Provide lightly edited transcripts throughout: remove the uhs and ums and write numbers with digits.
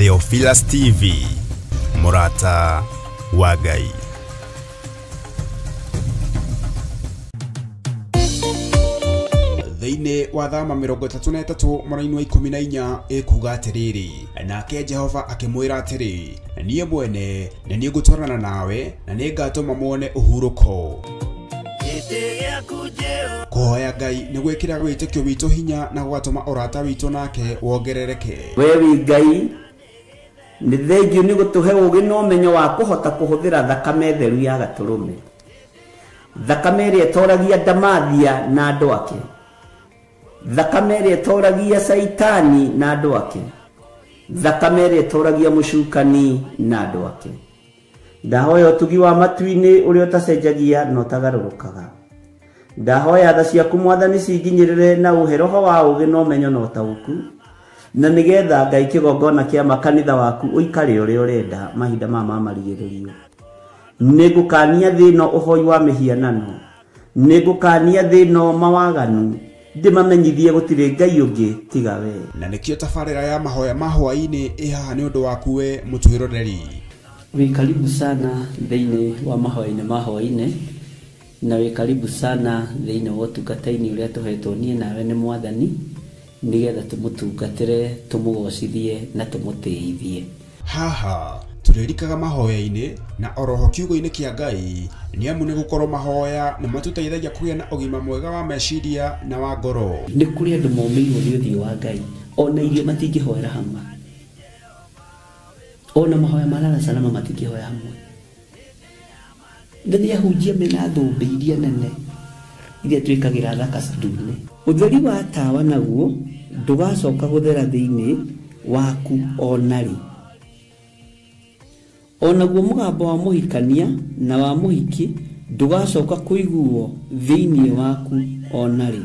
Theophilus TV, Murata wa Ngai. Thĩinĩ wa thama 33 mweri wa 14 ekuga atiriri, nake Jehova akimwira atiri, niĩ mwene na niĩ ngũtwarana nawe na nĩ ngatũma muone ũhurũko. Kũhoya Ngai nĩ gwĩkĩra wĩtĩkio witũ hinya na gwatũma ũrata witũ nake wongerereke. Wewe Ngai nĩ thengiũ nĩ gũtũhe ũũgĩ na ũmenyo wa kũhota kũhũthĩra thakame theru ya Gatũrũme, thakame ĩrĩa ĩtoragia ndamathia na andũ ake, thakame ĩrĩa ĩtoragia Saitani na andũ ake, thakame ĩrĩa ĩtoragia mũcukani na andũ ake. Ndahoya ũtugi wa matu-inĩ ũrĩa ũtacenjagia na ũtagarũrũkaga. Ndahoya tha ciaku Mwathani cinginyĩrĩre na ũhe roho wa ũũgĩ na ũmenyo na ũtaũku, na nĩgetha Ngai kĩgongona kĩa makanitha waku ũikare ũrĩa ũrenda mahinda ma marigĩrĩrio. Nĩngũkania thĩ ĩno ũhoi wa mĩhianano, nĩngũkania thĩ ĩno mawaganu, ndĩmamenyithie gũtirĩ Ngai ũngĩ tiga we. Na nĩkĩo tabarĩra ya mahoya ma hwaĩ-inĩ ĩhaha nĩ ũndũ waku we mũtwĩroreri. Wĩ karibu sana thĩinĩ wa mahoya-inĩ ma hwaĩ-inĩ, na wĩ karibu sana thĩinĩ wa ũtungata-inĩ ũrĩa tũhetwo niĩ nawe nĩ Mwathani, nĩgetha tũmũtungatĩre, tũmũgocithie na tũmũtĩithie. Haha tũrĩrikaga mahoya-inĩ na oroho kiugo-inĩ kĩa Ngai, nĩ amu nĩ gũkorwo mahoya nĩ matũteithagia kũgĩa na ũgima mwega wa meciria na wa ngoro. Nĩ kũrĩ andũ momĩirwo nĩ ũthiũ wa Ngai, ona irio matingĩhoera hamwe, ona mahoya marara salama matingĩhoya hamwe. Nĩ ahunjia mena thũmbĩ iria nene iria twĩkagĩra thaka ndune. Ũtheri wa tawa naguo ndũgacoka gũthera thĩinĩ waku onarĩ. Onaguo mũgambo wa mũhikania na wa mũhiki ndũgacoka kũiguo thĩinĩ waku onarĩ.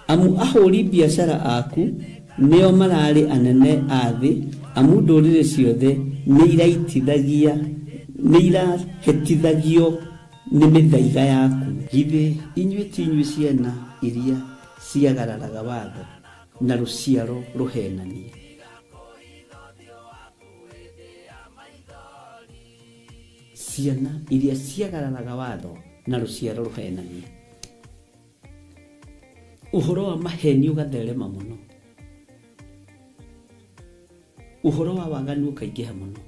Amu ahũri biacara aku nĩo mararĩ anene a thĩ, amu ndũrĩrĩ ciothe nĩ irahĩtithagio nĩ mĩthaiga yaku. Githĩ inyuĩ ti inyuĩ ciana iria ciagararaga watho na rũciaro rũhenanie? Ciana iria ciagararaga watho na rũciaro rũhenanie. Ũhoro wa maheni ũgatherema mũno, ũhoro wa waganu ũkaingĩha mũno.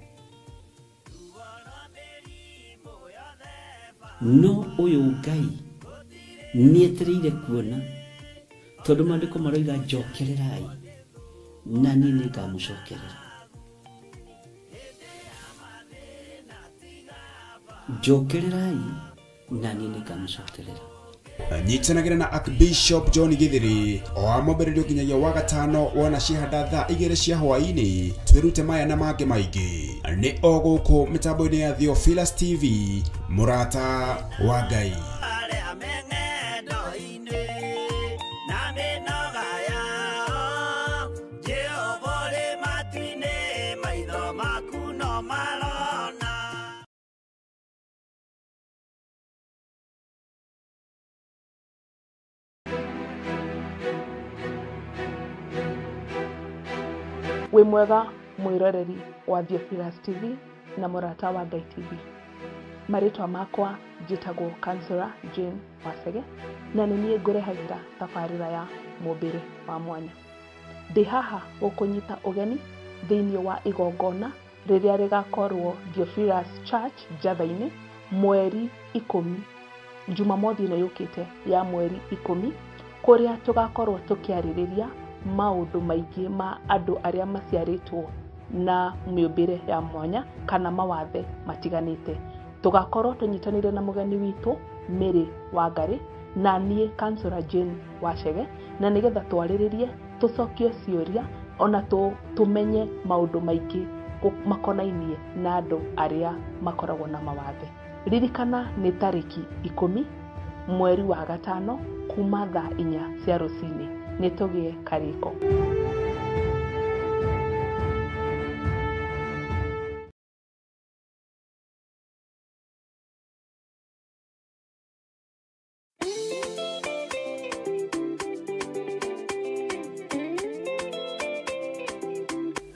No ũyũ Ngai nĩetereire kuona, tondũ maandĩko maroiga njokererai na niĩ nĩngamũcokerera. Njokererai na niĩ nĩngamũcokerera. Nyitanagĩra na Archbishop John Githiri o amũmbĩrĩrio nginyagia wa gatano wona ciahanda thaa 2 cia hwaĩ-inĩ. Twĩrute maya na mangĩ maingĩ nĩ o gũkũ mĩtambo-inĩ ya Theophilus TV, Murata wa Ngai. Wĩ mwega mwĩroreri wa Theophilus TV na Murata wa Ngai TV. Marĩtwa makwa njĩtagwo Councillor Jane Wasege, na nĩ niĩ ngũrehagĩra tabarĩra ya mũmbĩre wa mwanya. Ndĩ haha gũkũnyita ũgeni thĩinĩ wa igongona rĩrĩa rĩgakorwo Theophilus Church Njatha-inĩ mweri 10 Jumamothi ĩno yũkĩte ya mweri 10, kũrĩa tũgakorwo tũkĩarĩrĩria maũndũ maingĩ ma andũ arĩa maciarĩtwo na mĩũmbĩre ya mwanya kana mawathe matiganĩte. Tũgakorwo tũnyitanĩire na mũgeni witũ Mary Wangari na niĩ Councillor Jane Wachege, na nĩgetha twarĩrĩrie, tũcokie ciũria, ona tũmenye maũndũ maingĩ makonainie na andũ arĩa makoragwo na mawathe. Ririkana nĩ tarĩki 10 mweri wa gatano kuma thaa 4 cia rũcinĩ. Nĩtũgĩe karĩko.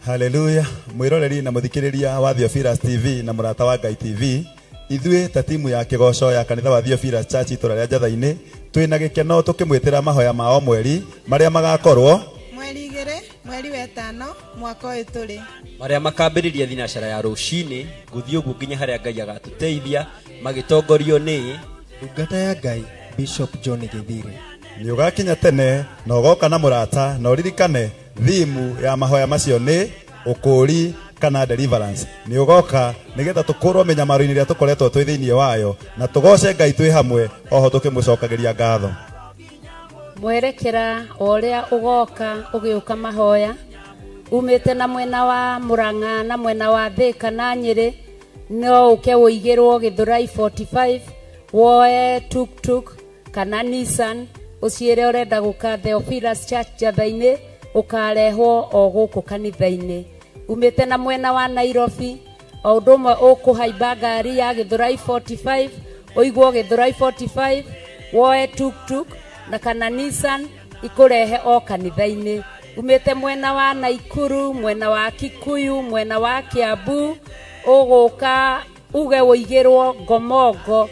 Haleluya. Mwiroreri na muthikiriria wa Theophilus TV na murata wa Ngai TV. Ithuĩ ta timu ya kigoco ya kanitha wa Theophilus Church itura rĩa Njatha-inĩ twĩna gĩkeno tukimwĩtĩra mahoya mao mweri marĩa magakorwo mweri 2 mweri wa 5 mwaka ũyũ tũrĩ marĩa makambĩrĩria thinacara ya rũcinĩ gũthiĩ ũguo nginya harĩa Ngai agatũteithia magĩtongorio nĩ ndungata ya Ngai Bishop John Githiri. Nĩ ũgakinya tene na ũgoka na mũrata na ũririkane thimu ya mahoya macio nĩ ũkũũri kana deliverance. Nĩ ũgoka nĩgetha tũkũrwo mĩnyamaro-inĩ ĩrĩa tũkoretwo twĩ thĩinĩ wayo na tũgoce Ngai twĩ hamwe oho tũkĩmũcokagĩria ngatho. Mwerekera ũrĩa ũgoka ũgĩũka mahoya umĩte na mwena wa Murang'a na mwena wa Thika na Nyĩrĩ no ũke ũigĩrwo Gĩthũrai 45 woe tuk kana Nissan ũciĩre ũrenda gũka Theophilus Church Njatha-inĩ ũkarehwo o gũkũ kanitha-inĩ. Umĩte na mwena wa Nairobi o ũndũ ũmwe ũkũhaimba ngari ya Gĩthũrai 45 ũigwo Gĩthũrai 45 woe tuk na kana Nissan ikurehe o kanitha-inĩ. Umĩte mwena wa Naikuru, mwena wa Kikuyu, mwena wa Kiambu ũgũka uge ũigĩrwo Ngomongo.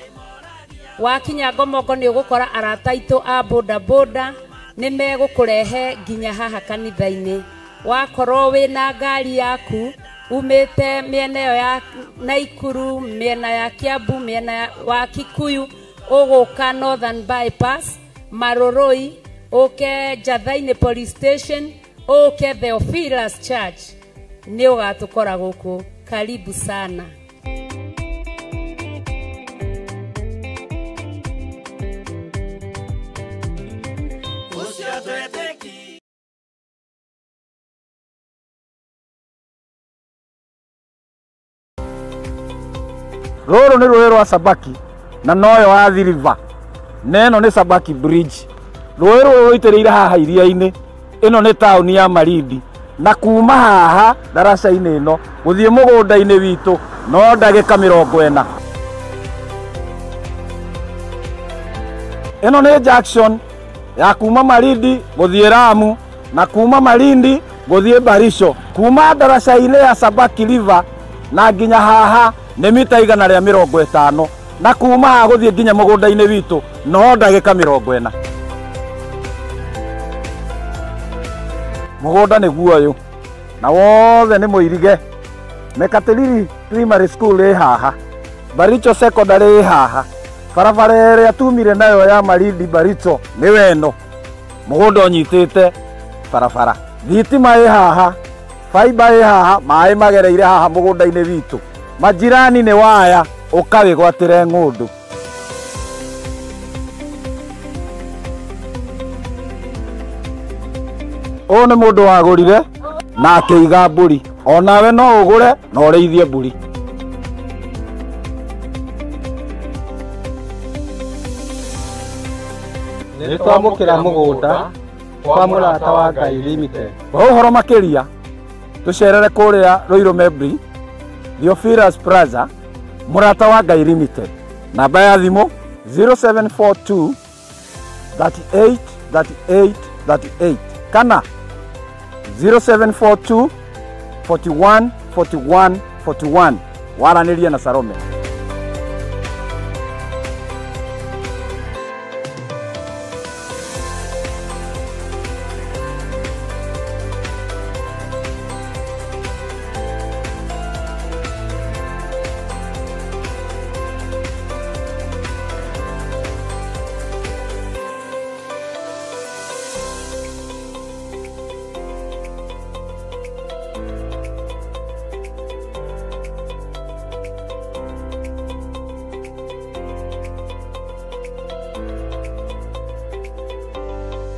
Wakinya Ngomongo nĩ ũgũkora arata aitũ a boda nĩ megũkũrehe nginya haha kanitha-inĩ. Wakorwo wĩna ngari yaku umĩte mĩena ĩyo ya Naikuru, mĩena ya Kiambu, mĩena wa Kikuyu ũgũka Northern Bypass Maroroi ũke Njatha-inĩ Police Station ũke Theophilus Church nĩ ũgatũkora gũkũ. Karibu sana. Rũrũ nĩ rũĩ rwa Sabaki na noyo wa River. Neno nĩ Sabaki Bridge. Rũĩ rũrũ rũitĩrĩire haha iria-inĩ. Ĩno nĩ taũni ya Malindi. Na kuma haha daraca-inĩ ĩno gũthiĩ mũgũnda-inĩ witũ no ndagĩka 40. Ĩno nĩ junction ya kuma Malindi gũthiĩ Lamu na kuma Malindi gũthiĩ Barisho. Kuma daraca-inĩ ya Sabaki River na nginya haha nĩ mita 150 na kuma haha gũthiĩ nginya mũgũnda-inĩ witũ no ndagĩka 40. Mũgũnda nĩ guoyũ na wothe nĩ mũirige. Mekatilili Primary School ĩ haha, Baricho Secondary ĩ haha, barabara ĩrĩa tumire nayo ya Malindi Baricho nĩ weno. Mũgũnda ũnyitĩte barabara. Thitima ĩ haha, fiber ĩ haha, maĩ magereire haha mũgũnda-inĩ witũ. Majirani nĩ waya ũkawĩgwatĩre ng'ũndũ. Ũyũ nĩ mũndũ wagũrire na akĩiga mbũri. Onawe no ũgũre na ũrĩithie mbũri. Nĩ twamũkĩra mũgũnda kwa mũrata wa Ngai Limited. Ũhoro makĩria tũcerere kũrĩa Ruiru Mebri Theophilus Plaza mũrata wa Ngai Limited. Namba ya thimũ 0742 38 38 38 kana 0742 41 41 41. Waranĩria na Salome.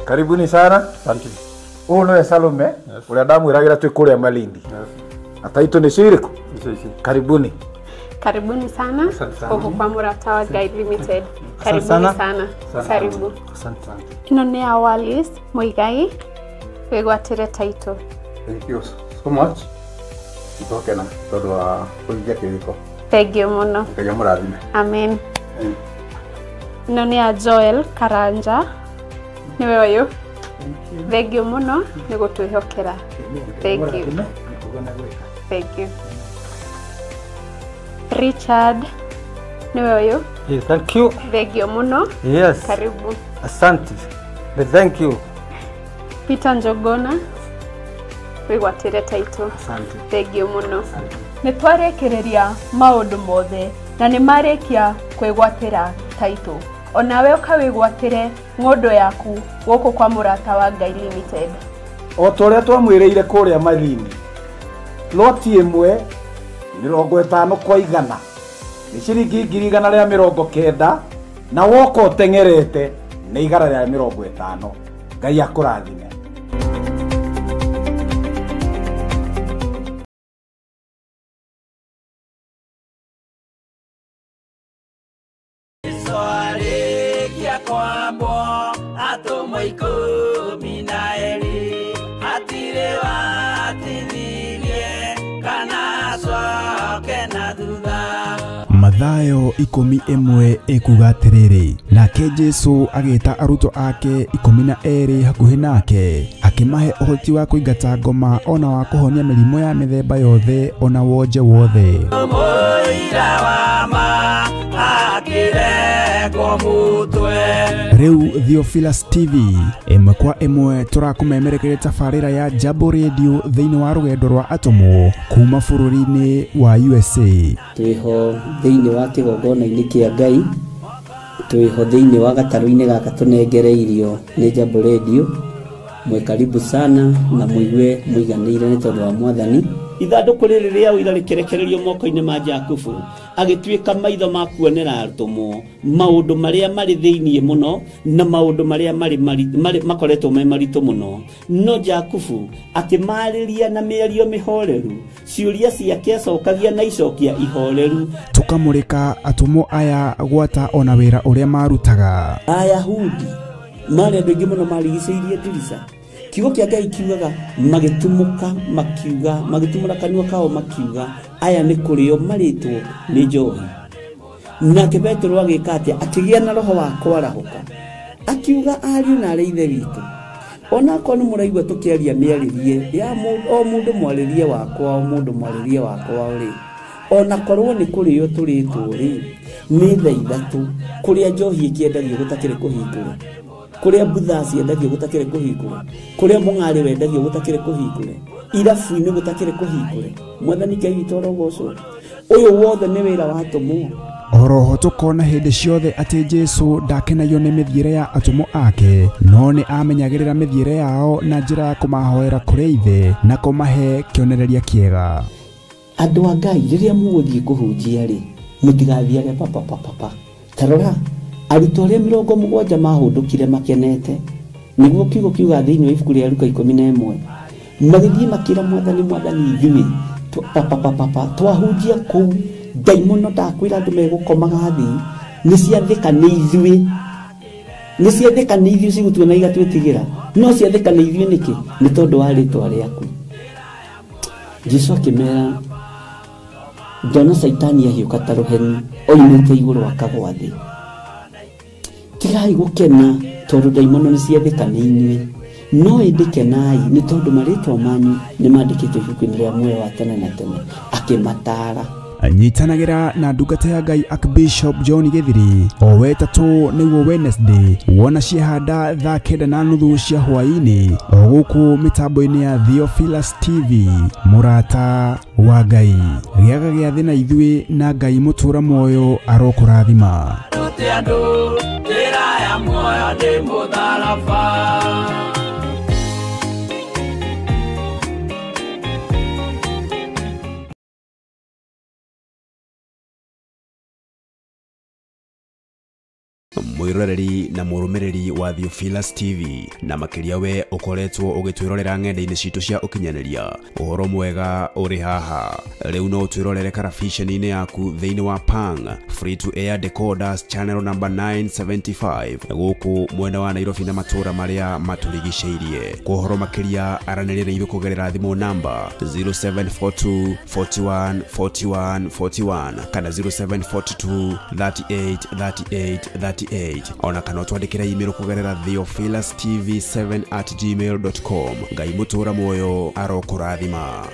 Karibuni sana. Asante. Huyu ni Salome. Ule ndamwiragira twi kuria Malindi. Ataitu ni ciriko. Karibuni. Karibuni sana. Huko kwa mũrata wa Ngai Limited. Karibuni sana. Karibu. Asante. Ino ni Awalis Muigai wĩgwatĩre title. Thank you so much. Itokena tondũ wa kũhingia kĩrĩko. Thank you mũno. Ngai amũrathime. Amen. Ino ni Joel Karanja. Niwe ũyũ. Thank you mũno nĩ gũtwĩhokera. Thank you. Thank you. Richard, niwe huyu? Yes, thank you. Thegio muno. Yes. Karibu. Asante. Thank you. Peter Njogona. Wigwatire title. Asante. Thegio muno. Nitwarekereria maundu mothe na nimarekia kwigwatira title. Onawe ukawigwatire ngondo yaku guku kwa Murata wa Ngai Limited. O toria twamwireire kuria mathini. Loti imwe 50 kwa 100 ni ciringi 190 na woko utengerete ni 150. Ngai akurathime. Mathayo 11 ekuga atiriri, nake Jesu agita aruto ake 12 hakuhi nake akimahe uhoti wa kuingata ngoma ona wa kuhonia mirimo ya mithemba yothe ona wonje wothe. Riu Theophilus TV imwe kwa imwe turakumemerekeria tafarira ya Jambo Radio thiini wa rugendo rwa atomo kuma bururi-ini wa USA. Twiho thiini wa kigongona-ini kia Ngai, twiho thiini wa gataru-ini gaka tunengereirio ni Jambo Radio. Mwe karibu sana na muigue muiganire ni tondu wa Mwathani. Ithanduku riri ria uira rikerekererio moko-ini ma Jakubu agituika maitho ma kuonera arutumo maundu maria mari thiini muno na maundu maria mari makoretwo me maritu muno. No Jakubu akimariria na mĩario mĩhoreru, ciuria ciake acokagia na icokia ihoreru. Tukamurika atumo aya gwata ona wira uria marutaga. Ayahudi mari andu aingi muno marigicĩirie ndirica. Kiugo kia Ngai kiugaga magitumuka makiuga magitumura kanua kao makiuga aya ni kurio maritwo ni njohi. Nake Petro agika atia akigia na roho wa kwarahuka akiuga ariu na areithe witu ona ko ni muraigwa tukiaria miaririe ya mundu mwaririe wakwa o mundu mwaririe wakwa uri ona korwo ni kurio turitwo ri ni thaithatu kuria njohi ikiendagio gutakire kuhingura, kuria butha ciendagio gutakire kuhingura, kuria mung'ari wendagio gutakire kuhingura, irabu-ini gutakire kuhingura. Mwathani Ngai witũ arogocwo. Uyu wothe ni wira wa atomo. Oroho tukona hindi ciothe ati Jesu ndakenagio ni mithiire ya atomo ake, no ni amenyagirira mithiire yao na njira ya kumahoera kuri ithe na kumahe kionereria kiega. Andu a Ngai riria muguthie kuhunjia ri mutigathiage papa. Tarora arutwo aria 70 mahundukire makenete niguo kiugo kiuga thiini wa ibuku ria Luka 11 magithie makira Mwathani ithuĩ papa twahunjia kuu daimono ndakwira andu megukomaga thi ni ciathika ni ithuĩ cigutuona igatwĩtigĩra no ciathika ni ithuĩ niki ni tondu wa ritwa riaku. Jesu akimera ndona Saitani ahiuka ta ruheni oimĩte igũrũ akagwa thĩ. Tigai gukena tondu daimono ni ciathika ni inyuĩ no indikenai ni tondu maritwa manyu ni mandikitwo ibuku-ini ria muoyo wa tene na tene. Akimatara anyitanagira na ndungata ya Ngai Archbishop John Githiri o wetatu niguo Wednesday wona ciehanda thaa 9:30 cia hwaini o guku mitambo-ini ya Theophilus TV Murata wa Ngai giaga gia thina ithuĩ na Ngai mutura moyo arokurathima. Mwiroreri na murumiriri wa Theophilus TV na makiria we ukoretwo ugitwirorera ng'enda-ini citu cia ukinyaneria uhoro mwega uri haha riu no twirorere karabiceni-ini yaku thiini wa Pang free to air decoders channel number 975 guku mwena wa Nairobi na matura maria maturigiceirie. Kuhoro makiria aranirire ithu kugerera thimu namba 0742 41 41 41 kana 0742 38 38 38 ona kana twandikira email kugerera theophilustv7@gmail.com. Ngai mutura moyo arokurathima.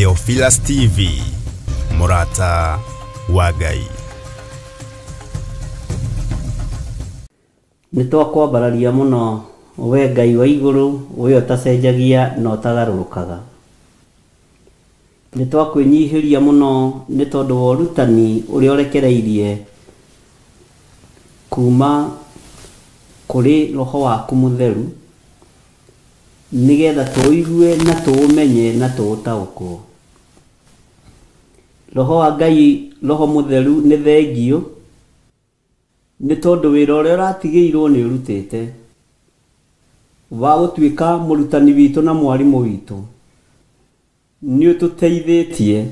Theophilus TV, Murata wa Ngai. Nitwakwambararia muno we Ngai wa iguru we utacenjagia na utagarurukaga. Nitwakwinyihiria muno ni tondu wa urutani uria urekereirie kuma kuri roho waku mutheru nigetha tuigue na tuumenye na tuutaukwo. Roho wa Ngai, roho mutheru ni thengio ni tondu wira uria uratigiirwo ni urutite wa gutuika murutani witu na mwarimu witu. Ni ututeithitie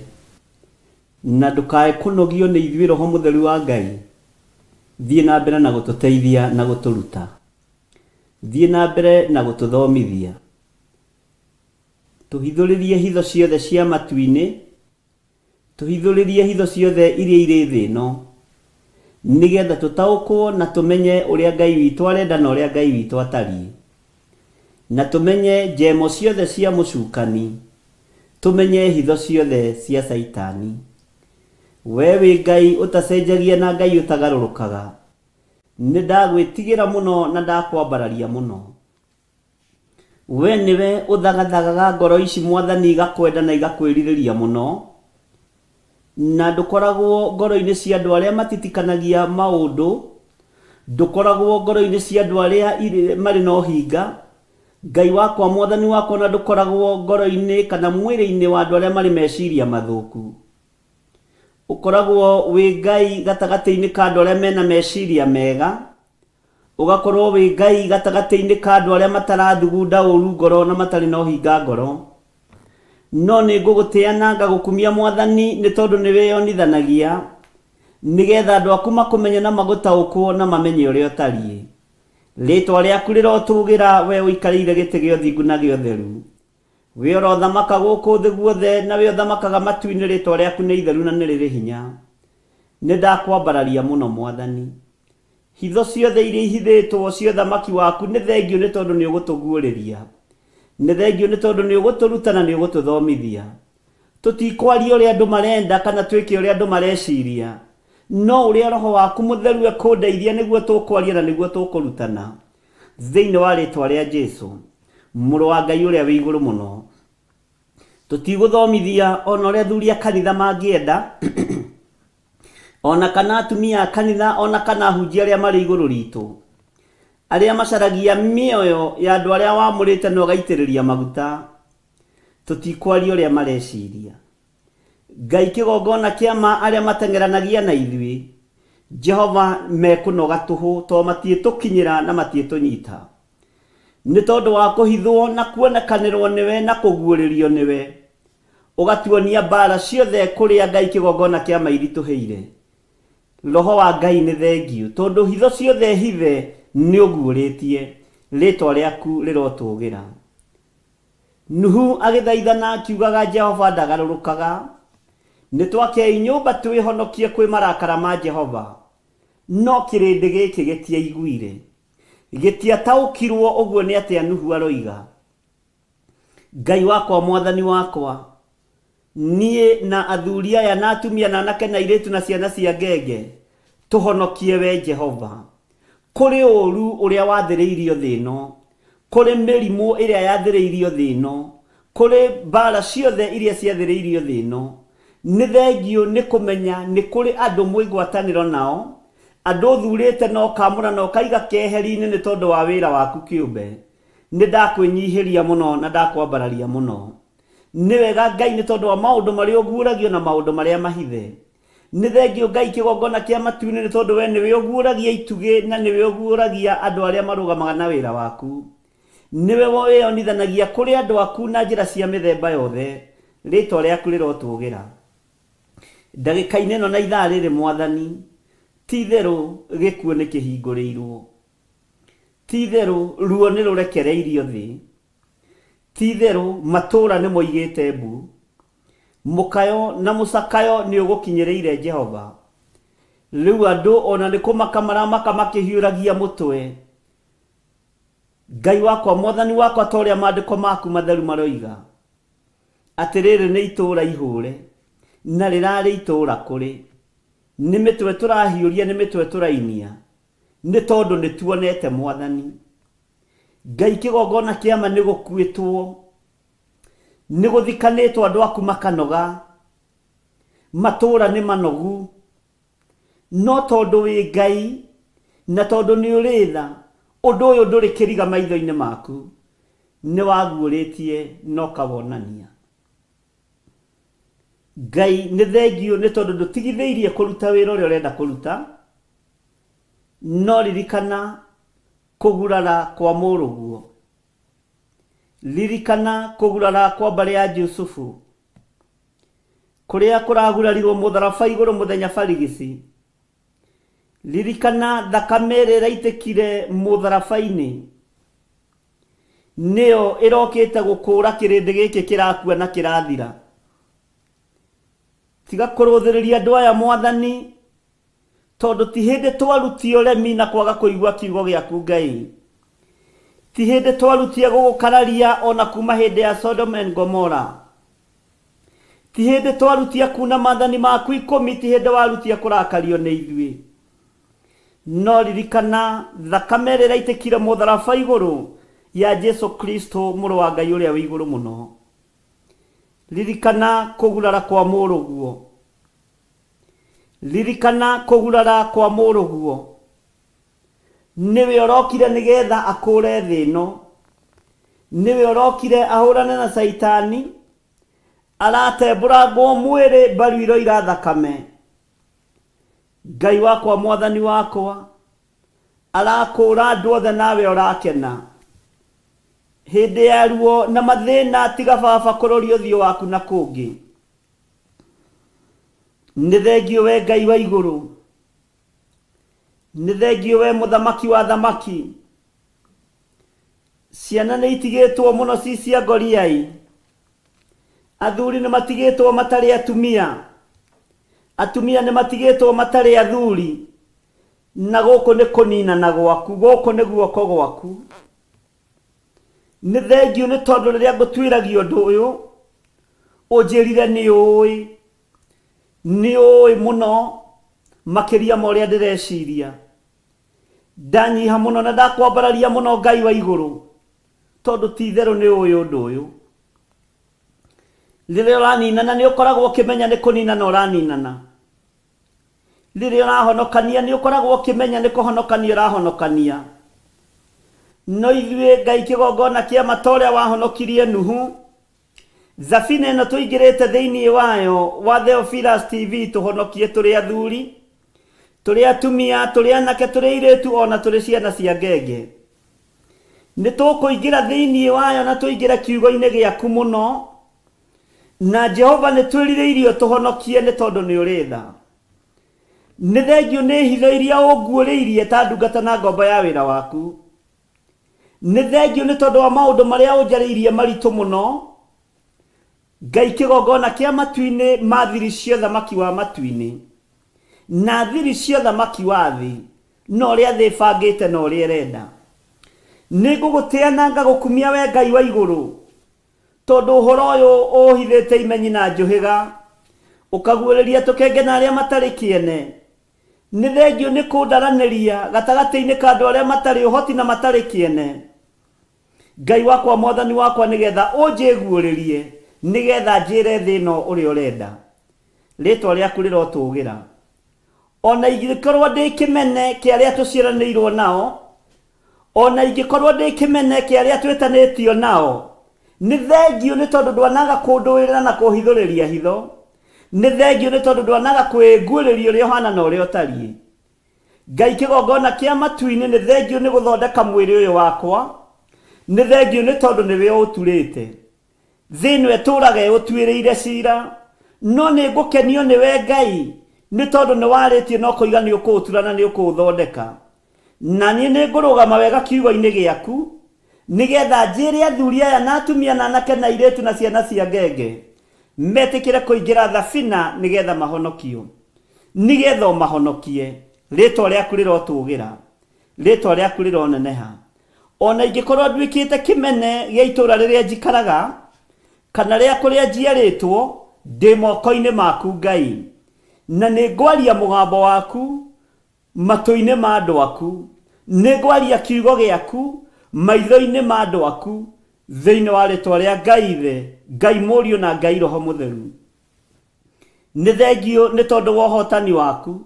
na ndukae kunogio ni ithuĩ roho mutheru wa Ngai. Thiĩ na mbere na gututeithia na guturuta. Thiĩ na mbere na gututhomithia. Tuhithũrĩrie hitho ciothe cia matu-inĩ, tuhithũrĩrie hitho ciothe iria irĩ thĩ ĩno, nigetha tũtaũkwo na tumenye ũrĩa Ngai witũ arenda na ũrĩa Ngai witũ atariĩ, na tumenye njemo ciothe cia mũcukani, tumenye hitho ciothe cia Saitani. We wĩ Ngai utacenjagia na Ngai utagarũrũkaga, nĩ ndagwĩtigĩra mũno na ndakwambararia mũno. We niwe uthagathaga ngoro ici Mwathani igakwenda na igakwĩrirĩria mũno, na ndũkoragwo ngoro-inĩ cia andũ arĩa matitikanagia maũndũ, ndũkoragwo ngoro-inĩ cia andũ arĩa marĩ na ũhinga. Ngai wakwa Mwathani wakwa na ndũkoragwo ngoro-inĩ kana mwĩrĩ-inĩ wa andũ arĩa marĩ meciria mathũku. Ukoragwo wĩ Ngai gatagati-inĩ ka andũ arĩa mena meciria mega, ugakorwo wĩ Ngai gatagati-inĩ ka andũ arĩa matarathugunda ũru ngoro na matarĩ na ũhinga ngoro. No nĩ ngũgũtĩa na ngagũkumia Mwathani nĩ tondũ nĩ wĩyonithanagia nigetha andũ aku makũmenye na magũtaũkwo na mamenye ũrĩa ũtariĩ. Rĩĩtwa rĩaku rĩrotũgĩra we ũikarĩire gĩtĩ gĩa ũthingu na gĩa ũtheru. We ũrothamaka gũkũ thĩ guothe na we ũthamakaga matu-inĩ. Rĩĩtwa rĩaku nĩ itheru na nĩ rĩrĩ hinya. Nĩ ndakwambararia mũno Mwathani. Hitho ciothe iria ihithĩtwo cia ũthamaki waku nĩ thengio nĩ tondũ nĩ ũgũtũguũrĩria. Nĩ thengio nĩ tondũ nĩ ũgũtũruta na nĩ ũgũtũthomithia. Tũtikwaria ũrĩa andũ marenda kana twĩke ũrĩa andũ mareciria, no ũrĩa roho waku mutheru ekũndeithia nĩguo tũkwaria na nĩguo tũkũrutana. Thĩinĩ wa rĩĩtwa rĩa Jesũ, mũrũ wa Ngai ũrĩa wĩ igũrũ mũno. Tũtigũthomithia ona ũrĩa athuri a kanitha mangĩenda, ona kana atumia a kanitha, ona kana ahunjia arĩa marĩ igũrũ ritũ, arĩa macaragia mĩoyo ya andũ arĩa wamũrĩte na ũgaitĩrĩria maguta. Tũtikwaria ũrĩa mareciria. Ngai kĩgongona kĩama arĩa mateng'eranagia na ithuĩ, Jehova mekũnoga tũhũ tondũ matiĩtũkinyĩra na matiĩtũnyita. Nĩ tondũ wa kũhithwo na kuonekanĩrwo nĩwe na kũguũrĩrio nĩwe, ũgatuonia mbara ciothe kũrĩa Ngai kĩgongona kĩama iritũhĩire. Roho wa Ngai nĩ thengio tondũ hitho ciothe hithe nĩ ũguũrĩtie. Rĩĩtwa rĩaku rĩrotũgĩra. Nuhu agĩthaithana akiugaga Jehova ndagarũrũkaga. Nĩ twakei nyũmba twĩhonokie kwĩ marakara ma Jehova, no kĩrĩndĩ gĩkĩ gĩtiaiguire, gĩtiataũkirwo ũguo nĩ atĩa Nuhu aroiga. Ngai wakwa Mwathani wakwa, niĩ na athuri aya na atumia na anake na airĩtu na ciana cia ngenge, tũhonokie we Jehova kũrĩ ũũru ũrĩa wathĩrĩirio thĩ ĩno, kũrĩ mĩrimũ ĩrĩa yathĩrĩirio thĩ ĩno, kũrĩ mbara ciothe iria ciathĩrĩirio thĩ ĩno. Nĩ thengio nĩ kũmenya nĩ kũrĩ andũ mwĩgwatanĩro nao, andũ ũthurĩte na ũkamũra na ũkaiga keheri-inĩ nĩ tondũ wa wĩra waku kĩũmbe. Nĩ ndakwĩnyihĩria mũno na ndakwambararia mũno. Nĩ wega Ngai nĩ tondũ wa maũndũ marĩa ũguũragio na maũndũ marĩa mahithe. Nĩ thengio Ngai kĩgongona kĩa matu-inĩ nĩ tondũ we nĩwe ũguũragia itugĩ na nĩwe ũguũragia andũ arĩa marũgamaga na wĩra waku. Nĩwe wĩyonithanagia kũrĩ andũ aku na njĩra cia mĩthemba yothe. Rĩĩtwa rĩaku rĩrotũgĩra. Ndagĩka-inĩ ĩno na ithaa rĩrĩ Mwathani, ti-itherũ gĩkuũ nĩ kĩhingũrĩirwo, ti-itherũ ruo nĩ rũrekereirio thĩ, ti-itherũ matũũra nĩ moigĩte mbu, mũkayo na mũcakayo nĩ ũgũkinyĩrĩire Jehova. Rĩu andũ ona nĩ kũmaka maramaka makĩhiũragia mũtwe. Ngai wakwa Mwathani wakwa ta ũrĩa maandĩko maku matheru maroiga, atiriri ni itura ihure na rirari itura kuri ni mitwe turahiuria ni mitwe turainia ni tondu ni tuonete Mwathani. Ngai kigongona kiama ni gukuitwo ni guthikanitwo andu aku makanoga matura ni manogu no tondu wi Ngai na tondu ni uritha undu uyu nduri kiriga maitho-ini maku ni waguuritie no kawonania. Ngai ni thengio ni tondu ndutigitheirie kuruta wira uria urenda kuruta no ririkana kugurara kwa muruguo, ririkana kugurara kwa mbari ya Jusufu kuria kuragurarirwo mutharaba iguru muthenya barigisi, ririkana thakame ĩrĩa ĩraitikire mutharaba-ini niyo irokite gukura kirindi giki kirakua na kirathira. Tiga kuruthiriria andu aya Mwathani tondu ti hindi twarutio remi na kwaga kuigua kiugo giaku Ngai, ti hindi twarutie gugukararia ona kuma hindi ya Sodom and Gomorrah, ti hindi twarutia kuna maathani maku 10, ti hindi warutia kurakario ni ithui no ririkana thakame ĩrĩa ĩraitikire mutharaba iguru ya Jesu Kristo muru wa Ngai uria wi iguru muno. Ririkana kugurara kwa muruguo, ririkana kugurara kwa muruguo niwe orokire nigetha akure thino, niwe orokire ahurane na Saitani, aratembũrangwo mwĩrĩ mbaru ira thakame. Ngai wakwa Mwathani wakwa arakũra andũ othe nawe orakena hindi ya ruo na mathina tiga baba kũroria ũthiũ waku na kũngĩ. Nĩ thengio we Ngai wa igũrũ, nĩ thengio we mũthamaki wa thamaki. Ciana nĩ itigĩtwo mũno ci cia ngoriai, athuri nĩ matigĩtwo matarĩ atumia, atumia nĩ matigĩtwo matarĩ athuri, na gũkũ nĩ kũninana gwaku, gũkũ nĩ guoko gwaku. Nĩ thengio nĩ tondũ rĩrĩa ngũtuĩragia ũndũ ũyũ ũnjĩrire nĩ ũĩ mũno makĩria ma ũrĩa ndĩreciria. Ndanyiha mũno na ndakwambararia mũno Ngai wa igũrũ tondu ti itherũ nĩ ũĩ ũndũ ũyũ. Rĩrĩa ũraninana nĩ ũkoragwo ũkĩmenya nĩ kũninana ũraninana, rĩrĩa ũrahonokania nĩ ũkoragwo ũkĩmenya nĩ kũhonokania ũrahonokania. No ithuĩ Ngai kĩgongona kĩa mata ũrĩa wahonokirie Nuhu, thabina ĩno tũingĩrĩte thĩinĩ wayo wa Theophilus TV tũhonokie tũrĩ athuri, tũrĩ atumia, tũrĩ anake, tũrĩ airĩtu ona tũrĩ ciana cia ngenge. Nĩ tũkũingĩra thĩinĩ wayo na tũingĩre kiugo-inĩ gĩaku mũno, na Jehova nĩ twĩrirĩirio tũhonokie nĩ tondũ nĩ ũrĩ tha. Nĩ thengio nĩ hitho iria ũnguũrĩirie ta ndungata na ngombo ya wĩra waku. Nĩ thengio nĩ tondũ wa maũndũ marĩa ũnjarĩirie maritũ mũno. Ngai kĩgongona kĩa matu-inĩ ma thiri cia thamaki wa matu-inĩ na thiri cia thamaki wa thĩ na ũrĩa thĩ ĩbangĩte na ũrĩa ĩrenda. Nĩ ngũgũtĩa na ngagũkumia we Ngai wa igũrũ tondu ũhoro ũyũ ũhithĩte imenyi na njũhĩga, ũkaguũrĩria tũkenge na arĩa matarĩ kĩene. Nĩ thengio nĩ kũndaranĩria gatagatĩ-inĩ ka andũ arĩa matarĩ ũhoti na matarĩ kĩene. Ngai wakwa Mwathani wakwa nĩgetha ũnjĩguũrĩrie, nĩgetha njĩre thĩ ĩno ũrĩa ũrenda. Rĩtwa rĩaku rĩrotũgĩra. Ona ingĩkorwo ndĩ kĩmene kĩa arĩa tũciaranĩirwo nao, ona ingĩkorwo ndĩ kĩmene kĩa arĩa twĩtanĩtio nao, nĩ thengio nĩ tondũ ndwanaga kũndũĩrĩra na kũhithũrĩria hitho. Nĩ thengio nĩ tondũ ndwanaga kwĩguũrĩria ũrĩa ũhana na ũrĩa ũtariĩ. Ngai kĩgongona kĩa matu-inĩ nĩ thengio nĩ gũthondeka mwĩrĩ ũyũ wakwa. Nĩ thengio nĩ tondũ nĩwe ũturĩte. Thĩ ĩno ĩtũũraga ũtuĩrĩire cira, no nĩ ngũkenio nĩwe Ngai nĩ tondũ nĩ warĩtie no kũiga nĩ ũkũũtura na nĩ ũkũũthondeka. Na niĩ nĩ ngũrũgama wega kiugo-inĩ gĩaku nĩgetha njĩre athuri aya na atumia na anake na airĩtu na ciana cia ngenge metĩkĩre kũingĩra thabina nĩgetha mahonokio, nĩgetha ũmahonokie. Rĩtwa rĩaku rĩrotũgĩra, rĩtwa rĩaku rĩroneneha. Ona ingĩkorwo nduĩkĩte kĩmene gĩa itũũra rĩrĩa njikaraga, kana ria kuria njiaritwo ndi moko-ini maku Ngai, na nĩ ngwaria mũgambo waku matũ-inĩ ma andũ aku, nĩ ngwaria kiugo gĩaku maitho-inĩ ma andũ aku, thĩinĩ wa rĩtwa rĩa Ngai Ithe, Ngai Mũriũ na Ngai Roho Mũtheru. Nĩ thengio nĩ tondũ wa ũhotani waku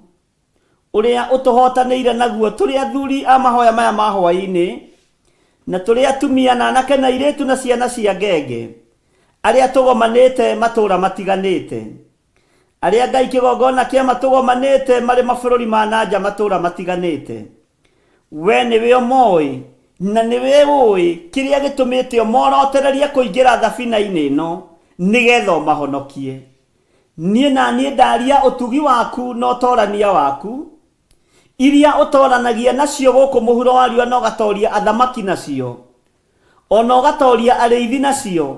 ũrĩa ũtũhotanĩire naguo tũrĩ athuri a mahoya maya ma hwaĩ-inĩ, na tũrĩ atumia na anake na airĩtu na ciana cia ngenge arĩa tũgomanĩte matũũra matiganĩte, arĩa Ngai kĩgongona kĩa matũgomanĩte marĩ mabũrũri ma nanja matũũra matiganĩte. We nĩwe ũmoĩ na nĩwe ũĩ kĩrĩa gĩtũmĩte ũmorotererie kũingĩra thabina-inĩ ĩno nĩgetha ũmahonokie. Niĩ na niĩ ndaria ũtugi waku na ũtorania waku iria ũtoranagia nacio gũkũ mũhuro wa riũa na ũgatoria athamaki nacio, ona ũgatoria arĩithi nacio.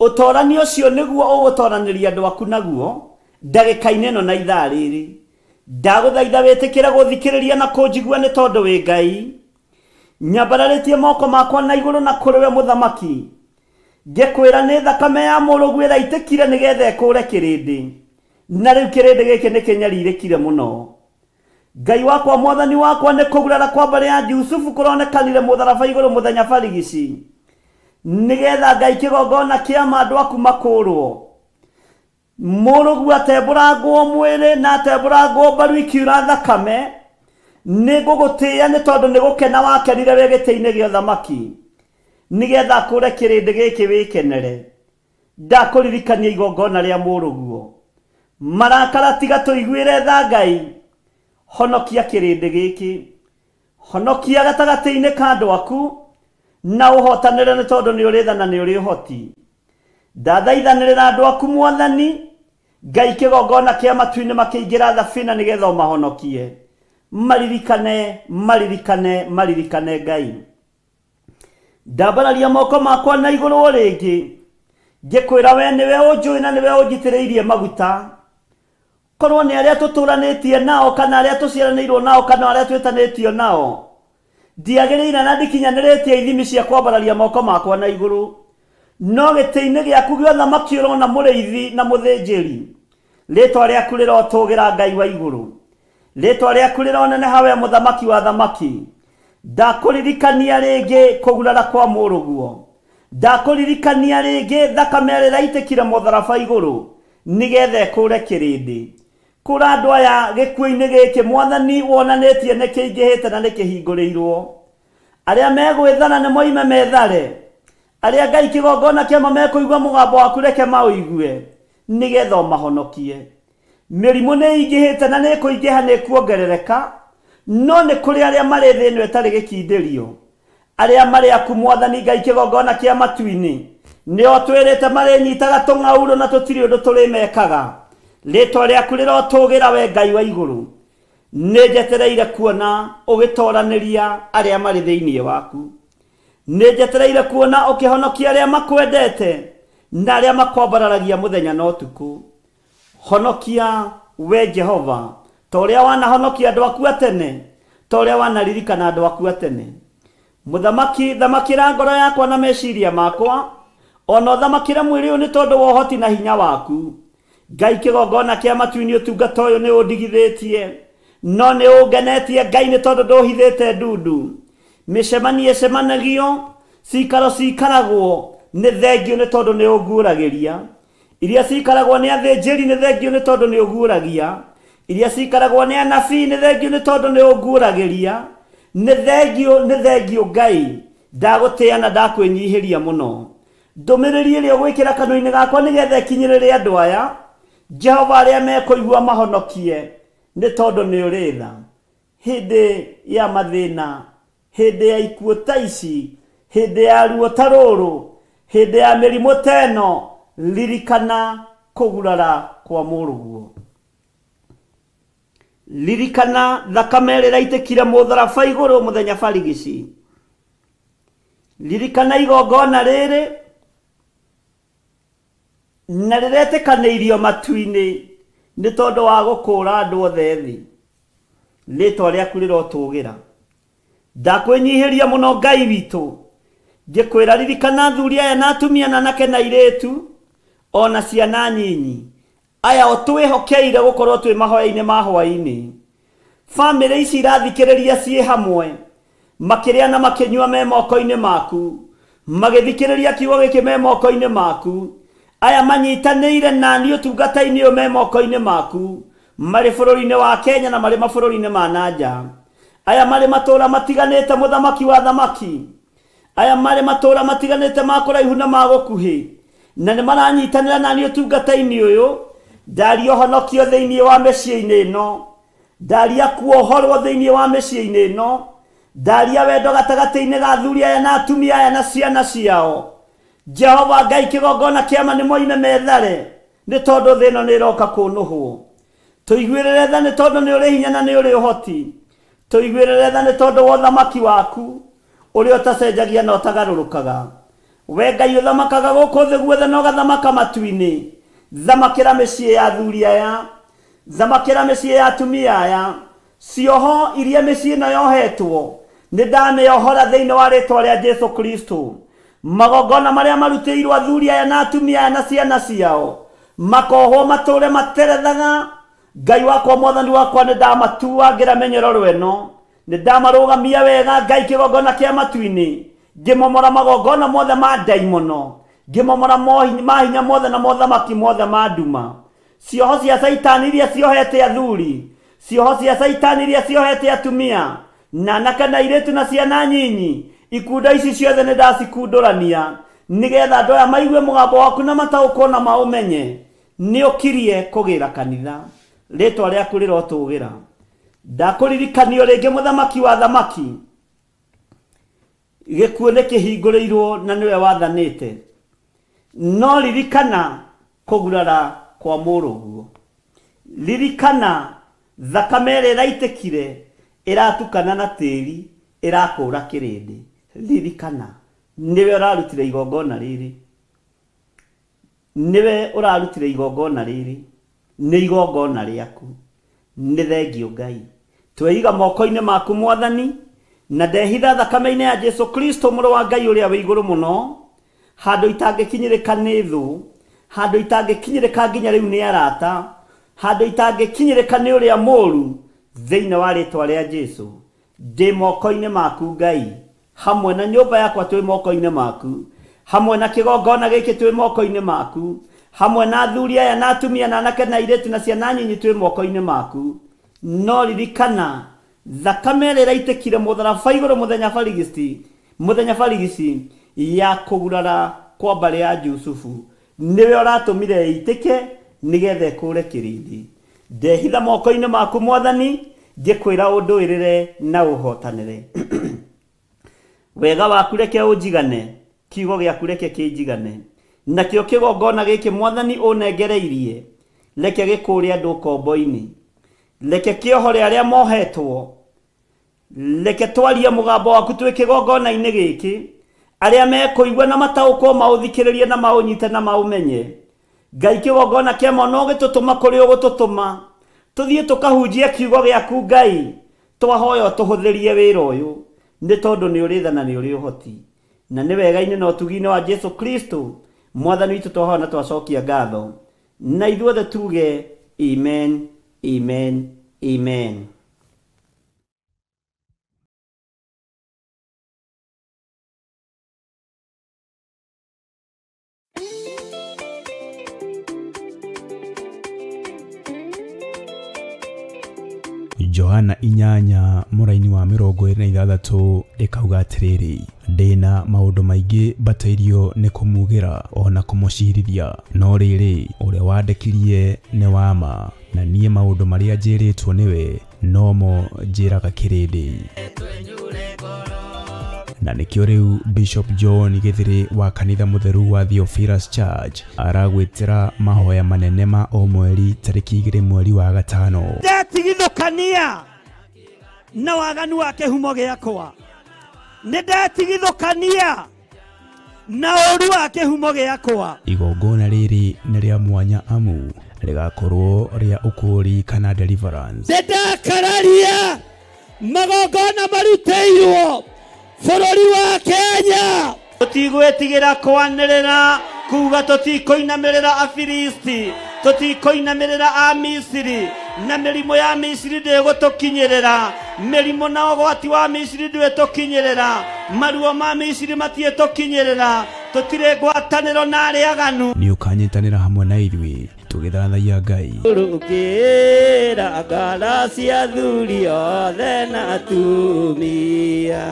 Ũtorania ũcio nĩguo ũgũtoranĩria andũ aku naguo ndagĩka-inĩ ĩno na ithaa rĩrĩ. Ndagũthaitha wĩtĩkĩre gũthikĩrĩria na kũnjigua nĩ tondũ wĩ Ngai. Nyambararĩtie moko makwa na igũrũ na kũrĩ we mũthamaki, ngĩkwĩra nĩ thakame ya mũrũguo ĩraitĩkire nĩgetha ĩkũũre kĩrĩndĩ, na rĩu kĩrĩndĩ gĩkĩ nĩ kĩnyarirĩkire mũno. Ngai wakwa mwathani wakwa nĩ kũgurara kwa mbarĩ ya Jusufu kũronekanire mũtharaba igũrũ mũthenya barigici, nĩgetha Ngai kĩgongona kĩa andũ aku makũũrwo. Mũrũguo atembũrangwo mwĩrĩ na atembũrangwo mbaru ikiura thakame, nĩ ngũgũtĩĩa nĩ tondũ nĩ gũkena wakenire wĩ gĩtĩ-inĩ gĩa ũthamaki, nĩgetha akũũre kĩrĩndĩ gĩkĩ wĩkenere. Ndakũririkania igongona rĩa mũrũguo, marakara tiga tũiguĩre tha Ngai. Honokia kĩrĩndĩ gĩkĩ, honokia gatagatĩ-inĩ ka andũ aku, na ũhotanĩre nĩ tondũ nĩ ũrĩ tha na nĩ ũrĩ ũhoti. Ndathaithanĩrĩra andũ aku Mwathani, Ngai kĩgongona kĩa matu-inĩ makĩingĩra thabina nĩgetha ũmahonokie. Maririkane, maririkane, maririkane Ngai. Ndambararia moko makwa na igũrũ rĩngĩ, ngĩkwĩra we nĩwe ũnjũĩ na nĩwe ũnjitĩrĩirie maguta. Korwo nĩ arĩa tũtũranĩtie nao kana arĩa tũciaranĩirwo nao kana arĩa twĩtanĩtio nao, ndiagĩrĩire na ndikinyanĩrĩtie ithimi cia kwambararia moko makwa na igũrũ. No gĩtĩ-inĩ gĩaku gĩa ũthamaki ũrona mũrĩithi na mũthĩnjĩri, rĩtwa rĩaku rĩrotũgĩra Ngai wa igũrũ, rĩtwa rĩaku rĩroneneha we mũthamaki wa thamaki. Ndakũririkania rĩngĩ kũgurara kwa mũrũguo, ndakũririkania rĩngĩ thakame ĩrĩa ĩraitĩkire mũtharaba igũrũ nĩgetha ĩkũũre kĩrĩndĩ. Kũra andũ aya gĩkuũ-inĩ gĩkĩ Mwathani wonanĩtie nĩ kĩingĩhĩte na nĩ kĩhingũrĩirwo. Arĩa megwĩthana nĩ moime methare, arĩa Ngai kĩgongona kĩama mekũigua mũgambo waku reke maũigue nĩgetha ũmahonokie. Mĩrimũ nĩ ĩingĩhĩte na nĩ kũingĩha nĩ kuongerereka, no nĩ kũrĩ arĩa marĩ thĩ ĩno ĩtarĩ gĩkindĩrio, arĩa marĩ aku Mwathani Ngai kĩgongona kĩa matu-inĩ, nĩo twĩrĩte marĩnyitaga tũng'aurũ na tũtirĩ ũndũ tũrĩmekaga. Rĩtwa rĩaku rĩrotũgĩra we Ngai wa igũrũ, nĩ njetereire kuona ũgĩtoranĩria arĩa marĩ thĩinĩ waku, nĩ njetereire kuona ũkĩhonokia arĩa makwendete na arĩa makwambararagia mũthenya na ũtukũ. Honokia we Jehova ta ũrĩa wanahonokia andũ aku atene, ta ũrĩa wanaririkana andũ aku atene. Mũthamaki, thamakĩra ngoro yakwa na meciria makwa, ona ũthamakĩre mwĩrĩ ũyũ nĩ tondũ wa ũhoti na hinya waku. Ngai kĩgongona kĩa matu-inĩ ũtungata ũyũ nĩ ũndigithĩtie, no nĩ ũngenetie Ngai nĩ tondũ ndũhithĩte ndundu. Mĩcemanio ĩcemanagio, cikaro cikaragwo nĩ thengio nĩ tondũ nĩ ũnguũragĩria. Iria cikaragwo nĩ athĩnjĩri nĩ thengio nĩ tondũ nĩ ũnguũragia. Iria cikaragwo nĩ anabii nĩ thengio nĩ tondũ nĩ ũnguũragĩria. Nĩ thengio Ngai, ndagũtĩĩa na ndakwĩnyihĩria mũno. Ndũmĩrĩri ĩrĩa ũgwĩkĩra kanua-inĩ gakwa nĩgetha ĩkinyĩrĩre andũ aya Jehova arĩa mekũigua mahonokie nĩ tondũ nĩ ũrĩ tha. Hĩndĩ ya mathĩna, hĩndĩ ya ikuũ ta ici, hĩndĩ ya ruo ta rũrũ, hĩndĩ ya mĩrimũ ta ĩno, ririkana kũgurara kwa mũrũguo. Ririkana thakame ĩrĩa ĩraitĩkire mũtharaba igũrũ mũthenya barigici. Ririkana igongona rĩrĩ na rĩretĩkanĩirio matu-inĩ nĩ tondũ wa gũkũũra andũ othe thĩ. Rĩtwa rĩaku rĩrotũgĩra. Ndakwĩnyihĩria mũno Ngai witũ, ngikwira ririkana thuri aya na atumia na nake na iretu ona ciana nyinyi aya otwihokeire gukorwo twi mahoya-ini ma hwaini. Family ici irathikiriria cie hamwe makiria na makinyua me moko-ini maku magithikiriria kiugo giki me moko-ini maku aya manyitanire nani utungata-ini yo me moko-ini maku mari bururi-ini wa Kenya na mari mabururi-ini ma nanja aya mari matura matiganite muthamaki wa thamaki aya mari matura matiganite ma kuraihu na ma gukuhi na ni maranyitanira nani utungata-ini uyu ndari ohonokio thiini wa mecii-ini ino ndari akuohorwo thiini wa mecii-ini ino ndari wendo gatagati-ini ga thuri aya na atumia aya na ciana ciao. Jehova Ngai kigongona kiama ni moine methare ni tondu thino ni roka kunuhwo tuiguirire tha ni tondu ni uri hinya na ni uri uhoti tuiguirire tha ni tondu wa thamaki waku uri utacenjagia na utagarurukaga we Ngai uthamakaga guku thi guothe no gathamaka matu-ini thamakira micii ya thuri aya thamakira micii ya atumia aya cioho iria micii ino yohetwo ni ndamiohora thiini wa ritwa ria Jesu Kristo magongona maria marutiirwo athuri aya na atumia aya na ciana ciao makohwo mature materethaga. Ngai wakwa mwathani wakwa ni ndamatua ngiramenyero rweno ni ndamarugamia wega Ngai kigongona kia matu-ini ngimomora magongona mothe ma daimono ngimomora mahinya mothe na mothamaki mothe ma nduma cioho cia saitani iria ciohete athuri cioho cia saitani iria ciohete atumia na anake na iretu na ciana nyinyi ikunda ici ciothe ni ndacikundurania nigetha andu aya maigue mugambo waku na mataũkwo na maumenye ni ukirie kugira kanitha ritwa riaku rirotugira. Ndakũririkanio ringi muthamaki wa thamaki gikuo ni kihingũrĩirwo na niwe wathanĩte no ririkana kũgurara kwa mũrũguo ririkana thakame ĩrĩa ĩraitĩkire ĩratukana na tĩri ĩrakũra kĩrĩndĩ ririkana niwe ũrarutire igongona rĩrĩ niwe ũrarutire igongona rĩrĩ nĩ igongona rĩaku nĩ thengio Ngai tweiga moko-inĩ maku mwathani na ndehitha thakame-inĩ ya Jesu Kristo mũrũ wa Ngai ũrĩa wĩ igũrũ mũno handũ itangĩkinyĩrĩka nĩ thũ handũ itangĩkinyĩrĩka nginya rĩu nĩ arata handũ itangĩkinyĩrĩka nĩ ũrĩa mũũru thĩinĩ wa rĩtwa rĩa Jesu ndĩ moko-inĩ maku Ngai hamwe na nyũmba yakwa twĩ moko-inĩ maku hamwe na kĩgongona gĩkĩ twĩ moko-inĩ maku hamwe na athuri aya na atumia na anake na iretu na ciana nyinyi twĩ moko-inĩ maku no ririkana thakame ĩrĩa ĩraitĩkire mũtharaba igũrũ mũthenya barigici ya kũgurara kwa mbarĩ ya Jusufu niwe ũratũmire ĩitĩke nigetha ĩkũre kĩrĩndĩ. Ndehitha moko-inĩ maku mwathani ngĩkwĩra ũndũĩrĩre na ũhotanĩre wega waku reke ũnjigane kiugo gĩaku reke kĩnjigane nakĩo kĩgongona gĩkĩ mwathani ũnengereirie reke gĩkũre andũ kombo-inĩ reke kĩohore arĩa mohetwo reke twarie mũgambo waku twĩ kĩgongona-inĩ gĩkĩ arĩa mekũigua na mataũkwo maũthikĩrĩrie na maũnyite na maũmenye Ngai kĩgongona kĩa no gĩtũtũma kũrĩ ũgũtũtũma tũthiĩ tũkahunjie kiugo gĩaku Ngai twahoya tũhũthĩrie wĩra ũyũ nĩ tondũ nĩ ũrĩ tha na nĩ ũrĩ ũhoti na nĩ wega-inĩ na ũtugi-inĩ wa Jesu Kristo mwathani witũ twahoya na twacokia ngatho na ithuothe tuge amen amen amen. Johana inyanya mũraini wa 26 ĩkauga atĩrĩrĩ ndĩna maũndũ maingĩ batairio nĩ kũmugĩra ona kũmũcirithia no rĩrĩ ũrĩa wandekirie nĩ wama na niĩ maũndũ marĩa njĩrĩtwo nĩwe nomo njĩraga kĩrĩndĩ. Na nĩkĩo rĩu Bishop John Gĩthĩrĩ wa kanitha mũtheru wa Theophilus Church aragwĩtĩra mahoya manene ma o mweri tarĩki 2 mweri wa gatano. Ndetigithũkania na waganu wa kĩhumo gĩakwa nĩndetigithũkania na ũru wa kĩhumo gĩakwa. Igongona rĩrĩ nĩ rĩa mwanya amu rĩgakorwo rĩa ũkũri kana deliverance. Ndakararia magongona marutĩirwo bũrũri wa Kenya tutigwetigira kwanirira kuga tutikoinamirira Afilisti tutikoinamirira a Misiri na mirimo ya Misiri ndegutukinyirira mirimo na ugwati wa Misiri ndwetukinyirira maruo ma Misiri matietukinyirira tutire ngwataniro na ariaganu ni ukanyitanira hamwe na ithuĩ tũgĩthathaiya Ngai rũkĩra ngara cia thuri othe na atumia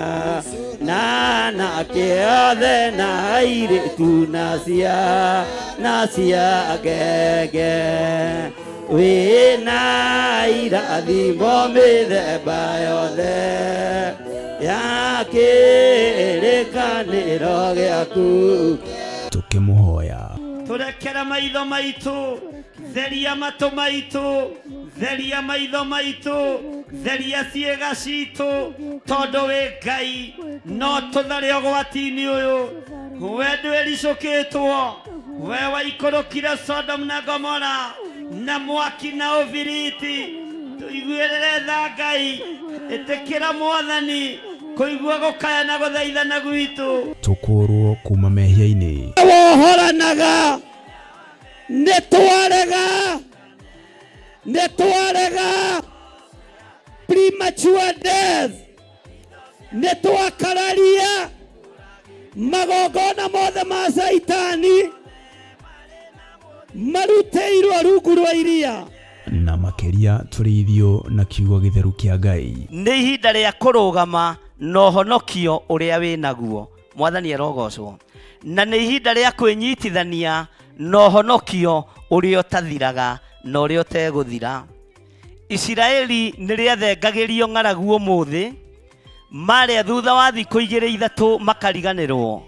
na nake othe na airĩtu na cia ngenge wĩna irathimo mĩthemba yothe ya kĩrĩkanĩro gĩaku tũkĩmũhoya turekera maitho maitu theria matu maitu theria maitho maitu theria ciĩga citu tondu wi Ngai no tuthare ũgwati-inĩ ũyũ we ndwĩricũkĩtwo we waikũrũkire Sodom na Gomora na mwaki na ũbiriti tuiguĩrĩre tha Ngai ĩtĩkĩra Mwathani kũigua gũkaya na gũthaithana gwitũ tũkũrwo kuma mehia-inĩ wohoranaga nĩtwarega premature death nĩtwakararia magongona mothe ma Saitani marutĩirwo rungu rwa iria na makĩria tũrĩithio na kiugo gĩtheru kĩa Ngai nĩ ihinda rĩa kũrũgama na ũhonokio ũrĩa wĩnaguo Mwathani arogocwo na nĩ ihinda rĩa kwĩnyitithania na ũhonokio ũrĩa ũtathiraga na ũrĩa ũtegũthira Isiraeli nĩ rĩathengagĩrio ng'aragu ũmũthĩ marĩa thutha wa thikũ 2-3 makariganĩrwo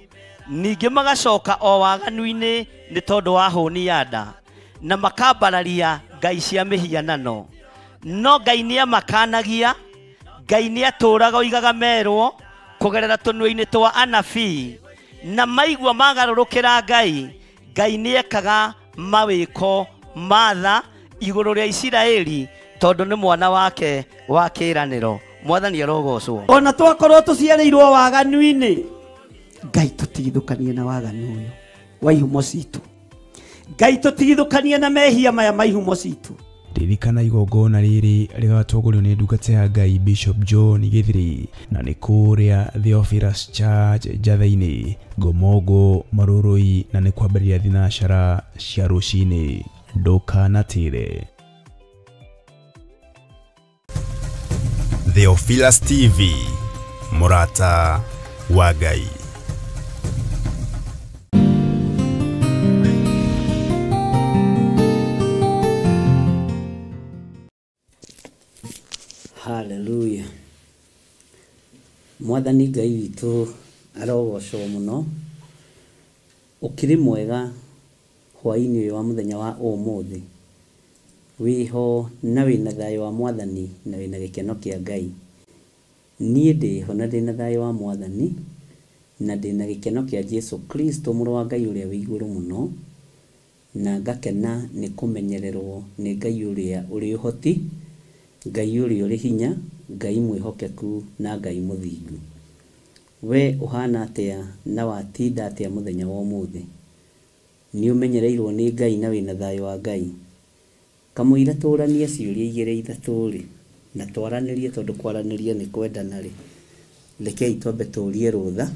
ningĩ magacoka o waganu-inĩ nĩ tondũ wa hũni ya nda na makambararia ngai cia mĩhianano no Ngai nĩ amakanagia Ngai nĩ atũraga oigaga merwo kũgerera tũnua-inĩ twa anabii na maigua magarũrũkĩra Ngai nĩ ekaga mawĩko matha igũrũ rĩa Isiraeli tondũ nĩ mwana wake wa kĩĩranĩro Mwathani arogocwo ona twakorwo tũciarĩirwo waganu-inĩ Ngai tũtigithũkanie na waganu ũyũ wa ihumo citũ Ngai tũtigithũkanie na mehia maya ma ihumo citũ ririkana igongona rĩrĩ rĩgatongorio nĩ ndungata ya Ngai Bishop John Githiri na nĩ kũrĩa Theophilus Church Njatha-inĩ Ngomongo Marũrũi na nĩ kwambĩrĩria thinacara cia rũcinĩ ndũkanatĩre Theophilus TV mũrata wa Ngai Hallelujah. Mwathani Ngai witũ arogocwo mũno ũkĩrĩ mwega hwaĩ-inĩ ũyũ wa mũthenya wa ũmũthĩ wĩho na wĩna thayũ wa Mwathani na wĩna gĩkeno kĩa Ngai niĩ ndĩho na ndĩna thayũ wa Mwathani na ndĩna gĩkeno kĩa Jesu Kristo mũrũ wa Ngai ũrĩa wĩ igũrũ mũno na ngakena nĩ kũmenyererwo nĩ Ngai ũrĩa ũrĩ ũhoti Ngai ũrĩa ũrĩ hinya Ngai mwĩhokeku na Ngai mũthingu we ũhana atĩa na watinda atĩa mũthenya wa ũmũthĩ nĩ ũmenyereirwo nĩ Ngai na wĩna thayũ wa Ngai kamũira tũranie ciũria 2-3 na twaranĩrie tondũ kwaranĩria nĩ kwendana rĩ rekei twambe tũrie rũtha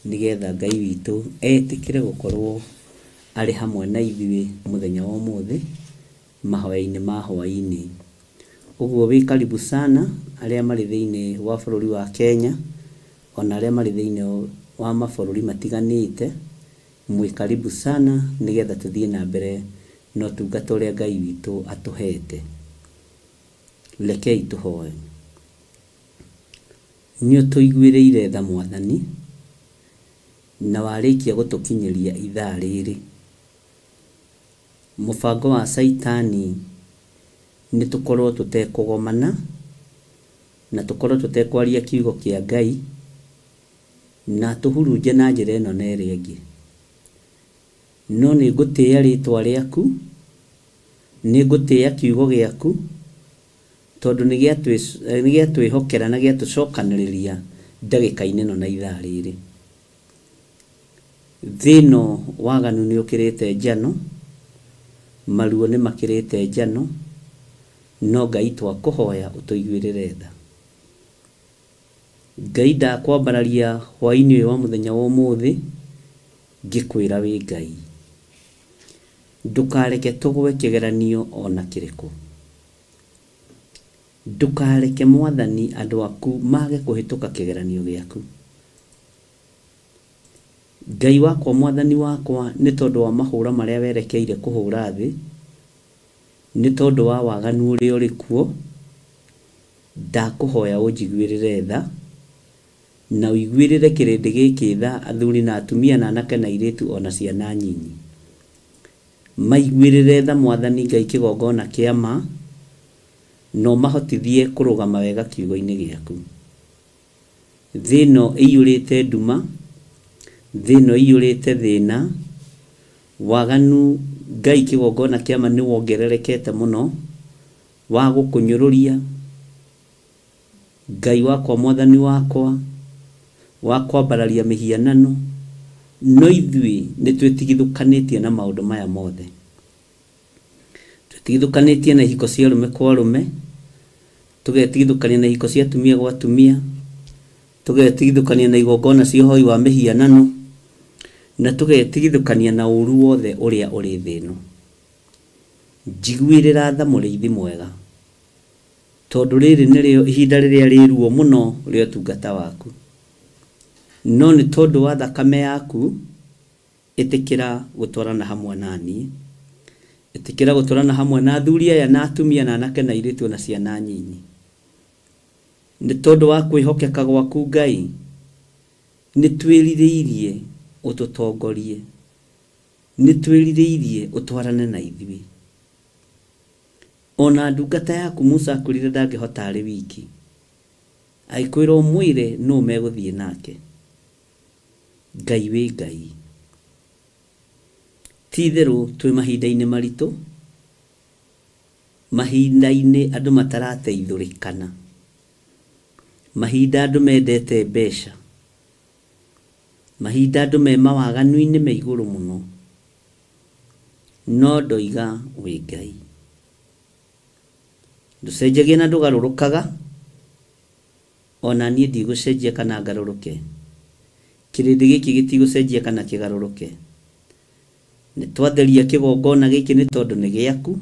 nĩgetha Ngai witũ etĩkĩre gũkorwo arĩ hamwe na ithuĩ mũthenya wa ũmũthĩ mahoya-inĩ ma hwaĩ-inĩ ũguo wĩ karibu sana arĩa marĩ thĩinĩ wa bũrũri wa Kenya ona arĩa marĩ thĩinĩ wa mabũrũri matiganĩte mwĩ karibu sana nĩgetha tũthiĩ na mbere no tungata ũrĩa Ngai witũ atũhete rekei tũhoe nĩ ũtũiguĩrĩire tha Mwathani na warĩkia gũtũkinyĩria ithaa rĩrĩ mũbango wa Saitani nĩ tũkorwo tũtekũgomana na tũkorwo tũtekwaria kiugo kĩa Ngai na tũhurunje na njĩra ĩno na ĩrĩa ĩngĩ no nĩ ngũtĩĩa rĩtwa rĩaku nĩ ngũtĩĩa kiugo gĩaku tondũ nĩ gĩatwĩhokera na gĩatũcokanĩrĩria ndagĩka-inĩ ĩno na ithaa rĩrĩ thino waganu ni ukirite njano maruo ni makirite njano no Ngai twakuhoya utuiguirire tha Ngai ndakwambararia hwaini wa muthenya wa umuthi ngikwira wi Ngai ndukareke tugwe kigeranio ona kiriko ndukareke Mwathani andu aku mage kuhituka kigeranio giaku Ngai wakwa Mwathani wakwa ni tondu wa mahura maria werekeire kuhura thi ni tondu wa waganu uri uri kuo ndakuhoya unjiguirire tha na uiguirire kirindi giki tha athuri na atumia na anake na iritu ona ciana nyinyi maiguirire tha Mwathani Ngai kigongona kiama no mahotithie kurugama wega kiugo-ini giaku thino iyurite nduma thino iyurite thina waganu Ngai kigongona kiama ni wongererekete muno wa gukunyururia Ngai wakwa Mwathani wakwa wa kwambararia mihianano no ithui ni twetigithukanitie na maundu maya mothe twetigithukanitie na ihiko cia rume kwa rume tugetigithukania na ihiko cia atumia gwa atumia tugetigithukania na igongona cia hoi wa mihianano na tugetigithukania na uru wothe uria uri thino njiguirira tha muriithi mwega tondu riri nirio ihinda riria riruo muno rio tungata waku no ni tondu wa thakame yaku itikira gutwarana hamwe nani itikira gutwarana hamwe na athuri aya na atumia na anake na iritu na ciana nyinyi ni tondu wa kwihokeka gwaku Ngai ni twiririirie ututongorie ni twiririirie utwarane na ithui ona ndungata yaku Musa akurire ndangihota ari wiki aikwira mwire no meguthie nake Ngai wi Ngai titheru twi mahinda-ini maritu mahinda-ini andu matarateithurikana mahinda andu mendete mbeca mahinda andu me mawaganu-ini me iguru muno no ndoiga wi Ngai nducenjagia na ndugarurukaga ona nie ndigucenjia kana ngaruruke kirindi giki gitigucenjia kana kigaruruke ni twatheria kigongona giki ni tondu ni giaku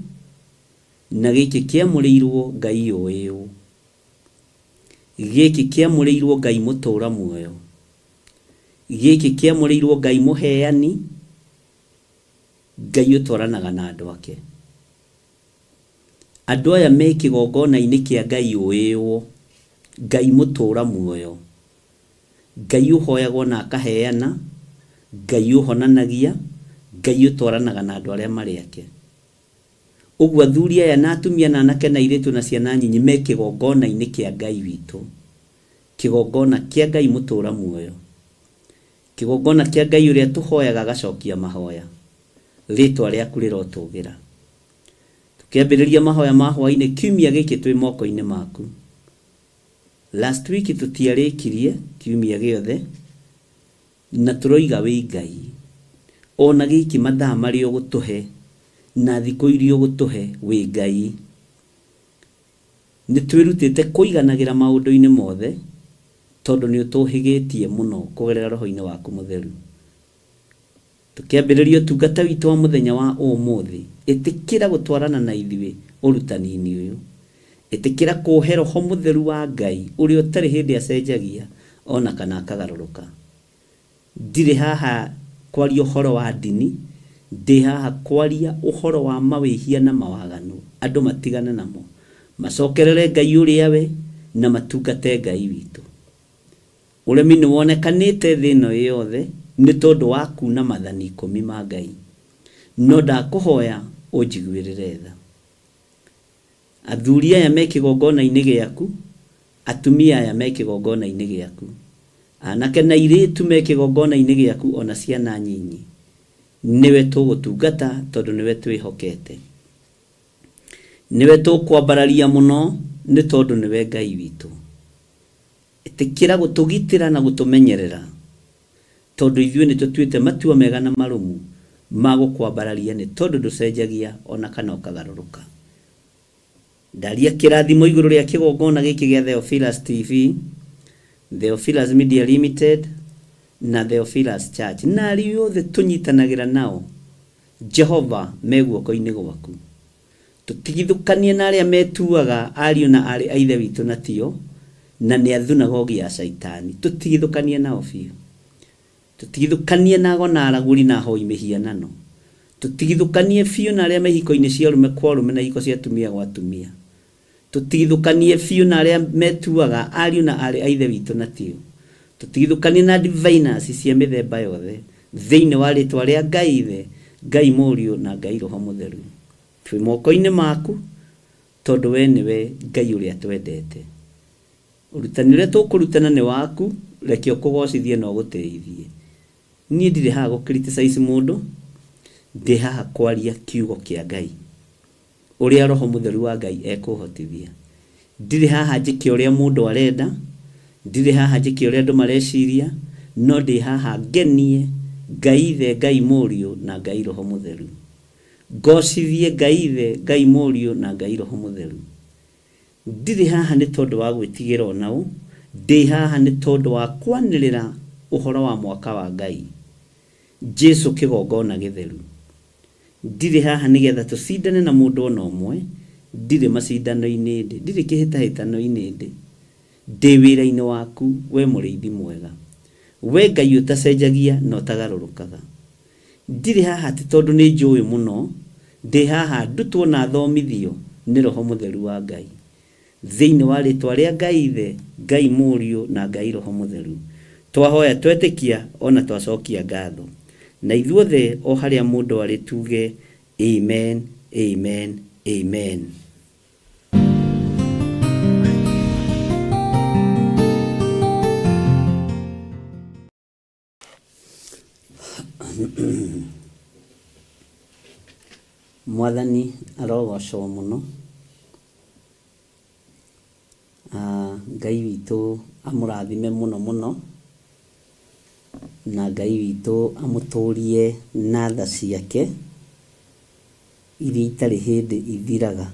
na giki kiamurirwo Ngai uyu giki kiamurirwo Ngai mutura muoyo giki kiamurirwo Ngai muheani Ngai utwaranaga na andu ake andu aya me kigongona-ini kia Ngai uyu Ngai mutura muoyo Ngai uhoyagwo na akaheana Ngai uhonanagia Ngai utwaranaga na andu aria mari ake ugwo athuri aya na atumia na anake na iritu na ciana nyinyi me kigongona-ini kia Ngai witu kigongona kia Ngai mutura muoyo kigongona kia Ngai uria tuhoyaga agacokia mahoya ritwa riaku rirotugira tukiambiriria mahoya ma hwaini kiumia giki twi moko-ini maku last week tutiarikirie kiumia giothe na turoiga wi Ngai ona giki mathaa mari ugutuhe na thiku iria ugutuhe wi Ngai ni twirutite kuiganagira maundu-ini mothe tondu ni utuhigitie muno kugerera roho-ini waku mutheru tukiambiriria tungata witu wa muthenya wa umuthi itikira gutwarana na ithui urutani-ini uyu itikira kuhe roho mutheru wa Ngai uri utari hindi acenjagia ona kana akagaruruka ndire haha kwaria uhoro wa dini ndi haha kwaria uhoro wa mawihia na mawaganu andu matigane namo macokerere Ngai uria we na matungate Ngai witu uremi ni wonekanite thino yothe ni tondu wa kuna mathani 10 ma Ngai no ndakuhoya unjiguirire tha athuri aya me kigongona-ini giaku atumia aya me kigongona-ini giaku anake na iritu me kigongona-ini giaku ona ciana nyinyi niwe tugutungata tondu niwe twihokete niwe tukwambararia muno ni tondu niwe Ngai witu itikira gutugitira na gutumenyerera tondu ithuĩ nĩ tũtuĩte matua mega na marũmu ma gũkwambararia nĩ tondu ndũcenjagia ona kana ũkagarũrũka. Ndaria kĩrathimo igũrũ rĩa kĩgongona gĩkĩ gĩa Theophilus TV, Theophilus Media Limited na Theophilus Church, na ariũ othe tũnyitanagĩra nao Jehova me guoko-inĩ gwaku. Tũtigithũkanie na arĩa metuaga ariũ na arĩ a ithe witũ na tio na nĩ athunagogi ya Saitani. Tũtigithũkanie nao biũ. Tũtigithũkanie na ago na aragũri na ahoi mĩhianano. Tũtigithũkanie biũ na arĩa mehiko-inĩ cia ũrũme kwa ũrũme na ihiko cia atumia gwa atumia. Tũtigithũkanie biũ na arĩa metuaga ariũ na arĩ a ithe witũ na tio. Tũtigithũkanie na diviners cia mĩthemba yothe thĩinĩ wa rĩtwa rĩa Ngai Ithe, Ngai Mũriũ na Ngai Roho Mũtheru. Twĩ moko-inĩ maku tondu we nĩwe Ngai ũrĩa twendete. Ũrutani ũrĩa tũkũrutana nĩ waku, reke ũkũgocithie na ũgũteithie. Niĩ ndirĩ haha gũ-criticize mũndũ, ndĩ haha kwaria kiugo kĩa Ngai ũrĩa Roho Mũtheru wa Ngai ekũhotithia. Ndirĩ haha njĩke ũrĩa mũndũ arenda, ndirĩ haha njĩke ũrĩa andũ mareciria, no ndĩ haha ngenie Ngai Ithe, Ngai Mũriũ na Ngai Roho Mũtheru. Ngocithie Ngai Ithe, Ngai Mũriũ na Ngai Roho Mũtheru. Ndirĩ haha nĩ tondu wa gwĩtigĩra onao, ndĩ haha nĩ tondu wa kwanĩrĩra ũhoro wa mwaka wa Ngai, Jesu kĩgongona gĩtheru. Ndirĩ haha nĩgetha tũcindane na mũndũ ona ũmwe, ndirĩ macindano-inĩ ndĩ, ndirĩ kĩhĩtahĩtano-inĩ ndĩ. Ndĩ wĩra-inĩ waku, we mũrĩithi mwega, we Ngai ũtacenjagia na ũtagarũrũkaga. Ndirĩ haha ti tondu nĩ njũĩ mũno, ndĩ haha ndutwo na thomithio nĩ Roho Mũtheru wa Ngai thĩinĩ wa rĩtwa rĩa Ngai Ithe, Ngai Mũriũ na Ngai Roho Mũtheru. Twahoya twetĩkia ona twacokia ngatho, na ithuothe o harĩa mũndũ arĩ tuge amen, amen, amen. Mwathani arogocwo mũno. Ngai witũ amũrathime mũno mũno, na Ngai witũ amũtũrie na tha ciake iria itarĩ hĩndĩ ithiraga.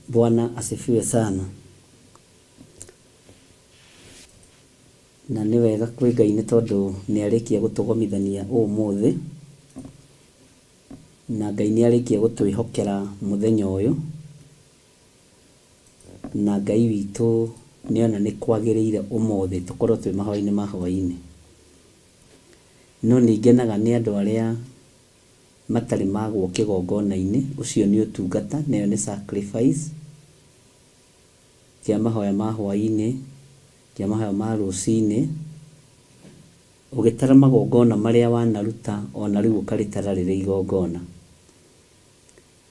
Bwana asifiwe sana. Na nĩ wega kwĩ Ngai nĩ tondũ nĩ arĩkia gũtũgomithania ũmũthĩ, na Ngai nĩ arĩkia gũtwĩhokera mũthenya ũyũ, na Ngai witũ nĩ ona nĩ kwagĩrĩire ũmũthĩ tũkorwo twĩ mahoya-inĩ ma hwaĩ-inĩ. No nĩ ngenaga nĩ andũ arĩa matarĩ magwo kĩgongona-inĩ, ũcio nĩ ũtungata, nayo nĩ sacrifice kĩa mahoya ma hwaĩ-inĩ, kĩa mahoya ma rũcinĩ, ũgĩtara magongona marĩa wanaruta ona rĩu ũkaritara rĩrĩ igongona.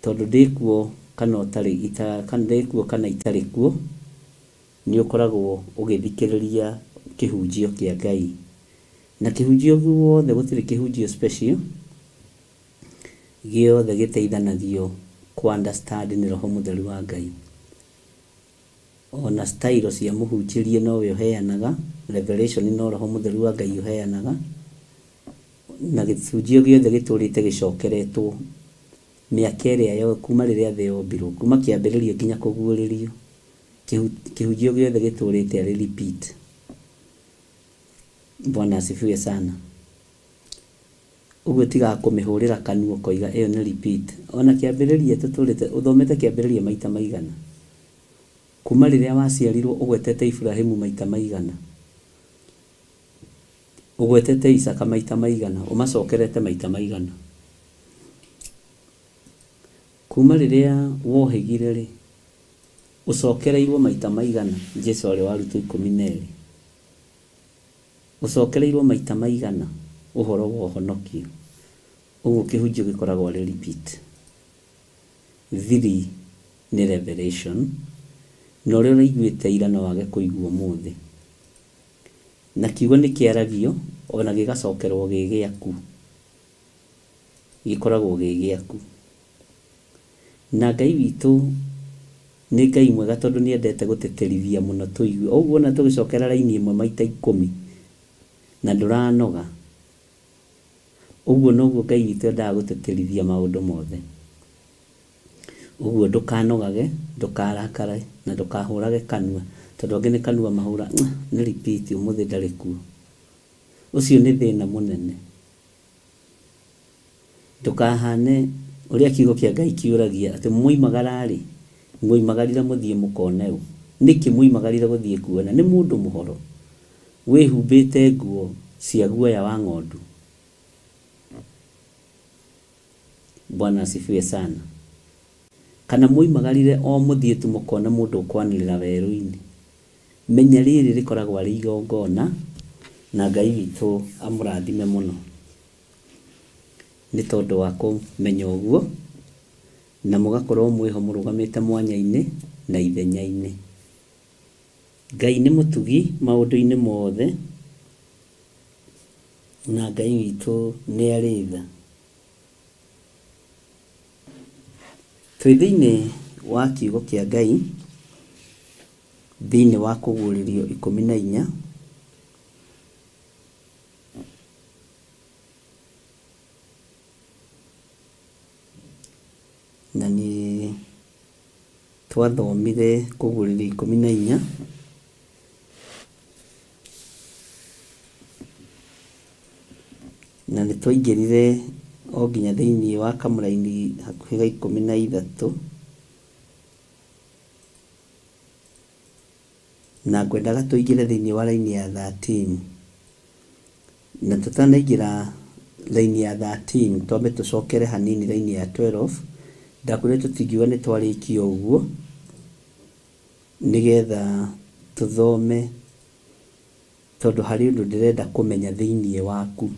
Tondũ ndĩkuo kana ndĩkuo kana itarĩ kuo, nĩ ũkoragwo ũgĩthikĩrĩria kĩhunjio kĩa Ngai. Na kĩhunjio guothe gũtirĩ kĩhunjio special, gĩothe gĩteithanagio ku understand nĩ Roho Mũtheru wa Ngai. Ona style cia mũhunjĩrie no we ũheanaga, revelation no Roho Mũtheru wa Ngai ũheanaga, na gĩhunjio gĩothe gĩtũrĩte gĩcokeretwo mĩaka ĩrĩa yo kuma rĩrĩa thĩ yombirwo, kuma kĩambĩrĩrio nginya kũguũrĩrio. Kĩhunjio gĩothe gĩtũrĩte arĩ repeat. Bwana asifiwe sana. Ũguo tiga kũmĩhũrĩra kanua koiga ĩyo nĩ repeat. Ona kĩambĩrĩria tũtũrĩte, ũthomete kĩambĩrĩria maita maigana? Kuma rĩrĩa waciarirwo ũgwetete Ibrahimu maita maigana? Ũgwetete Isaka maita maigana? Ũmacokerete maita maigana? Kuma rĩrĩa wohĩgire rĩ, ũcokereirwo maita maigana? Jesu arĩ warutwo 12. Ũcokereirwo maita maigana ũhoro wa ũhonokio? Ũguo kĩhunjio gĩkoragwo arĩ repeat. 3 nĩ revelation, na ũrĩa ũraiguĩte ira no wage kũigua ũmũthĩ. Na kiugo nĩ kĩaragio ona gĩgacokerwo gĩ gĩaku, gĩkoragwo gĩ gĩaku. Na Ngai witũ nĩ Ngai mwega tondũ nĩ endete gũteterithia mũno tũigue. Ũguo na tũgĩcokera raini ĩmwe maita 10 na ndũranoga. Ũguo noguo Ngai witũ endaga gũteterithia maũndũ mothe. Ũguo ndũkanogage, ndũkarakare na ndũkahũrage kanua. Tondũ angĩ nĩ kanua mahũra, nĩ repeat ũmũthĩ ndarĩ kuo. Ũcio nĩ thĩna mũnene. Ndũkahane ũrĩa kiugo kĩa Ngai kiũragia atĩ moimagara-rĩ, moimagarire mũthiĩ mũkone ũ. Nĩkĩ moimagarire gũthiĩ kuona? Nĩ mũndũ mũhoro wĩhumbĩte nguo cia guoya wa ng'ondu. Bwana asifiwe sana. Kana moimagarire o mũthiĩ tu mũkone mũndũ ũkwanĩrĩra werũ-inĩ. Menya rĩrĩ rĩkoragwo arĩ igongona na Ngai witũ amũrathime mũno nĩ tondũ wa kũmenya ũguo na mũgakorwo mwĩho mũrũgamĩte mwanya-inĩ na ithenya-inĩ. Ngai nĩ mũtugi maũndũ-inĩ mothe na Ngai witũ nĩ arĩ tha. Twĩ thĩinĩ wa kiugo kĩa Ngai thĩinĩ wa Kũguũrĩrio 14 na nĩ twathomire Kũguũrĩrio 14 na nĩ twaingĩrire o nginya thĩinĩ wa kamũraini hakuhĩ ga 13 na ngwendaga tũingĩre thĩinĩ wa raini ya 13 na tũtanaingĩra raini ya 13 twambe tũcokere hanini raini ya 12. Ndakwĩra tũtingiuga nĩ twarĩkia ũguo nĩgetha tũthome tondũ harĩ ũndũ ndĩrenda kũmenya thĩinĩ waku.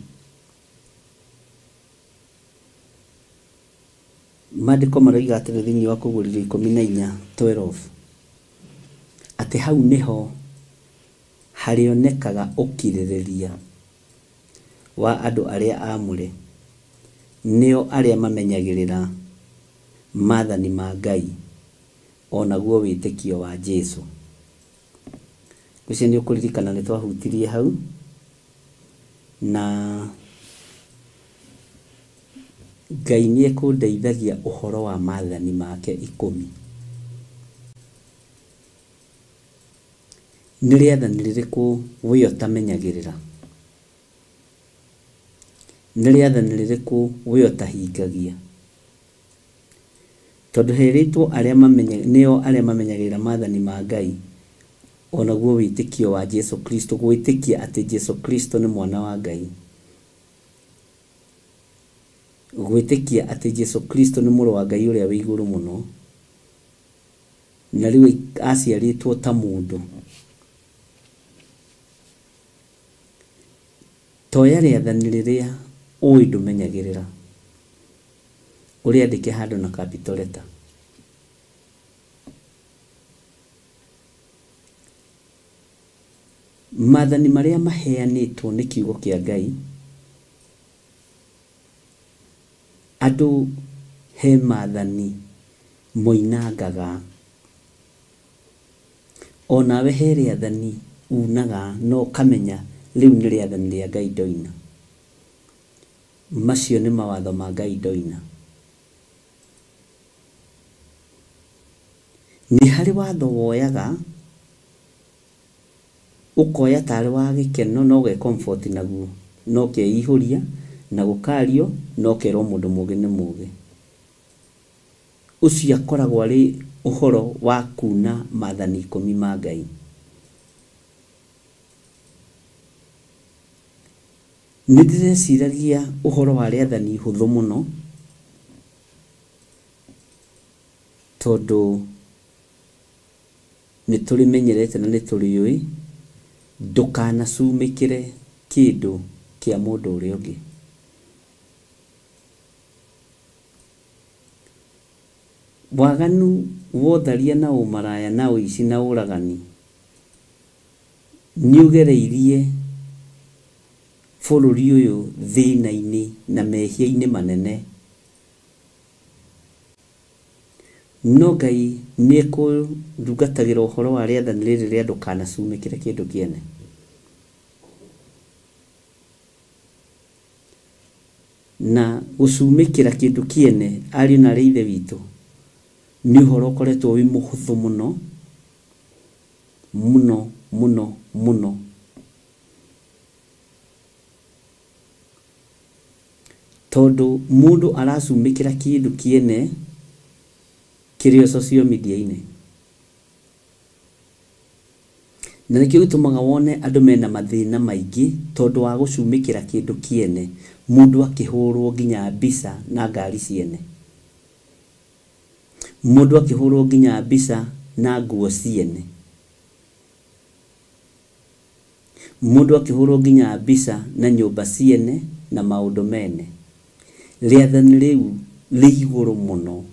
Maandĩko maroiga atĩrĩ thĩinĩ wa Kũguũrĩrio 14:12 atĩ hau nĩho harĩonekaga ũkirĩrĩria wa andũ arĩa aamũre, nĩo arĩa mamenyagĩrĩra maathani ma Ngai onaguo wĩtĩkio wa Jesũ. Ũcio nĩ ũkũririkana nĩ twahutirie hau na Ngai nĩ ekũndeithagia ũhoro wa maathani make 10. Nĩ rĩathani rĩrĩkũ we ũtamenyagĩrĩra? Nĩ rĩathani rĩrĩkũ we ũtahingagia? Tondũ herĩtwo nĩo arĩa mamenyagĩrĩra maathani ma Ngai onaguo wĩtĩkio wa Jesũ Kristo, gwĩtĩkia atĩ Jesũ Kristo nĩ mwana wa Ngai, gwĩtĩkia atĩ Jesũ Kristo nĩ mũrũ wa Ngai ũrĩa wĩ igũrũ mũno na rĩu aciarĩtwo ta mũndũ. Toya rĩathani rĩrĩa ũĩ ndũmenyagĩrĩra ũrĩandĩke handũ na capital letter. Maathani marĩa maheanĩtwo nĩ kiugo kĩa Ngai, andũ he maathani moinangaga. Onawe he rĩathani unaga no kamenya rĩu nĩ rĩathani rĩa Ngai ndoina. Macio nĩ mawatho ma Ngai ndoina. Nĩ harĩ watho woyaga ũkoya tarĩ wa gĩkeno no ge comfort naguo, no keihũria na gũkario no kerwo mũndũ mũgĩ nĩ mũgĩ. Ũcio akoragwo arĩ ũhoro wa kuna maathani 10 ma Ngai. Nĩ ndĩreciragia ũhoro wa rĩathani hũthũ mũno tondũ nĩ tũrĩmenyerete na nĩ tũrĩũĩ ndũkanacumĩkĩre kĩndũ kĩa mũndũ ũrĩa ũngĩ. Waganu, wotharia na ũmaraya na ũici na ũragani nĩ ũgereirie bũrũri ũyũ thĩna-inĩ na mehia-inĩ manene. No Ngai nĩ kũrungatagĩra ũhoro wa rĩathani rĩrĩ rĩa ndũkanacumĩkĩre kĩndũ kĩene. Na gũcumĩkĩra kĩndũ kĩene ariũ na ithe witũ nĩ ũhoro ũkoretwo wĩ mũhũthũ mũno mũno mũno mũno. Tondũ mũndũ aracumĩkĩra kĩndũ kĩene kĩrĩ social media-inĩ. Na nĩkĩo gĩtũmaga wone andũ mena mathĩna maingĩ tondũ wa gũcumĩkĩra kĩndũ kĩene, mũndũ akĩhũrwo nginya mbica na ngari ciene, mũndũ akĩhũrwo nginya mbica na nguo ciene, mũndũ akĩhũrwo nginya mbica na nyũmba ciene na maũndũ mene. Rĩathani rĩu rĩ igũrũ mũno.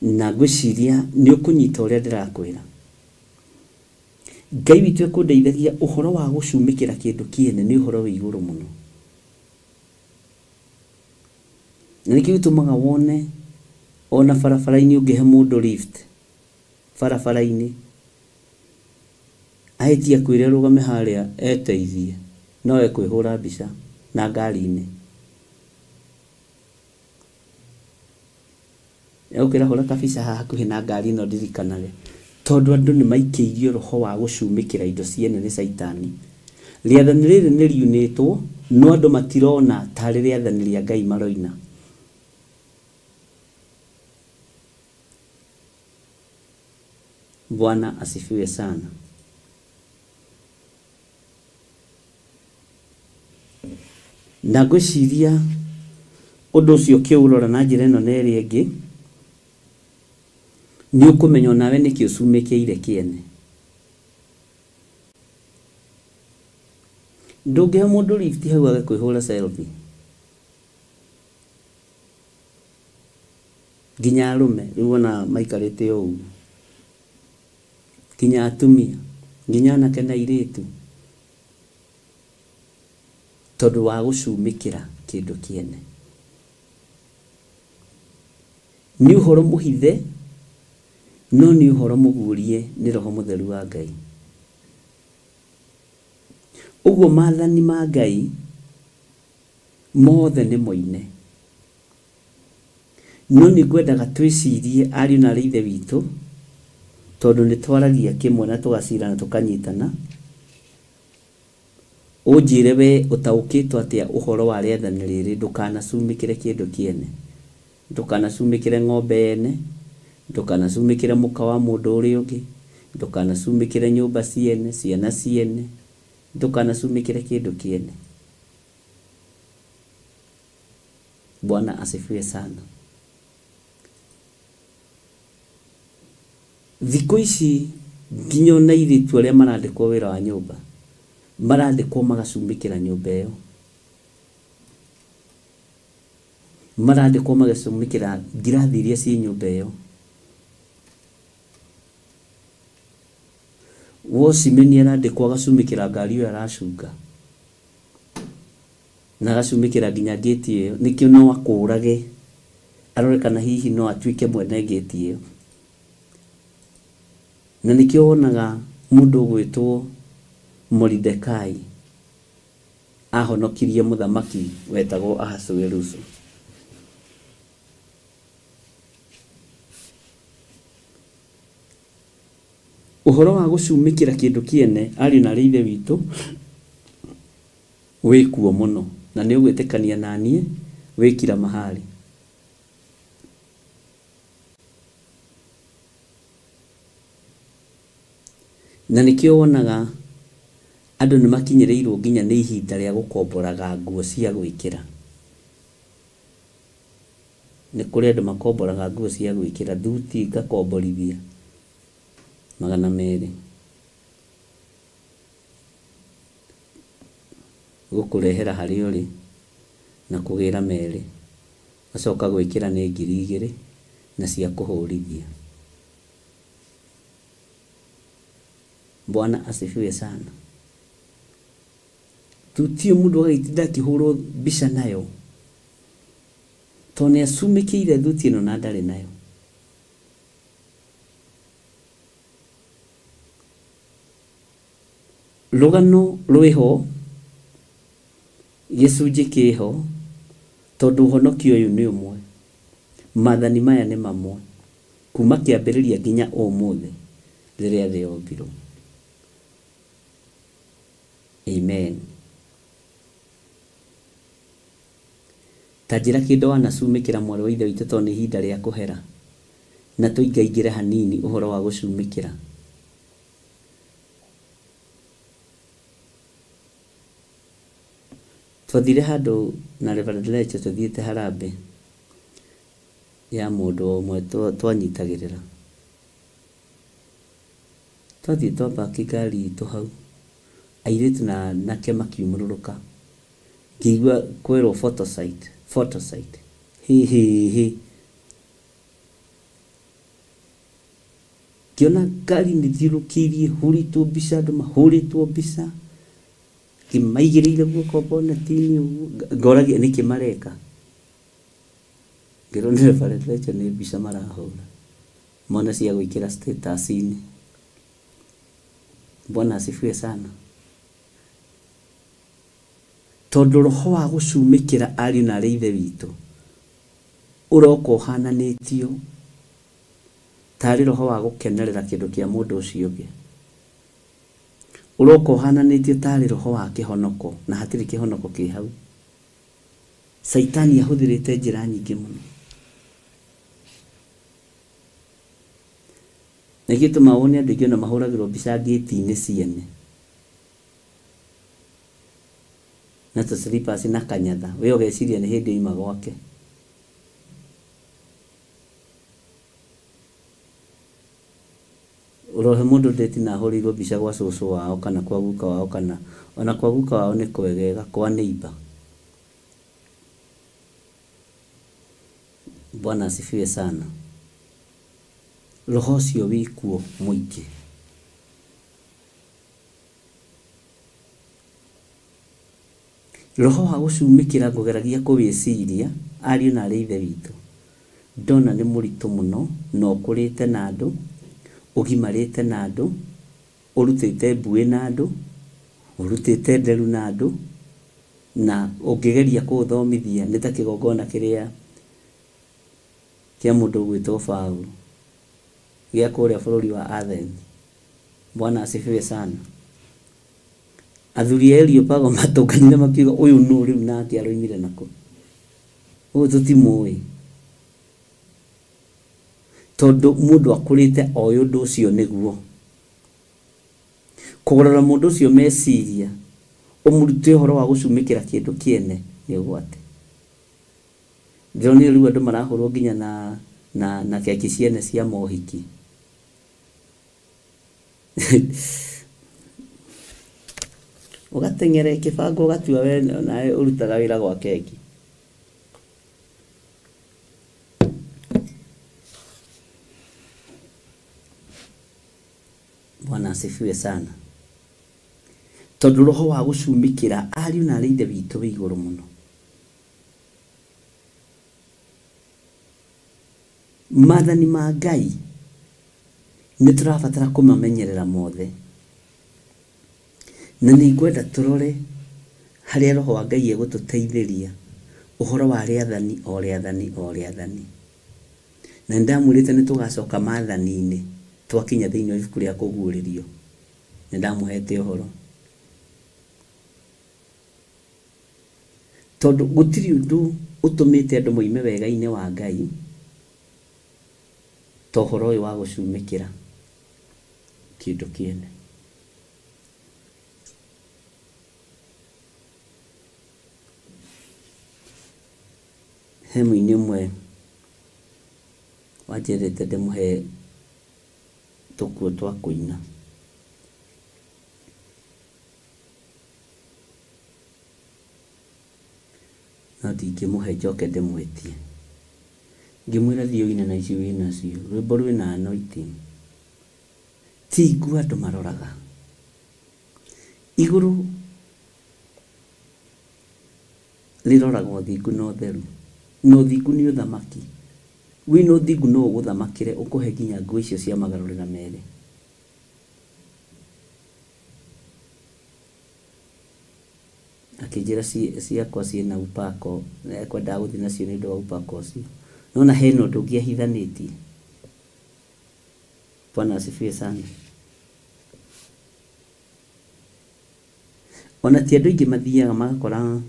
Na ngwĩciria nĩ ũkũnyita ũrĩa ndĩrakwĩra. Ngai witũ ekũndeithagia ũhoro wa gũcumĩkĩra kĩndũ kĩene nĩ ũhoro wĩ igũrũ mũno. Na nĩkĩo gĩtũmaga wone ona barabara-inĩ ũngĩhe mũndũ lift barabara-inĩ, ahĩtia kwĩra rũgame harĩa eteithie, no ekwĩhũra mbica na ngari-inĩ. Ũkĩra hũra kabica haha hakuhĩ na ngari ĩno ndirikanage. Tondũ andũ nĩ maikĩirio roho wa gũcumĩkĩra indo ciene nĩ Saitani. Rĩathani rĩrĩ nĩ riunĩtwo, no andũ matirona tarĩ rĩathani rĩa Ngai maroina. Bwana asifiwe sana. Na ngwĩciria ũndũ ũcio ũkĩũrora na njĩra ĩno na ĩrĩa ĩngĩ, nĩ ũkũmenya onawe nĩkĩ ũcumĩkĩire kĩene. Ndũngĩhe mũndũ lift hau agakwĩhũra selfie. Nginya arũme rĩu ona maikarĩte ũũ, nginya atumia, nginya anake na airĩtu, tondũ wa gũcumĩkĩra kĩndũ kĩene. Nĩ ũhoro mũhithe, no nĩ ũhoro mũguũrie nĩ Roho Mũtheru wa Ngai. Ũguo maathani ma Ngai mothe nĩ moine. No nĩ ngwendaga twĩcirie ariũ na ithe witũ, tondũ nĩ twaragia kĩmwe na tũgacirana tũkanyitana. Ũnjĩre we ũtaũkĩtwo atĩa ũhoro wa rĩathani rĩrĩ, ndũkanacumĩkĩre kĩndũ kĩene, ndũkanacumĩkĩre ng'ombe yene, ndũkanacumĩkĩre mũka wa mũndũ ũrĩa ũngĩ, ndũkanacumĩkĩre nyũmba ciene, ciana ciene, ndũkanacumĩkĩre kĩndũ kĩene. Bwana asifiwe sana. Thikũ ici nginya na airĩtu arĩa marandĩkwo wĩra wa nyũmba marandĩkwo magacumĩkĩra nyũmba ĩyo, marandĩkwo magacumĩkĩra ngirathi iria ciĩ nyũmba ĩyo. Wocimeni arandĩkwo agacumĩkĩra ngari ĩyo aracunga na agacumĩkĩra nginya gate ĩyo, nĩkĩo no akũrage arore kana hihi no atuĩke mwene gate ĩyo. Na nĩkĩo wonaga mũndũ ũgwĩtwo Moridekai ahonokirie mũthamaki wetagwo Ahasuerusu. Ũhoro wa gũcumĩkĩra kĩndũ kĩene ariũ na ithe witũ wĩkuo mũno, na nĩ ũgwĩtĩkania naniĩ wĩkira mahali. Na nĩkĩo wonaga andũ nĩ makinyĩrĩirwo nginya nĩ ihinda rĩa gũkomboraga nguo cia gwĩkĩra. Nĩ kũrĩ andũ makomboraga nguo cia gwĩkĩra, thuti ngakomborithia 200 gũkũrehera harĩa ũrĩ na kũgĩra merĩ, gacoka gwĩkĩra nĩ 2000 na cia kũhũrithia. Bwana asifiwe sana. Tutio mũndũ agaitinda akĩhũrwo mbica nayo to nä acumä kä ire thuti ä no na ndarä nayo. Rũgano rwĩ ho, gĩcunjĩ kĩ ho, tondũ ũhonokio ũyũ nĩ ũmwe, maathani maya nĩ mamwe, kuma kĩambĩrĩria nginya ũmũthĩ rĩrĩa thĩ yombirwo. Amen. Ta njĩra kĩndũ wanacumĩkĩra mwarĩ wa ithe witũ tondũ nĩ ihinda rĩa kũhera, na tũingaingĩre hanini ũhoro wa gũcumĩkĩra. Twathire handũ na Reverend Leche, tũthiĩte harambĩ ya mũndũ ũmwe twanyitagĩrĩra. Twathiĩ twambaki ngari itũ hau, airĩtu na anake makiumũrũrũka, ngĩigua kwĩrwo photosite. Hihihi. Ngĩona ngari nĩthiũrũkĩirie, hũrĩtwo mbica, andũ mahũrĩtwo mbica, kĩmaigĩrĩire guoko boneti-inĩ ũguo, ngoragia nĩkĩ mareka. Ngĩrwo nĩ Reverend Leche nĩ mbica marahũra, mona cia gwĩkĩra status-inĩ. Bwana asifiwe sana. Tondũ roho wa gũcumĩkĩra ariũ na arĩ ithe witũ ũroka ũhananĩtio tarĩ roho wa gũkenerera kĩndũ kĩa mũndũ ũcio ũngĩ. Ũroka ũhananĩtio tarĩ roho wa kĩhonoko, na hatirĩ kĩhonoko kĩ hau. Saitani ahũthĩrĩte njĩra nyingĩ mũno. Na gĩtũma wone andũ aingĩ ona mahũragĩrwo mbica ngĩti-inĩ ciene na tũslippers na kanyatha, we ũgeciria nĩ hĩndĩ ima gwake. Ũrohe mũndũ ndeti na ahũrĩirwo mbica gwa cũcũ wao kana kwa guka wao, kana ona kwa guka wao nĩ kwegega, kwa neighbor. Bwana asifiwe sana. Roho ũcio wĩkuo mũingĩ. Roho wa gũcumĩkĩra ngũgeragia kũwĩciria ariũ na arĩ ithe witũ, ndona nĩ mũritũ mũno, na ũkũrĩte na andũ, ũgimarĩte na andũ, ũrutĩte mbuĩ na andũ, ũrutĩte nderu na andũ, na ũngĩgeria kũũthomithia nĩ ta kĩgongona kĩrĩa kĩa mũndũ ũgwĩtwo Paul gĩa kũrĩa bũrũri wa Athens. Bwana asifiwe sana. Athuri a Areopago matũnganire makiuga ũyũ nũ rĩu nake aroimire nakũ, ũyũ tũtimũĩ. Tondũ mũndũ akũrĩte oĩ ũndũ ũcio nĩguo. Kũgorora mũndũ ũcio meciria, ũmũrute ũhoro wa gũcumĩkĩra kĩndũ kĩene nĩ ũgwati. Ndĩronire rĩu andũ marahũrwo nginya na keki ciene cia mohiki. Ũgateng'era kĩbango ũgatua we nawe ũrutaga wĩra gwa keki. Bwana asifiwe sana. Tondũ roho wa gũcumĩkĩra ariũ na arĩ ithe witũ wĩ igũrũ mũno. Maathani ma Ngai nĩ tũrabatara kũmamenyerera mothe, na nĩ ngwenda tũrore harĩa roho wa Ngai egũtũteithĩria ũhoro wa rĩathani. Na ndamwĩrĩte nĩ tũgacoka maathani-inĩ twakinya thĩinĩ wa ibuku rĩa kũguũrĩrio. Nĩ ndamũhete ũhoro, tondũ gũtirĩ ũndũ ũtũmĩte andũ moime wega-inĩ wa Ngai ta ũhoro ũyũ wa gũcumĩkĩra kĩndũ kĩene. He mũini ũmwe wanjĩrĩte ndĩmũhe tũkuo twa kũina. No ndingĩmũhe njoke ndĩmwĩtie, ngĩmwĩra thiĩ ũine na icio wĩnacio, rwĩmbo rwĩna anointing. Ti igua andũ maroraga igũrũ, rĩroragwo thingu na ũtheru. no thigu ni uthamaki wi no thigu no guthamakire ukuhe ginya ngũ icio cia magarũrĩra merĩ akijira ciakwa ciĩna upako kwenda gũthiĩ nacio nĩ ũndũ wa upako ũcio nona hena ũndũ ũngĩ ahithanĩtie. Bwana asifiwe sana. Ona ti andũ aingĩ mathiaga magakora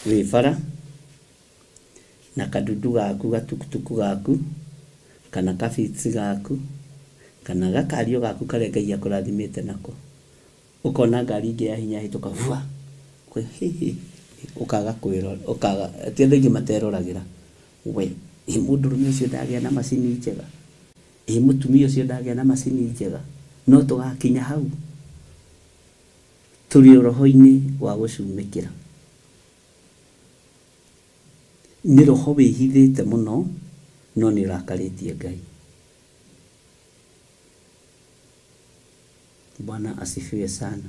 wĩ bara na kadudu gaku gatukutuku gaku kana kafitsi gaku kana gakario gaku karĩa Ngai akũrathimĩte nako ukona ngari ingĩ ya hinya hĩtũka vua ukaga kwĩrora ukaga ti andũ aingĩ materoragĩra we mũndũrũme ũcio ndagĩa na macini njega mũtumia ũcio ndagĩa na macini njega no tũgakinya hau tũrĩ roho-inĩ wa gũcumĩkĩra nĩ roho wĩhithĩte mũno no nĩ ũrakarĩtie Ngai. Bwana asifiwe sana.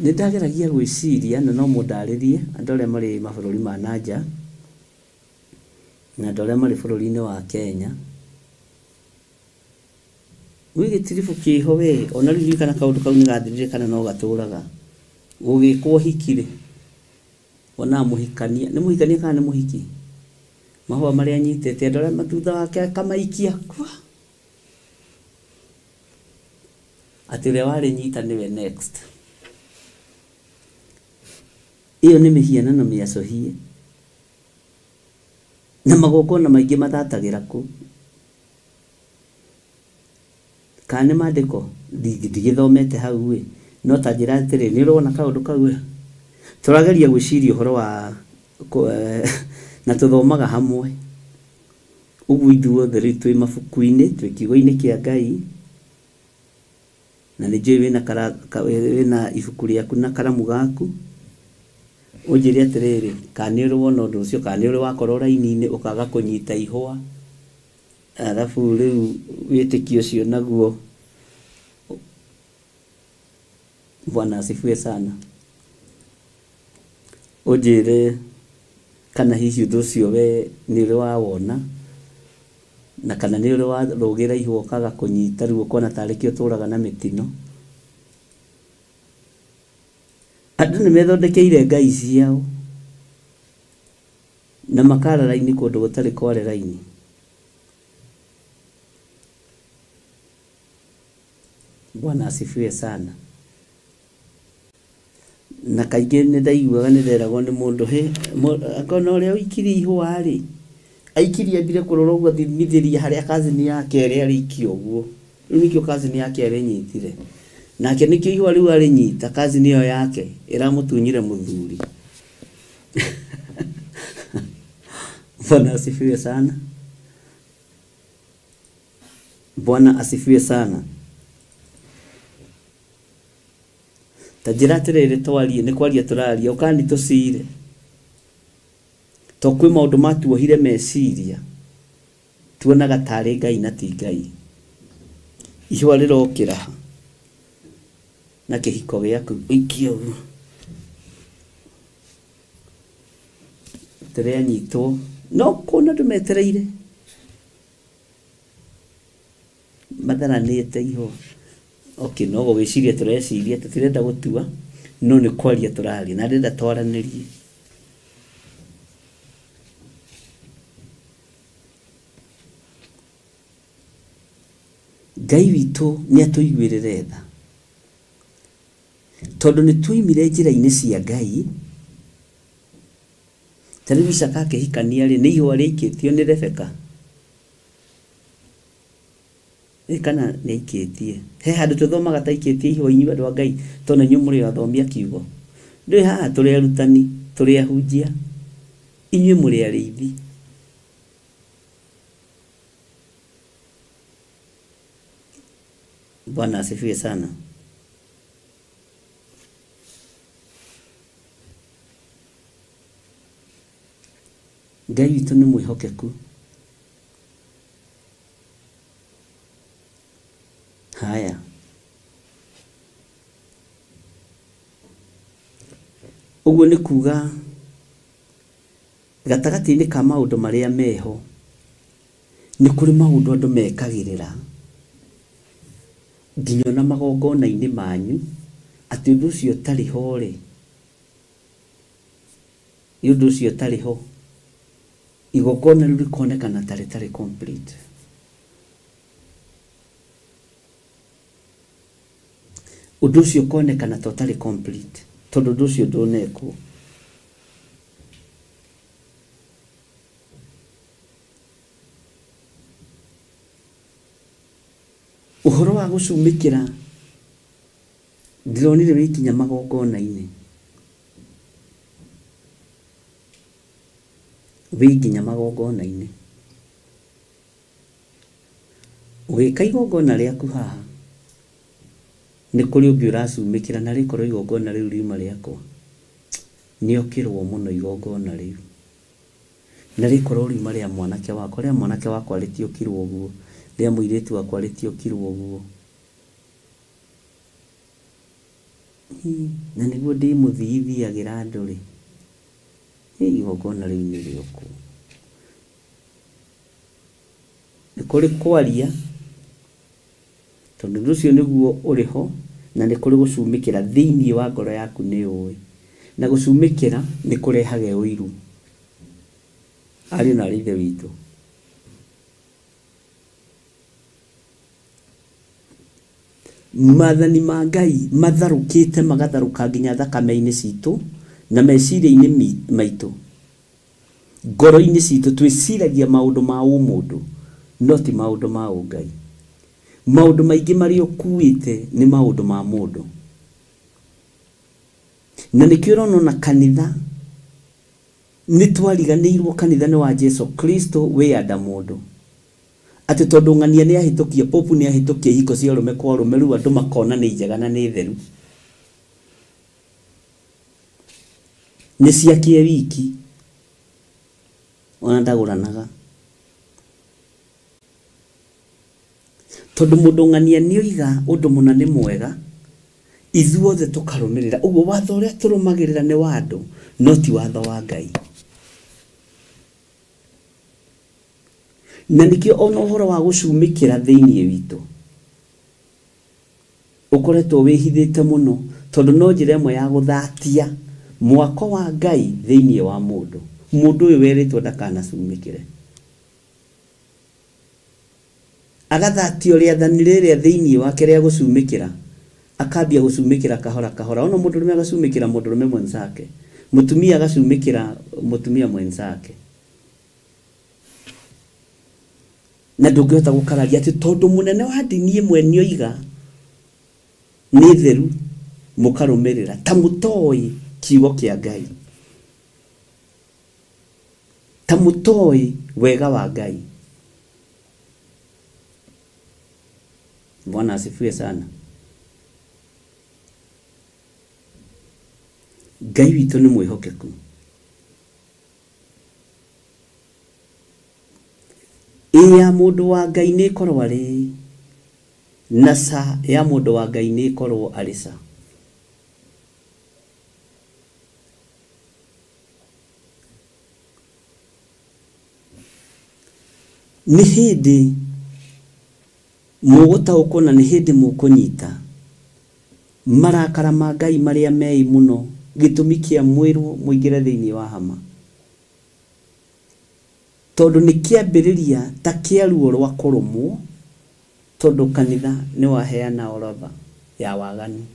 Nĩndageragia gwĩciria na no mũndarĩrie andũ arĩa marĩ mabũrũri ma nanja na andũ arĩa marĩ bũrũri-inĩ wa Kenya wĩgĩtiribu kĩho we ona ririkana kaũndũ kau nĩgathirire kana no gatũraga gũgĩkwo hikire ona mũhikania nĩ mũhikania kana nĩ mũhiki mahũa marĩa anyitĩte andũ arĩa mathutha wake akamaikia kwa atĩ ũrĩa warĩ nyita nĩwe next. Iyo nĩ mĩhianano mĩacohie na magongona maingĩ mathatagĩra kũ kana nĩ maandĩko ndigĩthomete hau we no ta njĩra atĩrĩ nĩ ũrona kaũndũ kau we tũrageria gwĩciria ũhoro wa na tũthomaga hamwe ũguo ithuothe rĩu twĩ mabuku-inĩ twĩ kiugo-inĩ kĩa Ngai na nĩnjũĩ wĩna ibuku rĩaku na karamu gaku ũnjĩre atĩrĩrĩ kana nĩ ũrĩ wona ũndũ ũcio kana nĩ ũrĩ wakorwo raini-inĩ ũkaga kũnyita ihũa arabu rĩu wĩtĩkio ũcio naguo. Bwana asifiwe sana. Ũnjĩre kana hihi ũndũ ũcio we nĩ ũrĩ wawona na kana nĩ ũrĩ warũgĩra ihũa ũkaga kũnyita rĩu ũkona tarĩ kĩo ũtũraga na mĩtino. Andũ nĩ methondekeire ngai ciao na makara raini kũndũ gũtarĩ kware raini. Bwana asifiwe sana. Na kaingĩ nĩ ndaiguaga nĩ nderagwo nĩ mũndũ akona ũrĩa ũikirie ihũa rĩ aikirie ambire kũrora ũguo athimithĩria harĩa kazini yake ĩrĩa arĩikia ũguo rĩu nĩkĩo kazini yake arĩnyitire nake nĩkĩo ihũa rĩu arĩnyita kazini ĩyo yake ĩramũtunyire mũthuri. Bwana asifiwe sana. Bwana asifiwe sana. Tajira atĩrĩrĩ twarie nĩ kwaria tũraria ũkani tũcire to kwĩ maũndũ matuohire meciria tuonaga tarĩ Ngai na ti Ngai. Ihũa rĩrokĩra na kĩhiko gĩaku ũikie ũguo tũrĩanyitwo no kũna ndũmetereire matharanĩte ihũa. Okay, no gwĩciria tũreciria tũtirenda gũtua no nĩ kwaria tũraria na ndĩrenda twaranĩrie. Ngai witũ nĩ atũiguĩrĩre tha tondũ nĩ tuoimire njĩra-inĩ cia Ngai. Tarĩu Isaka akĩhikania rĩ nĩ ihũa rĩikĩtio nĩ Rebeka kana nĩ aikĩtie he handũ tũthomaga ta aikĩtie ihũa inyuĩ andũ a Ngai tondũ inyuĩ mũrĩ athomi a kiugo ndĩ haha tũrĩ arutani tũrĩ ahunjia inyuĩ mũrĩ arĩithi. Bwana asifiwe sana. Ngai witũ nĩ mwĩhokeku. Haya Uguo ni kuga gatagati-inĩ ka maũndũ marĩa meho nĩ kũrĩ maũndũ andũ mekagĩrĩra nginya na magongona-inĩ manyu atĩ ũndũ ũcio ũtarĩ ho rĩ, ũndũ ũcio ũtarĩ ho igongona rĩu rĩkonekana ta rĩtarĩ complete. Ũndũ ũcio ũkonekana ta ũtarĩ complete tondũ ũndũ ũcio ndũnekwo. Ũhoro wa gũcumĩkĩra ndironire wĩkinya magongona-inĩ, wĩkinya magongona-inĩ ũgĩka igongona rĩaku haha nĩ kũrĩ ũngĩ ũracumĩkĩra na rĩkorwo igongona rĩu riuma rĩakwa nĩokĩrwo mũno igongona rĩu na rĩkorwo riuma rĩa mwanake wakwa, rĩa mwanake wakwa rĩtiokirwo ũguo, rĩa mũirĩtu wakwa rĩtiokirwo ũguo, na nĩguo ndĩmũthiithiagĩra andũ rĩ, igongona rĩu nĩ rĩokwo. Nĩ kũrĩ kwaria tondũ ũndũ ũcio nĩguo ũrĩ ho, na nĩ kũrĩ gũcumĩkĩra thĩinĩ wa ngoro yaku nĩ ũĩ, na gũcumĩkĩra nĩ kũrehaga ũiru. Ariũ na aarĩ a Ithe witũ, maathani ma Ngai matharũkĩte magatharũka nginya thakame-inĩ citũ na meciria-inĩ maitũ, ngoro-inĩ citũ twĩciragia maũndũ ma ũmũndũ no ti maũndũ ma Ngai. Maũndũ maingĩ marĩa ũkuĩte nĩ maũndũ ma mũndũ, na nĩkĩo ũrona na kanitha nĩ twariganĩirwo, kanitha nĩ wa Jesu Kristo we anda mũndũ, atĩ tondũ ng'ania nĩ ahĩtũkia, popu nĩ ahĩtũkia ihiko cia ũrũme kwa ũrũme, rĩu andũ makona nĩ njega na nĩ theru, nĩ ciakie wiki ona ndagũranaga, tondũ mũndũ ng'ania nĩ oiga ũndũ mũna nĩ mwega, ithuothe tũkarũmĩrĩra. Ũguo watho ũrĩa tũrũmagĩrĩra nĩ wa andũ no ti watho wa Ngai. Na nĩkĩo ona ũhoro wa gũcumĩkĩra thĩinĩ witũ ũkoretwo wĩhithĩte mũno, tondũ no njĩra ĩmwe ya gũthatia mwako wa Ngai thĩinĩ wa mũndũ. Mũndũ ũyũ werĩtwo ndakanacumĩkĩre, agathatio rĩathani rĩrĩa thĩinĩ wake rĩa gũcumĩkĩra, akambia gũcumĩkĩra kahora kahora. Ona mũndũrũme agacumĩkĩra mũndũrũme mwenzake, mũtumia agacumĩkĩra mũtumia mwenzake, na ndũngĩhota gũkararia atĩ tondũ mũnene wa ndini ĩmwe nĩ oiga nĩ theru mũkarũmĩrĩra, ta mũtoĩ kiugo kĩa Ngai, ta mũtoĩ wega wa Ngai. Bwana asifiwe sana. Ngai witũ nĩ mwĩhokeku, ya mũndũ wa Ngai nĩ ĩkorwo arĩ na ca, ya mũndũ wa Ngai nĩ ĩkorwo arĩ ca. Nĩ hĩndĩ mũgũtaũkwo na nĩ hĩndĩ mũkũnyita marakara ma Ngai marĩa mei mũno, gĩtũmi kĩa mwĩrwo mũingĩre thĩinĩ wa hama, tondũ nĩ kĩambĩrĩria ta kĩa ruo rwa kũrũmwo, tondũ kanitha nĩ waheana orodha ya waganu.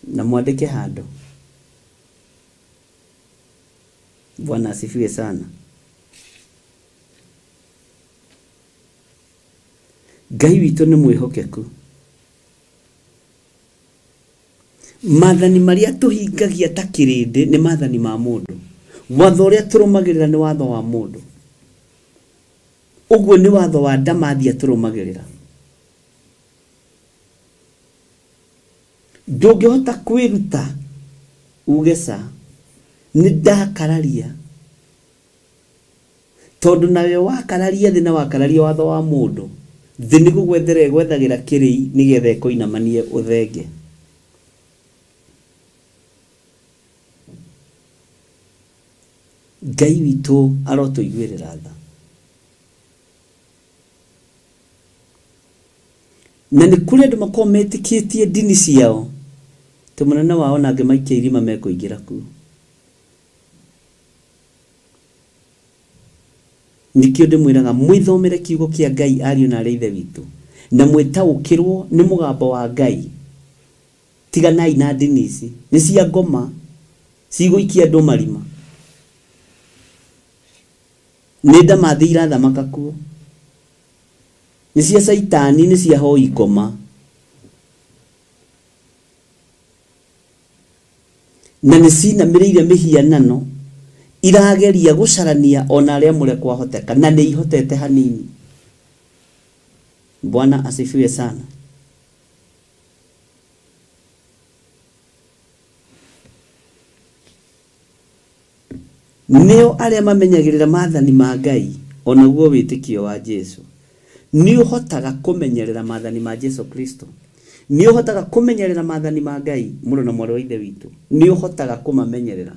Na mwandĩke handũ. Bwana asifiwe sana. Ngai witũ nĩ mwĩhokeku. Maathani marĩa tũhingagia ta kĩrĩndĩ nĩ maathani ma mũndũ. Watho ũrĩa tũrũmagĩrĩra nĩ watho wa mũndũ. Ũguo nĩ watho wa ndamathia tũrũmagĩrĩra. Ndũngĩhota kwĩruta uge ca nĩ ndakararia, tondũ nawe wakararia thĩ na wakararia watho wa mũndũ, thĩ nĩ gwethagĩra kĩrĩi nĩgetha ĩkũinamanie ũthenge. Ngai witũ arotũiguĩrĩra tha. Na nĩ kũrĩ andũ makoragwo metĩkĩtie ndini ciao, tĩ mũnene wao na angĩ maikia irima mekũingĩra kuo. Nikĩo ndĩmwĩraga mwĩthomere kiugo kĩa Ngai ariũ na arĩ ithe witũ, na mwĩtaũkĩrwo nĩ mũgambo wa Ngai. Tiganai na ndini ici, nĩ cia ngoma, cigũikia andũ marima. Nĩ ndamathĩ irathamaka kuo, nĩ cia Saitani, nĩ cia hoi ngoma. Na nĩ cinamĩrĩire mĩhianano, irageria gũcarania ona arĩa mũre kwahoteka, na nĩ ihotete hanini. Bwana asifiwe sana. Nĩo arĩa mamenyagĩrĩra maathani ma Ngai, ona guo wĩtĩkio wa Jesu. Nĩ ũhotaga kũmenyerera maathani ma Jesu Kristo. Nĩ ũhotaga kũmenyerera maathani ma Ngai, mũrũ na mwarĩ wa ithe witũ. Nĩ ũhotaga kũmamenyerera.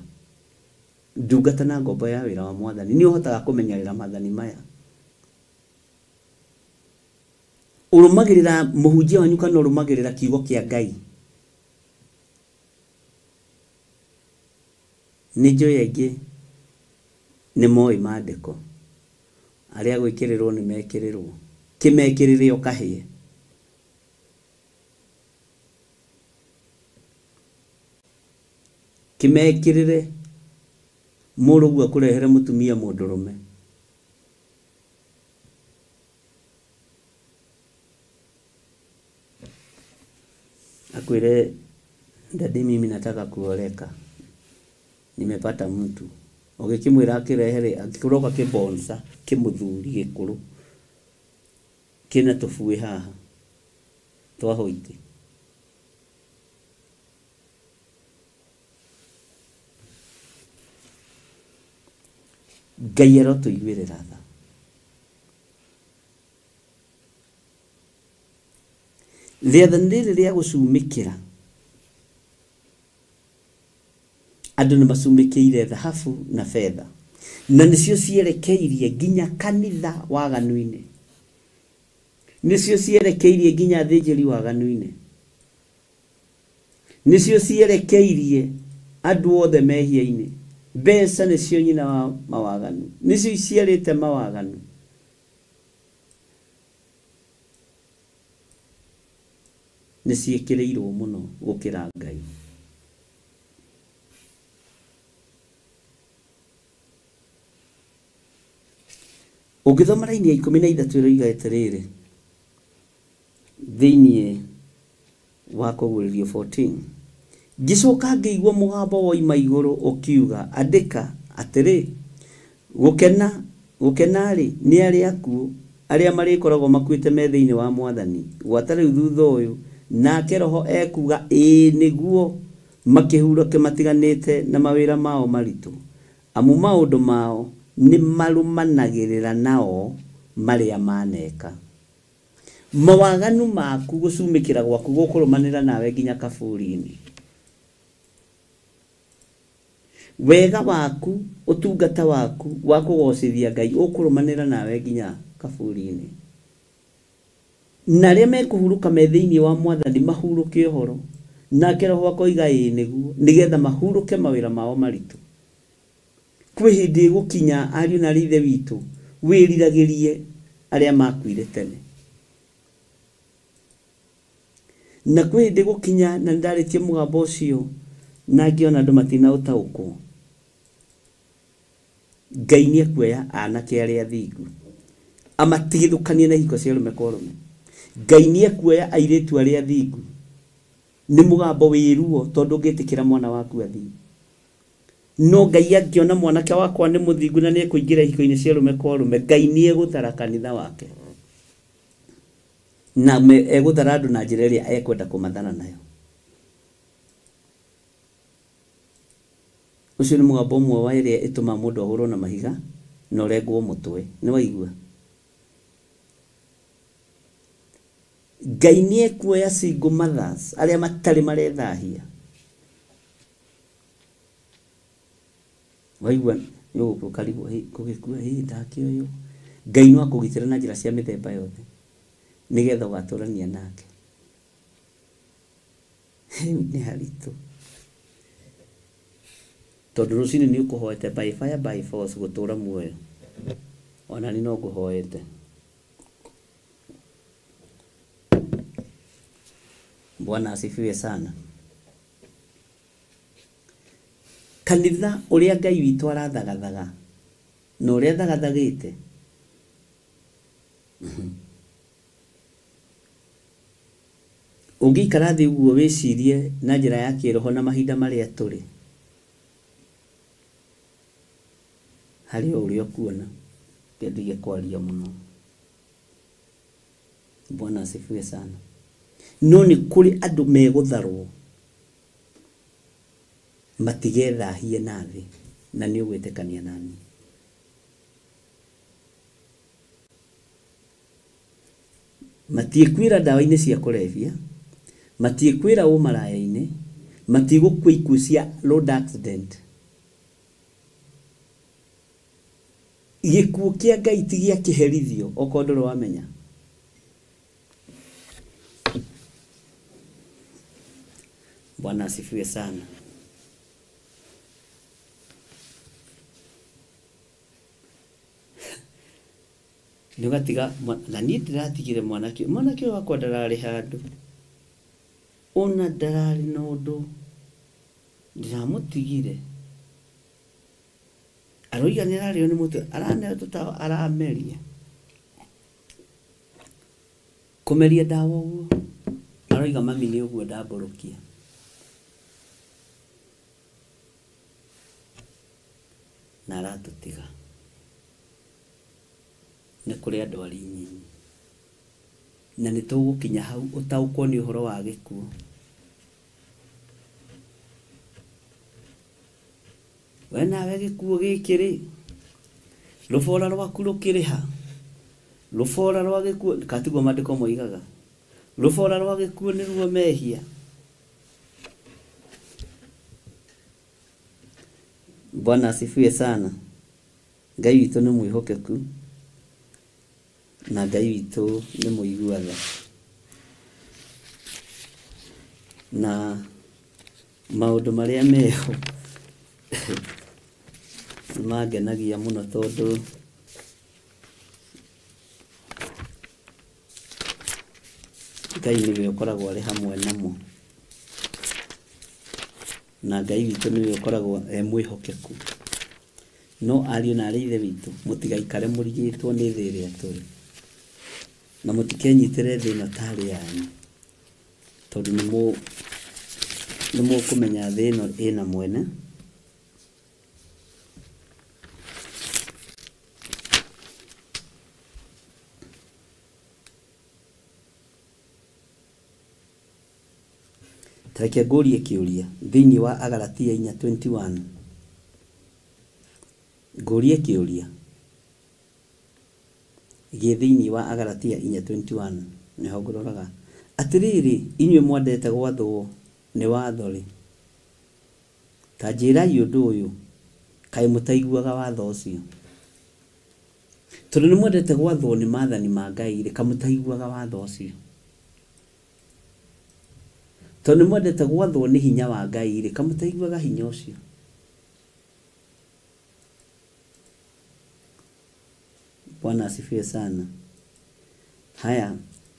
Ndungata na ngombo ya wĩra wa Mwathani. Nĩ ũhotaga kũmenyerera maathani maya. Ũrũmagĩrĩra mũhunjia wanyu kana ũrũmagĩrĩra kiugo kĩa Ngai. Nĩ njũĩ aingĩ nĩ moĩ maandĩko. Arĩa gwĩkĩrĩrwo nĩ mekĩrĩrwo. Kĩmekĩrĩre ũkahĩe. Kĩmekĩrĩre mũrũguo kũrehere mũtumia mũndũrũme. Akwĩre dadi, mimi nataka kuoleka, nimepata mtu. Ũgĩkĩmwĩra akĩrehere, akĩroka kĩbonsa kĩmũthuri gĩkũrũ kĩna tũbuĩ haha twa hoiti. Ngai arotũiguĩrĩra tha. Rĩathani rĩrĩ rĩa gũcumĩkĩra, andũ nĩ macumĩkĩire thahabu na fedha, na nĩcio cierekeirie nginya kanitha waganu-inĩ, nĩcio cierekeirie nginya thĩnjĩri waganu-inĩ, nĩcio cierekeirie andũ othe mehia-inĩ. Mbeca nĩcio nyina wa mawaganu, nĩcio iciarĩte mawaganu. Nĩ ciĩkĩrĩirwo mũno gũkĩra Ngai. Ũngĩthoma raini ya 13 ĩroiga atĩrĩrĩ, thĩinĩ wa Kũguũrĩrio 14, ngĩcoka ngĩigua mũgambo woima igũrũ ũkiuga, andĩka atĩrĩ, gũkena-rĩ nĩ arĩa akuũ, arĩa marĩkoragwo makuĩte me thĩinĩ wa Mwathani gwata rĩu thutha ũyũ, nake Roho ekuga ĩĩ nĩguo, makĩhurũke matiganĩte na mawĩra mao maritũ, amu maũndũ mao nĩ marũmanagĩrĩra nao marĩa maneka. Mawaganu maku gũcumĩkĩra gwaku gũkũrũmanĩra nawe nginya kaburi-inĩ. Wega waku, ũtungata waku wa kũgocithia Ngai ũkũrũmanĩra nawe nginya kaburi-inĩ. Na arĩa mekũhurũka me thĩinĩ wa Mwathani mahurũke ũhoro, nake Roho akoiga ĩĩ nĩguo, nĩgetha mahurũke mawĩra mao maritũ. Kwĩ hĩndĩ gũkinya ariũ na arĩ ithe witũ, wĩriragĩrie arĩa makuire tene. Na kwĩ hĩndĩ gũkinya, na ndarĩtie mũgambo ũcio na ngĩona andũ matinaũtaũkwo, Ngai nĩ ekuoya anake arĩa athingu amatigithũkanie na ihiko cia arũme kwa arũme. Ngai nĩ ekuoya airĩtu arĩa athingu. Nĩ mũgambo wĩruo, tondũ ũngĩtĩkĩra mwana waku athiĩ. No Ngai angĩona mwanake wakwa nĩ mũthingu na nĩ ekũingĩra ihiko-inĩ cia arũme kwa arũme, Ngai nĩ egũthara kanitha wake, na egũthara andũ na njĩra ĩrĩa ekwenda kũmathana nayo. Ũcio nĩ mũgambo ũmwe wa ĩrĩa ĩtũma mũndũ ahũrwo na mahiga na ũrengwo mũtwe. Nĩ waigua? Ngai nĩ ekuoya single mothers arĩa matarĩ marethahia. Waigua? yo ko karibu kugikua ndakio yo Ngai no akugitira na njira cia mithemba yothe nigetha ugaturania nake ni haritu tondu rucini ni ukuhoete by fire by force gutura muoyo ona ni no nguhoete Bwana asifiwe sana kanitha uria Ngai witu arathagathaga no uria thagathagite ungikara thi uguo wicirie na njira ya kiroho na mahinda maria turi hari urio kuona ndige kwaria muno Bwana asifiwe sana no ni kuri andu megutharwo matigethahie nathi na ni ugwitekania nani matiekwira dawa-ini cia kulevya matiekwira umaraya-ini matigukwa ikuũ cia road accident gikuũ kia Ngai ti gia kiherithio okondoro wamenya Bwana asifiwe sana nugatiga na ni ndiratigire mwanake wakwa ndarari handu ona ndarari na undu ndiramutigire aroiga ni arario ni mutu arane tutawa arameria kumeria dawa uguo aroiga mami ni uguo ndamborokia na aratutiga na kuri andu ari nyinyi na ni tugukinya hau utaukwo ni uhoro wa gikuũ we nawe gikuũ gikiri rubora rwaku rukiriha rubora rwa gikuũ katigwo mandiko moigaga rubora rwa gikuũ ni ruo mehia Bwana asifiwe sana Ngai witu ni mwihokeku na Ngai witu ni muiguaga na maundu maria meho magenagia muno tondu Ngai niwe ukoragwo ari hamwe namo na Ngai witu niwe ukoragwo mwihokeku no ariũ na ithe witu mutigaikare murigitwo ni thĩ ĩrĩa tũrĩ na mutikenyitire thĩna tarĩ yanyu tondu nĩ mũkũmenya thĩ ĩno ĩna mwene Tareke ngũrie kĩũria thĩinĩ wa Agalatia 4:21 ngũrie kĩũria gĩ thĩinĩ wa Agalatia 4:21 nĩho ngũroraga atĩrĩrĩ inyuĩ mwendete gwathwo nĩ watho rĩ ta njĩrai ũndũ ũyũ kaĩ mũtaiguaga watho ũcio tondũ nĩ mwendete gwathwo nĩ maathani ma Ngai rĩ kamũtaiguaga watho ũcio tondũ nĩ mwendete gwathwo nĩ hinya wa Ngai rĩ kamũtaiguaga hinya ũcio Bwana asifiwe sana haya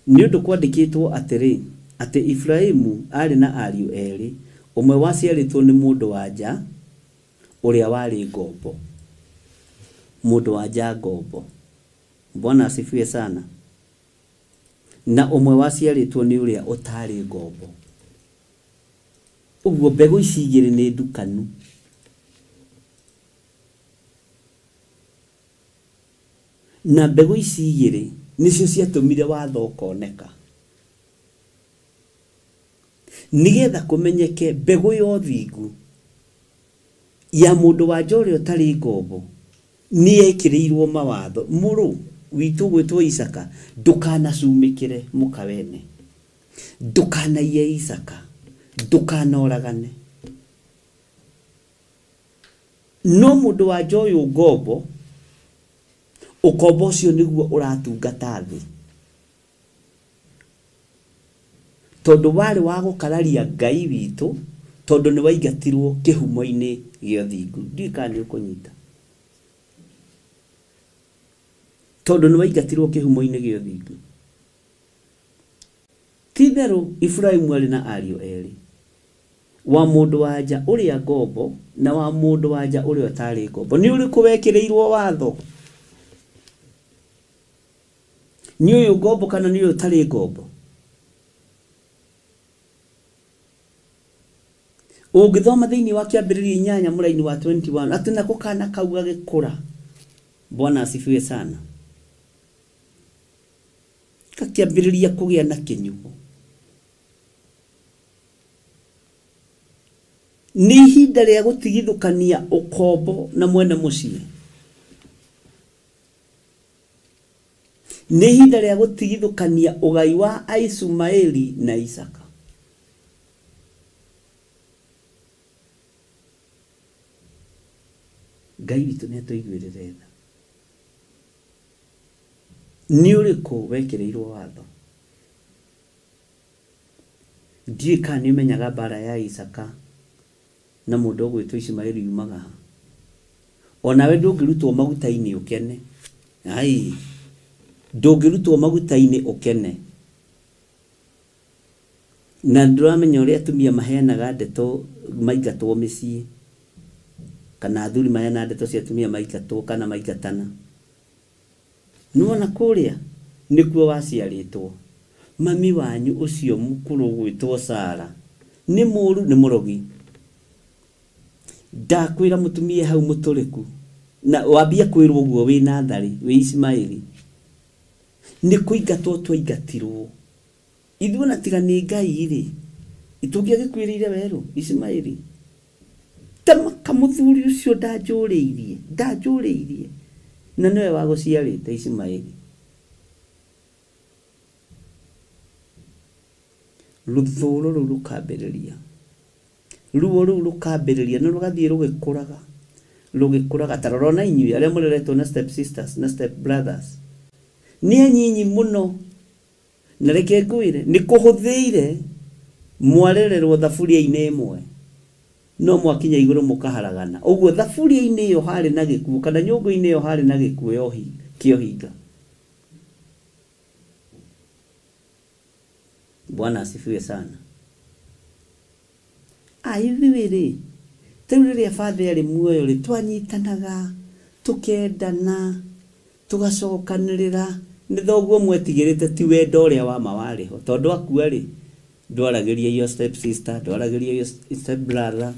nĩ ũndũ kwandĩkĩtwo atĩrĩ atĩ Ibrahimu arĩ na ariũ erĩ ũmwe waciarĩtwo nĩ mũndũ wa nja ũrĩa warĩ ngombo mũndũ wa nja ngombo Bwana asifiwe sana na ũmwe waciarĩtwo nĩ ũrĩa ũtarĩ ngombo ũguo mbegũ ici igĩrĩ nĩ ndukanu na mbegũ ici igĩrĩ nicio ciatũmire watho ũkoneka nigetha kũmenyeke mbegũ ya ũthingu ya mũndũ wa nja ũrĩa ũtarĩ ngombo nĩ ekĩrĩirwo mawatho mũrũ witũ gwĩtwo Isaka ndũkanacumĩkĩre mũkawene ndũkanaiye Isaka ndũkanoragane no mundu wa joyo ngombo ukombo cio niguo uratungata thi tondu wari wa gukararia Ngai witu tondu ni waigatirwo kihumo-ini gio thingu ndikani ukunyita tondu ni waigatirwo kihumo-ini gio thingu titheru Ibrahimu ari na ario eri wa mundu wanja uria ngombo na wa mundu wanja uria utari ngombo ni uri kuwekireirwo watho ni uyu ngombo kana ni uyu utari ngombo ungithoma thiini wa kiambiriria 8 muraini wa 21 ati nako kana kauga gikura Bwana asifiwe sana kakiambiriria kugia na kinyugo ni ihinda ria gutigithukania ukombo na mwene mucii ni ihinda ria gutigithukania ugai wa Ismaeli na Isaka Ngai witu ni atuiguirire tha ni uriku wekireirwo watho ndika ni menyaga bara ya Isaka na mundu gwitwo Ismaeli yumaga onawe ndungirutwo maguta-ini ukene ai ndungirutwo maguta-ini ukene na nduramenya uria atumia maheanaga ndeto maigatwo micii kana athuri maheana ndeto cia atumia maigatwo kana maigatana nuona kuria nikuo waciaritwo mami wanyu ucio mukuru gwitwo Sara ni muru ni murogi ndakwira mutumie hau muturiku na wambia kwirwo guo wina thari wi Ismaeli ni kuingatwo twaingatirwo ithuĩ na tiga nĩ Ngai ri itungiagikwirire weru Ismaeli tamaka muthuri ucio ndajuriirie na niwe wa guciarite Ismaeli ruthuro rukambiriria ruo rukambiriria no rugathie rugikuraga tarorona inyui aria mureretwo na step sisters na step brothers ni anyinyi muno na reke ngwire ni kuhuthiire mwarererwo thaburia-ini imwe no mwakinya iguru mukaharagana uguo thaburia-ini iyo hari na gikuo kana nyungu-ini iyo hari na gikuo kiohinga Bwana asifiwe sana aithiwiri turiria father ari muoyo ri twanyitanaga tukendana tugacokanirira ni thoguo mwetigirite ti wendo uria wa mawariho tondu akua ri ndwaragiria iyo step sister ndwaragiria iyo step brother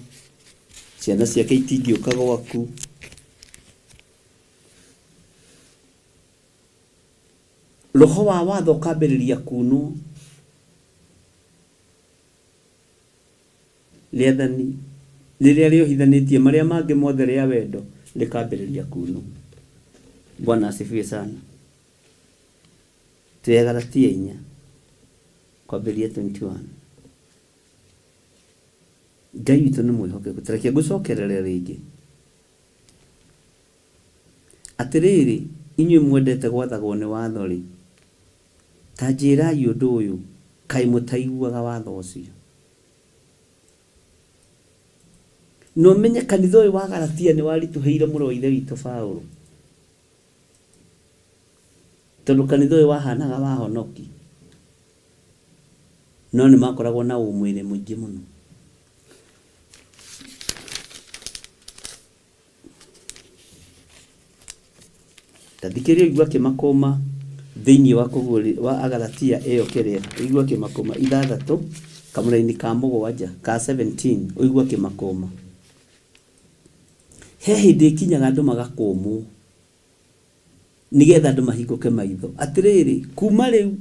ciana ciake itingĩũka gwaku roho wa watho ũkambĩrĩria kunwo rĩathani rĩrĩa rĩohithanĩtie marĩa mangĩ mothe rĩa wendo rĩkambĩrĩria kunwo Bwana asifiwe sana Galatia 4 kwambĩrĩria 21 Ngai witũ nĩ mwĩhokeku tareke ngũcokerere rĩngĩ atĩrĩrĩ inyuĩ mwendete gwathagwo nĩ watho rĩ ta njĩrai ũndũ ũyũ kaĩ mũtaiguaga watho ũcio no menye kanitha ũyũ wa Galatia nĩ waritũhĩire mũrũ wa ithe witũ Paulo tondũ kanitha ũyũ wahanaga wahonoki no nĩ makoragwo na ũmwĩrĩ mũingĩ mũno tathikĩrĩria igua kĩmakoma thĩinĩ wa Agalatia ĩyo kĩrĩa igua kĩmakoma 6 kamũraini ka 7 ka 17 igua kĩmakoma he hĩndĩ ikinyaga andũ magakũmwo nigetha andũ mahingũke maitho atĩrĩrĩ kuma rĩu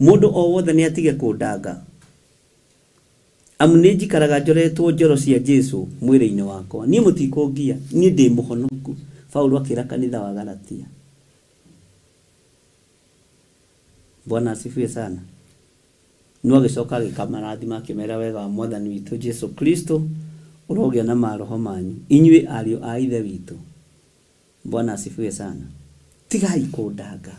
mũndũ o wothe nĩ atige kũndanga amu nĩ njikaraga njoretwo njoro cia Jesũ mwĩrĩ-inĩ wakwa niĩ mũtikũngia niĩ ndĩ mũhonoku Paulo akĩra kanitha wa Galatia Bwana asifiwe sana no agĩcoka agĩkamarathima akĩmera wega wa mwathani witũ Jesũ Kristo Urogea na maroho manyu inywe ario a ithe witũ. Bwana asifiwe sana. Tigai kũndanga.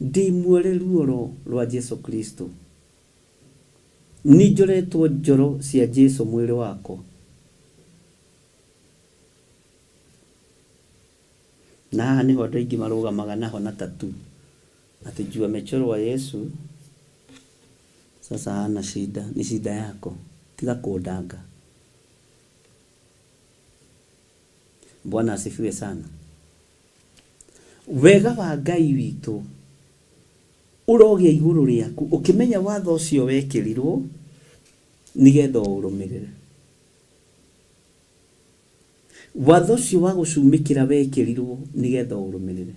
Ndi muore ruoro rwa Jesu Kristo. Ni njoretwo njoro cia Jesu mwĩrĩ wako. Na haha niho andũ aingĩ marũgamaga naho na tatu. Ati juu amechorwa Yesu. Sasa hana shida, ni shida yako. Tiga kũndanga. Bwana asifiwe sana. Wega wa Ngai witũ urogia igũrũ rĩaku ukimenya watho ũcio wekĩrirwo nigetha ũrũmĩrĩre. Watho ũcio wa gũcumĩkĩra wekĩrirwo nigetha ũrũmĩrĩre.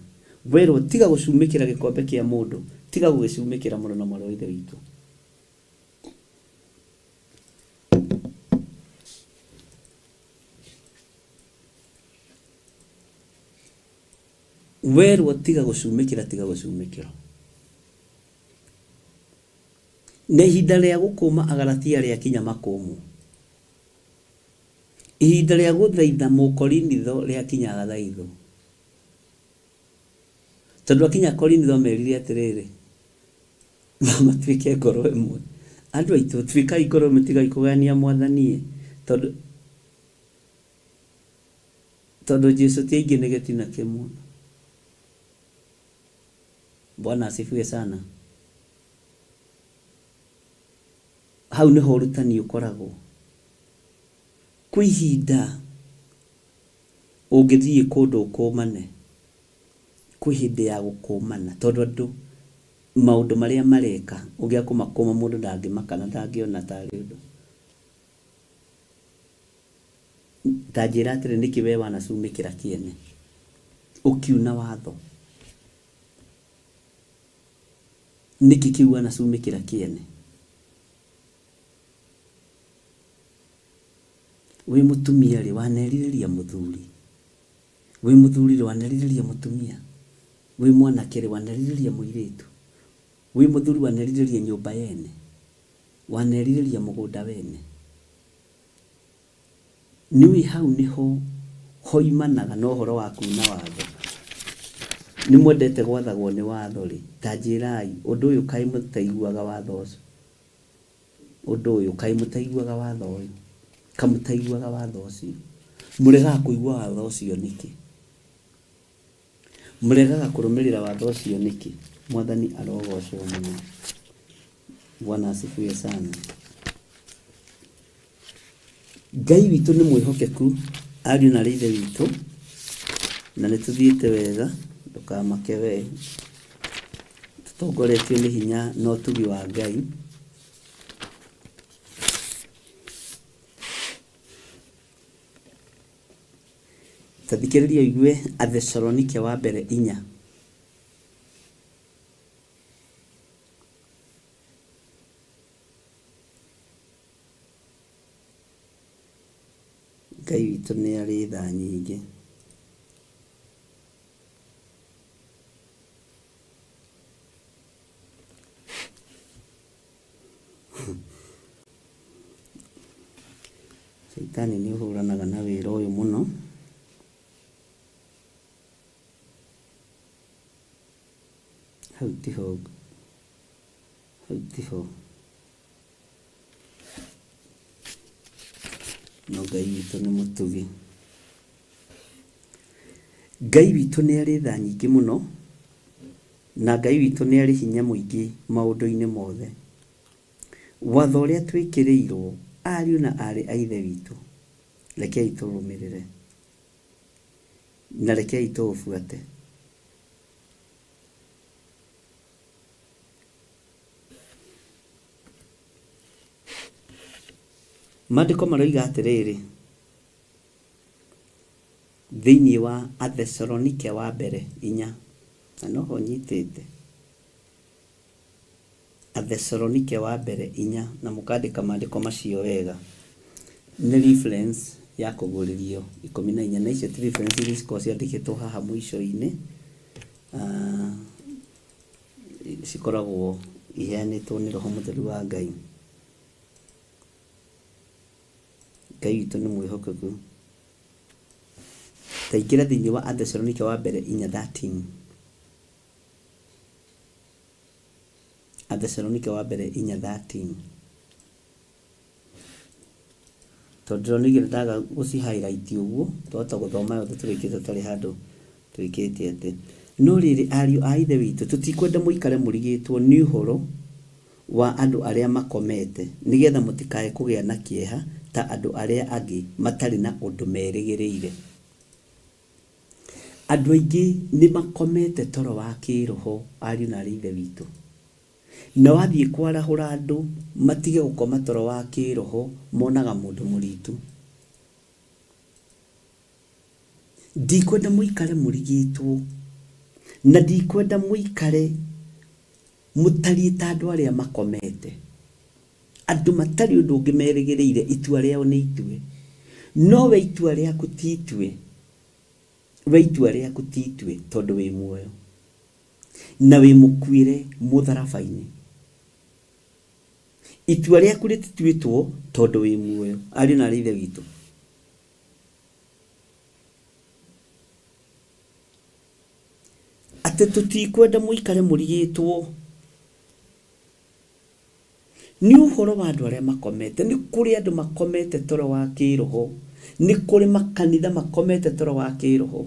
Werwo tiga gũcumĩkĩra gĩkombe kĩa mũndũ, tiga gũgĩcumĩkĩra mũno na mwarĩ wa ithe witũ. Werwo tiga gũcumĩkĩra, tiga gũcumĩkĩra. Na ihinda rĩa gũkũma Agalatia rĩakinya makũmũ. Ihinda rĩa gũthaitha Mũkorinitho rĩakinya gathaithũ. Tondũ akinya Korinitho merire atĩrĩrĩ, matuĩke ngoro ĩmwe. Andũ aitũ tuĩkai ngoro ĩmwe, tigai kũgania Mwathani. Tondũ Jesu ti aingĩ nĩ gĩtina kĩmwe. Bwana asifiwe sana. Hau nĩho ũrutani ũkoragwo. Kwĩ ihinda ũngĩthiĩ kũndũ ũkũmane, kwĩ hĩndĩ ya gũkũmana, tondũ andũ maũndũ marĩa mareka ũngĩa kũmakũma mũndũ ndangĩmaka na ndangĩona tarĩ ũndũ. Tanjĩra atĩrĩ nĩkĩ we wanacumĩkĩra kĩene ũkiuna watho. Nĩkĩ kĩu wanacumĩkĩra kĩene? Wĩ mũtumia rĩ wanerirĩria mũthuri. Wĩ mũthuri rĩ wanerirĩria mũtumia. Wĩ mwanake rĩ wanerirĩria mũirĩtu. Wĩ mũthuri wanerirĩria nyũmba yene. Wanerirĩria mũgũnda wene. Nĩwe hau nĩho hoimanaga na ũhoro wa kuuna watho. Nĩ mwendete gwathagwo nĩ watho rĩ, tanjĩrai ũndũ ũyũ kaĩ mũtaiguaga watho ũcio. Ũndũ ũyũ kaĩ mũtaiguaga watho ũyũ. Kamũtaiguaga watho ũcio. Mũregaga kũigua watho ũcio nĩkĩ? Mũregaga kũrũmĩrĩra watho ũcio nĩkĩ? Mwathani arogocwo mũno. Bwana asifiwe sana. Ngai witũ nĩ mwĩhokeku, ariũ na ithe witũ, na nĩ tũthiĩte wega, ndũkamake we. Tũtongoretio nĩ hinya na ũtugi wa Ngai. Tathikĩrĩria igue Athesalonike wa mbere 4. Ngai witũ nĩ arĩ tha nyingĩ. Shaitani nĩ ũhũranaga na wĩra ũyũ mũno. Hau tiho. No Ngai witũ nĩ mũtugi. Ngai witũ nĩ arĩ tha nyingĩ mũno, na Ngai witũ nĩ arĩ hinya mũingĩ maũndũ-inĩ mothe. Watho ũrĩa twĩkĩrĩirwo ariũ na arĩ a ithe witũ, rekei tũrũmĩrĩre na rekei tũũbuate. Maandĩko maroiga atĩrĩrĩ thĩinĩ wa Athesalonike wa mbere 4, na noho nyitĩte Athesalonike wa mbere 4, na mũkandĩka maandĩko macio wega. Nĩ reference ya kũgũrĩrio 14, na icio ti reference iria cikoragwo ciandĩkĩtwo haha mũico-inĩ. Cikoragwo iheanĩtwo nĩ Roho Mũtheru wa Ngai. Ngai witũ nĩ mwĩhokeku. Ta ingĩra thĩinĩ wa Athesalonike wa mbere 4:13. Athesalonike wa mbere 4:13. Tondũ nĩ ndaga gũci highlight ũguo, twahota gũthoma yothe twĩkĩte tũrĩ handũ twĩkĩte atĩ. No rĩrĩ ariũ a ithe witũ tũtikwenda mũikare mũrigĩtwo nĩ ũhoro wa andũ arĩa makomete, nĩgetha mũtikae kũgĩa na kĩeha ta andũ arĩa angĩ matarĩ na ũndũ merĩgĩrĩire. Andũ aingĩ nĩ makomete toro wa kĩroho ariũ na ithe witũ. Na wathiĩ kwarahũra andũ matige gũkoma toro wa kĩroho, monaga mũndũ mũritu. Ndikwenda mũikare mũrigĩtwo, na ndikwenda mũikare mũtariĩ ta andũ arĩa makomete. Andũ matarĩ ũndũ ũngĩ merĩgĩrĩire, itua rĩao nĩ itue. No we itua rĩaku ti itue. We itua rĩaku ti itue tondũ wĩ muoyo. Na wĩ mũkuĩre mũtharaba-inĩ. Itua rĩaku rĩtituĩtwo tondũ wĩ muoyo. Ariũ na ithe witũ. Atĩ tũtikwenda mũikare mũrigĩtwo. Nĩ ũhoro wa andũ arĩa makomete. Nĩ kũrĩ andũ makomete toro wa kĩroho. Nĩ kũrĩ makanitha makomete toro wa kĩroho.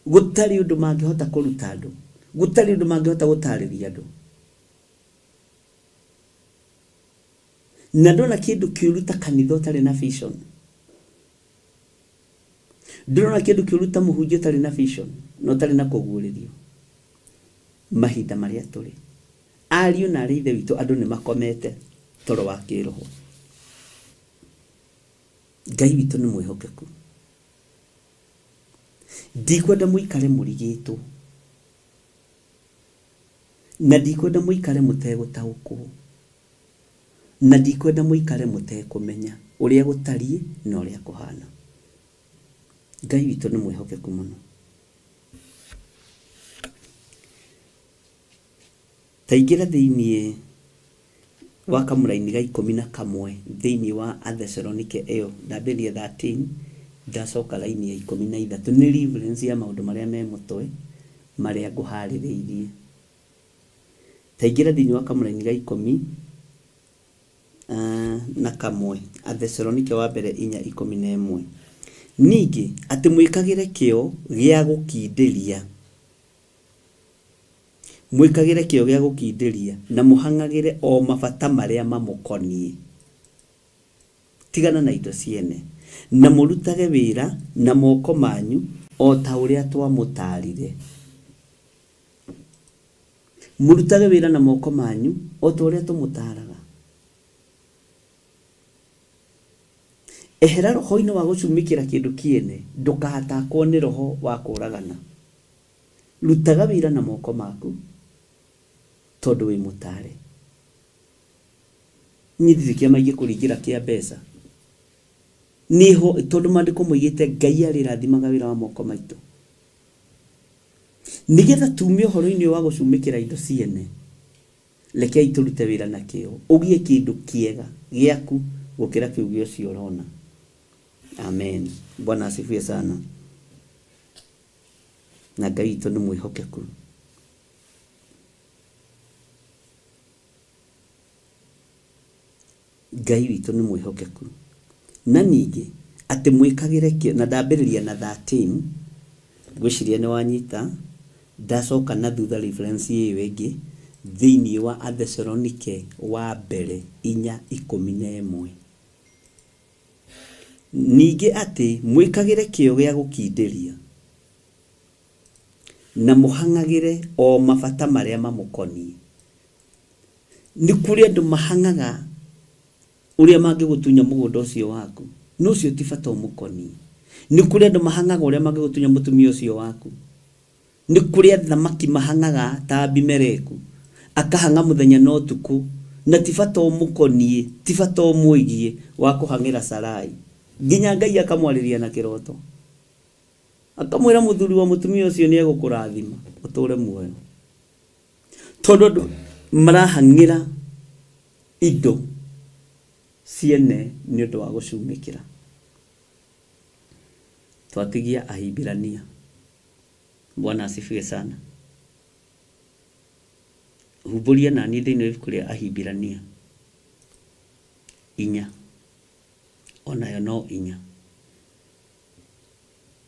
Gũtarĩ ũndũ mangĩhota kũruta andũ. Gũtarĩ ũndũ mangĩhota gũtarĩria andũ. Na ndona kĩndũ kĩũruta kanitha ũtarĩ na vision. Ndona kĩndũ kĩũruta mũhunjia ũtarĩ na vision, no ũtarĩ na kũguũrĩrio. Mahinda marĩa tũrĩ. Ariũ na arĩa ithe witũ andũ nĩ makomete toro wa kĩroho. Ngai witũ nĩ mwĩhokeku. Ndikwenda mũikare mũrigĩtwo. Na ndikwenda mũikare mũtegũtaũkwo. Na ndikwenda mũikare mũtekũmenya ũrĩa gũtariĩ na ũrĩa kũhana. Ngai witũ nĩ mwĩhokeku mũno. Ta ingĩra thĩinĩ wa kamũra-inĩ ga 11 thĩinĩ wa Athesalonike ĩyo ndambĩrĩria 13 ndacoka raini ya 13 nĩ reference ya maũndũ marĩa me mũtwe marĩa ngũharĩrĩirie. Ta ingĩra thĩinĩ wa kamũra-inĩ ga 10 na kamwe Athesalonike wa mbere 4:11. Ningĩ atĩ mwĩkagĩre kĩo gĩa gũkindĩria. Mwĩkagĩre kĩo gĩa gũkindĩria na mũhang'agĩre o mabata marĩa mamũkoniĩ. Tigana na indo ciene. Na mũrutage wĩra na moko manyu o ta ũrĩa twamũtarire. Mũrutage wĩra na moko manyu o ta ũrĩa tũmũtaraga. Ehera roho-inĩ wa gũcumĩkĩra kĩndũ kĩene, ndũkahatakwo nĩ roho wa kũragana. Rutaga wĩra na moko maku tondũ wĩ mũtare. Nyitithia kĩama ingĩ kũringĩra kĩa mbeca. Niho tondũ maandĩko moigĩte Ngai arĩrathimaga wĩra wa moko maitũ. Nĩgetha tume ũhoro-inĩ wa gũcumĩkĩra indo ciene, rekei tũrute wĩra na kĩo. Ũgĩe kĩndũ kĩega gĩaku gũkĩra kĩu gĩa ũcio ũrona. Amen. Bwana asifiwe sana. Na Ngai witũ nĩ mwĩhokeku. Ngai witũ nĩ mwĩhokeku. Na ningĩ atĩ mwĩkagĩre kĩo, na ndambĩrĩria na 13 ngwĩciria nĩ wanyita, ndacoka na thutha reference ĩyo ĩngĩ thĩinĩ wa Athesalonike wa mbere 4:11. Ningĩ atĩ mwĩkagĩre kĩo gĩa gũkindĩria na mũhang'agĩre o mabata marĩa mamũkoniĩ. Nĩ kũrĩ andũ mahang'aga ũrĩa mangĩgũtunya mũgũnda ũcio waku, no ũcio ti bata ũmũkoniĩ. Nĩ kũrĩ andũ mahang'aga ũrĩa mangĩgũtunya mũtumia ũcio waku. Nĩ kũrĩ athamaki mahang'aga ta Abimeleku, akahang'a mũthenya na ũtukũ, na ti bata ũmũkoniĩ, ti bata ũmũigie wa kũhang'ĩra Sarai. Nginya Ngai akamwarĩria na kĩroto, akamwĩra mũthuri wa mũtumia ũcio nĩ egũkũrathima ũtũũre muoyo. Tondũ andũ marahang'ĩra indo ciene nĩ ũndũ wa gũcumĩkĩra twatigia Ahibirania. Bwana asifiwe sana. Huburia na niĩ thĩinĩ wa ibuku rĩa Ahibirania 4 onayo no 4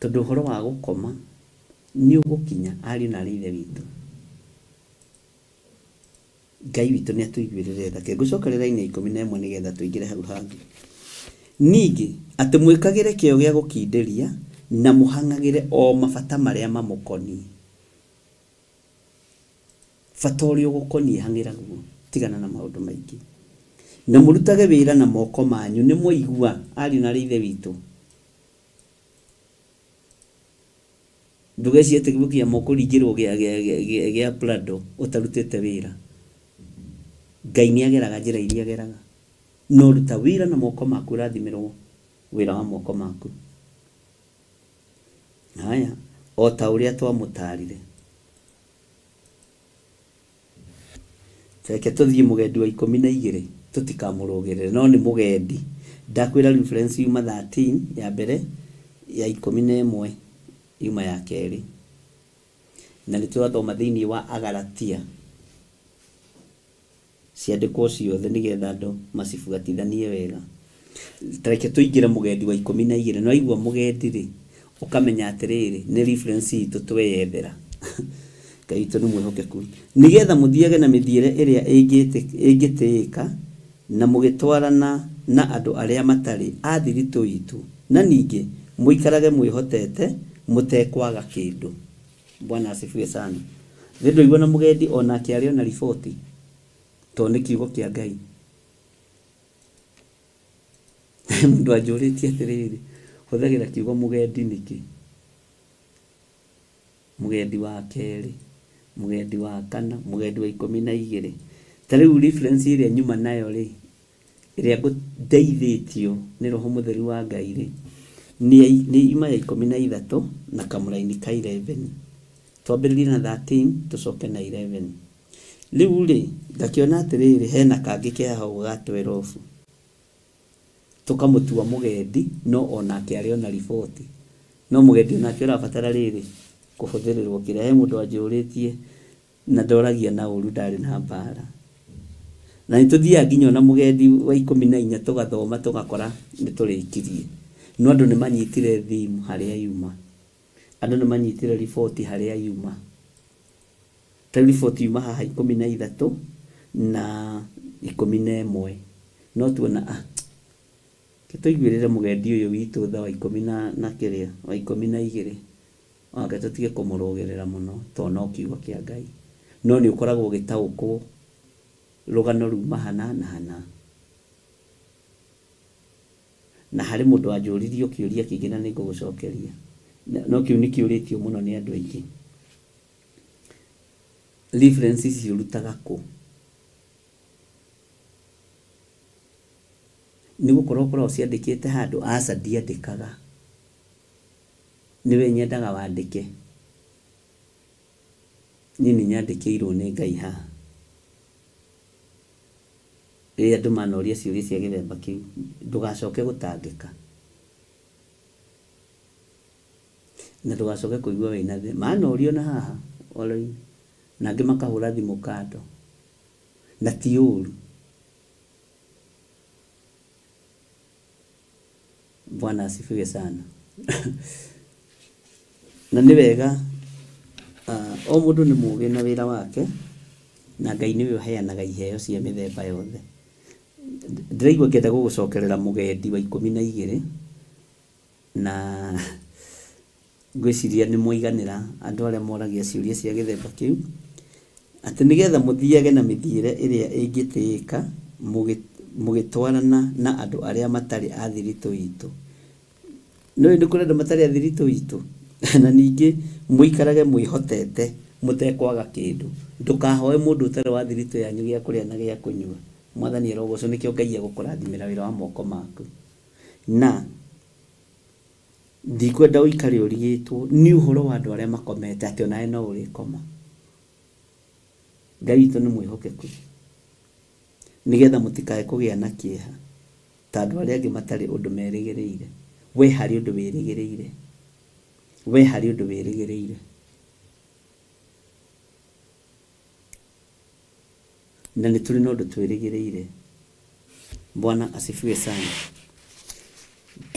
tondũ ũhoro wa gũkoma nĩ ũgũkinya ariũ na ithe witũ. Ngai witũ nĩ atũiguĩrĩre tha. Ngũcokerera 11 nĩgetha tũingĩre hau hangĩ. Ningĩ atĩ mwĩkagĩre kĩo gĩa gũkindĩria na mũhang'agĩre o mabata marĩa mamũkoniĩ. Bata ũrĩa ũgũkoniĩ hang'ĩra guo, tigana na maũndũ maingĩ. Na mũrutage wĩra na moko manyu. Nĩ mũigua ariũ na ithe witũ? Ndugeci ati gũkia mũkũringĩrwo gĩa Prado ũtarutĩte wĩra. Ngai nĩ ageraga njĩra iria ageraga. No ruta wĩra na moko maku, ũrathimirwo wĩra wa moko maku. Haya, o ta ũrĩa twamũtarire. Reke tũthiĩ mũgendi wa 12 tũtikamũrũgĩrĩre, no nĩ mũgendi. Ndakwĩra reference yuma 13 ya mbere, ya 11 yuma ya kerĩ. Na nĩ twathoma thĩinĩ wa Agalatia. Ciandĩkwo ciothe nĩgetha andũ macibuatithanie wega. Reke tũingĩre mũgendi wa 12. No aigua mũgendi rĩ, ũkamenya atĩrĩrĩ nĩ reference itũ tweyethera. Ngai witũ nĩ mwĩhokeku. Nĩgetha mũthiage na mĩthiĩre ĩrĩa ĩngĩtĩĩka na mũgĩtwarana na andũ arĩa matarĩ a thiritũ itũ, na ningĩ mũikarage mwĩhotete mũtekwaga kĩndũ. Bwana asifiwe sana. Thĩndũ igua na mũgendi onake arĩ ona riboti, to nĩ kiugo kĩa Ngai. Mũndũ anjũrĩtie atĩrĩrĩ, hũthagĩra kiugo mũgendi nĩkĩ? Mũgendi wa kerĩ, mũgendi wa 4, mũgendi wa 12. Ta rĩu reference ĩrĩa nyuma nayo rĩ, ĩrĩa ngũteithĩtio nĩ Roho Mũtheru wa Ngai rĩ, nĩ yuma ya 13 na kamũraini ka 11. Twambĩrĩrie na 13 tũcoke na 11. Rĩu rĩ, ngakĩona atĩrĩrĩ hena kangĩ ke hau ga 12. Tũkamũtua mũgendi, no onake arĩ ona riboti. No mũgendi onake ũrabatara rĩrĩ kũhũthĩrĩrwo kĩrĩa. He mũndũ anjũrĩtie na ndoragia na ũru, ndarĩ na mbara. Na nĩ tũthiaga nginya na mũgendi wa 14 tũgathoma tũgakora nĩ tũrĩkirie. No andũ nĩ manyitire thimu harĩa yuma. Andũ nĩ manyitire riboti harĩa yuma. Ta riboti yuma haha 13 na 11. No tuona tũiguĩrĩre mũgendi ũyũ witũ tha wa 10 na kĩrĩa wa 12. Wake tũtige kũmũrũgĩrĩra mũno, to no kiugo kĩa Ngai. No nĩ ũkoragwo ũgĩtaũkwo rũgano ruma hana na hana. Na harĩ mũndũ anjũririo kĩũria kĩngĩ na nĩ ngũgũcokeria. No kĩu nĩ kĩũrĩtio mũno nĩ andũ aingĩ. References ciũrutaga kũ? Nĩ gũkorwo korwo ciandĩkĩte handũ, aca ndiandĩkaga. Niwe nyendaga wandĩke. Nini nyandĩkĩirwo nĩ Ngai haha. Rĩrĩa andũ manoria ciũria cia gĩthemba kĩu, ndũgacoke gũtangĩka. Na ndũgacoke kũigua wĩna thĩ. Manorio na haha, olo-inĩ. Na angĩ makahũra thimũ kando. Na ti ũru. Bwana asifiwe sana. Na nĩ wega o mũndũ nĩ mũũgĩ na wĩra wake, na Ngai nĩwe ũheanaga iheo cia mĩthemba yothe. Ndĩraigua ngĩenda gũgũcokerera mũgendi wa 12 na ngwĩciria nĩ mũiganĩra andũ arĩa moragia ciũria cia gĩthemba kĩu, atĩ nĩgetha mũthiage na mĩthiĩre ĩrĩa ĩngĩtĩĩka mũgĩtwarana na andũ arĩa matarĩ a thiritũ itũ. Nĩ kũrĩ andũ matarĩ a thiritũ itũ. Na ningĩ mũikarage mwĩhotete mũtekwaga kĩndũ. Ndũkahoe mũndũ ũtarĩ wa thiritũ yanyu gĩa kũrĩa na gĩa kũnyua. Mwathani arogocwo, nĩkĩo Ngai agũkũrathimĩra wĩra wa moko maku. Na ndikwenda ũikare ũrigĩtwo nĩ ũhoro wa andũ arĩa makomete atĩ onawe no ũrĩkoma. Ngai witũ nĩ mwĩhokeku, nĩgetha mũtikae kũgĩa na kĩeha. ta andũ arĩa angĩ matarĩ ũndũ merĩgĩrĩire. We harĩ ũndũ wĩrĩgĩrĩire, we harĩ ũndũ wĩrĩgĩrĩire. Na nĩ tũrĩ na ũndũ twĩrĩgĩrĩire. Bwana asifiwe sana.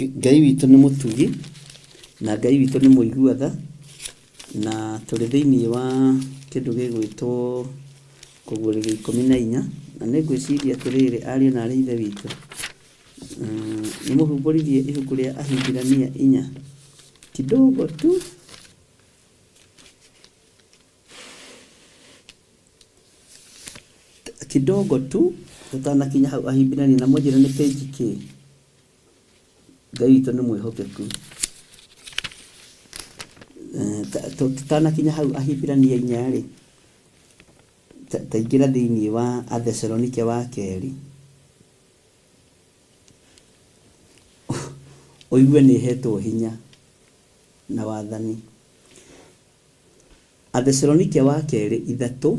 Ngai witũ nĩ mũtugi na Ngai witũ nĩ mũigua tha, na tũrĩ thĩinĩ wa kĩndũ gĩgwĩtwo Kũguũrĩrio 14, na nĩ ngwĩciria atĩrĩrĩ ariũ na aarĩ ithe witũ, nĩ mũhumbũririe ibuku rĩa Ahibirania 4 kidogo tu. Kidogo tu tutanakinya hau Ahibirania, na mwenjera nĩ page kĩ. Ngai witũ nĩ mwĩhokeku. Tutanakinya hau Ahibirania 4 rĩ, taingĩra thĩinĩ wa Athesalonike wa kerĩ. Ũigue nĩ hetwo hinya na wathani. Athesalonike wa kerĩ 3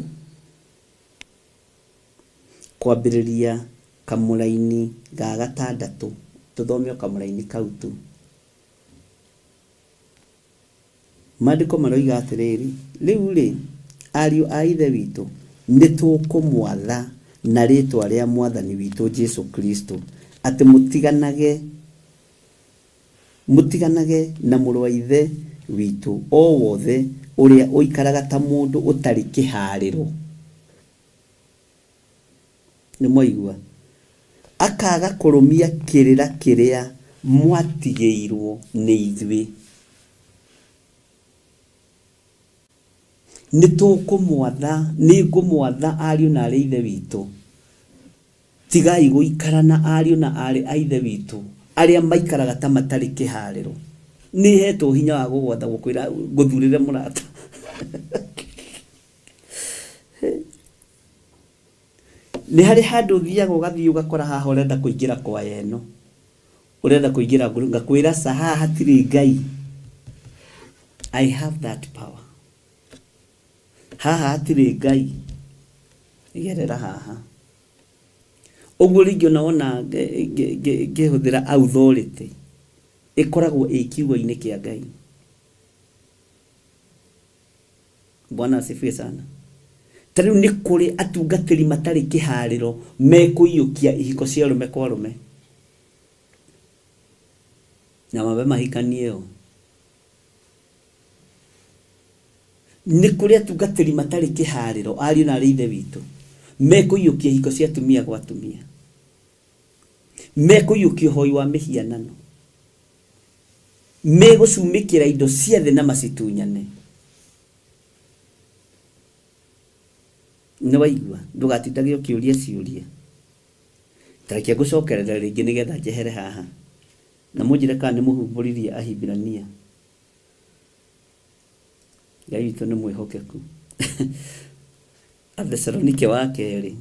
kwambĩrĩria kamũraini ga 6, tũthome kamũraini kau tu. Maandĩko maroiga atĩrĩrĩ, rĩu rĩ ariũ a ithe witũ nĩ tũkũmwatha na rĩĩtwa rĩa mwathani witũ Jesu Kristo atĩ mũtiganage na mũrũ wa ithe witũ o wothe ũrĩa ũikaraga ta mũndũ ũtarĩ kĩharĩro. Nĩ mwaigua? Akaga kũrũmia kĩrĩra kĩrĩa mwatigĩirwo nĩ ithuĩ. Nĩ tũkũmwatha, nĩ ngũmwatha ariũ na aarĩ ithe witũ. Tigai gũikara na ariũ na aarĩ a ithe witũ arĩa maikaraga ta matarĩ kĩharĩro. Nĩ hetwo hinya wa gũgwatha gũkwĩra ngũthurĩre mũrata. Nĩ harĩ handũ ũthiaga ũgathiĩ ũgakora haha ũrenda kũingĩra kwaya ĩno, ũrenda kũingĩra ngakwĩra sa haha hatirĩ Ngai. I have that power. Haha hatirĩ Ngai. Gerera haha. Ũguo rĩngĩ ona ngĩhũthĩra authority ĩkoragwo ĩ kiugo-inĩ kĩa Ngai. Bwana asifiwe sana. Tarĩu nĩ kũrĩ atungatĩri matarĩ kĩharĩro mekũiyũkia ihiko cia arũme kwa arũme na mabe mahikanie o. Nĩ kũrĩ atungatĩri matarĩ kĩharĩro ariũ na aarĩ ithe witũ mekũiyũkia ihiko cia atumia gwa atumia, mekũiyũkia ũhoi wa mĩhianano, megũcumĩkĩra indo cia thĩ na macitunyane. Nĩ waigua? Ndũgatindage ũkĩũria ciũria. Tareke ngũcokerera rĩngĩ nĩgetha njehere haha na mũnjĩre kana nĩ mũhumbũririe Ahibirania. Ngai witũ nĩ mwĩhokeku. Athesalonike wa kerĩ,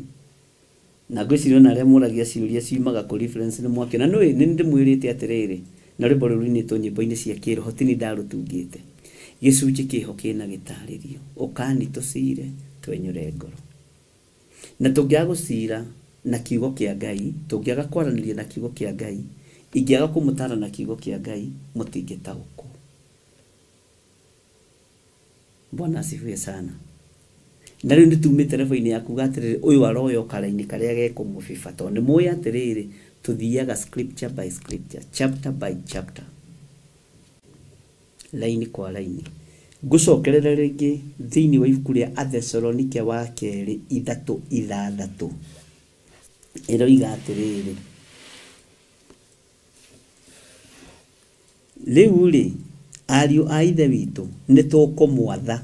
na ngwĩciria na arĩa mũragia ciũria ciumaga kũ reference nĩ mwake, na nĩ ndĩmwĩrĩte atĩrĩrĩ na rwĩmbo rũu ruinĩtwo nyĩmbo-inĩ cia kĩroho ti nĩ ndarũtungĩte. Gĩcunjĩ kĩho kĩna gĩtarĩrio, ũkani tũcire twenyũre ngoro. Na tũngĩaga gũcira na kiugo kĩa Ngai, tũngĩaga kwaranĩria na kiugo kĩa Ngai, ingĩaga kũmũtara na kiugo kĩa Ngai, mũtingĩtaũkwo. Bwana asifiwe sana. Na rĩu nĩtumĩte revo-inĩ ya kuga atĩrĩrĩ ũyũ aroyo karaini karĩa gekũmũbiba, tondũ nĩ mũĩ atĩrĩrĩ tuthiaga scripture by scripture, chapter by chapter, laini kwa laini. Ngũcokerera rĩngĩ thĩinĩ wa ibuku rĩa Athesalonike wa kerĩ 3:6 ĩroiga atĩrĩrĩ, rĩu rĩ ariũ a ithe witũ nĩ tũkũmwatha.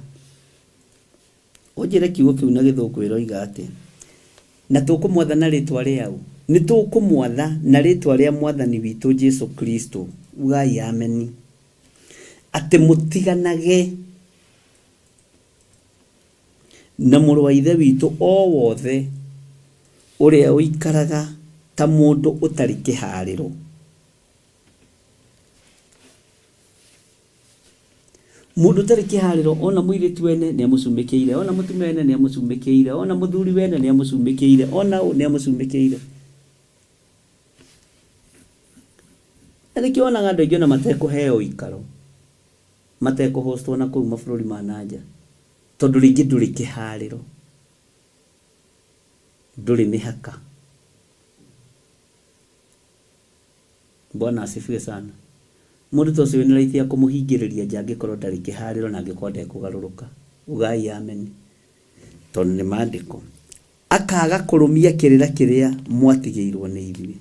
Ũnjĩre kiugo kĩu na gĩthũngũ ĩroiga atĩ na tũkũmwatha na rĩtwa rĩaũ? Nĩ tũkũmwatha na rĩtwa rĩa mwathani witũ Jesu Kristo, ugai ameni, atĩ mũtiganage na mũrũ wa ithe witũ o wothe ũrĩa ũikaraga ta mũndũ ũtarĩ kĩharĩro. Mũndũ ũtarĩ kĩharĩro, ona mũirĩtu wene nĩ amũcumĩkĩire, ona mũtumia wene nĩ amũcumĩkĩire, ona mũthuri wene nĩ amũcumĩkĩire, ona nĩ amũcumĩkĩire. Nĩkĩonaga andũ aingĩ ona matekũheo ikaro, matekũhostwo na kũu mabũrũri ma nanja, tondũ rĩngĩ ndũrĩ kĩharĩro, ndũrĩ mĩhaka. Bwana asifiwe sana. Mũndũ ta ũcio nĩ raithi ya kũmũhingĩrĩria nja angĩkorwo ndarĩ kĩharĩro na angĩkorwo ndekũgarũrũka. Ugai amen. Tondũ nĩ maandĩko. Akaga kũrũmia kĩrĩra kĩrĩa mwatigĩirwo nĩ ithuĩ.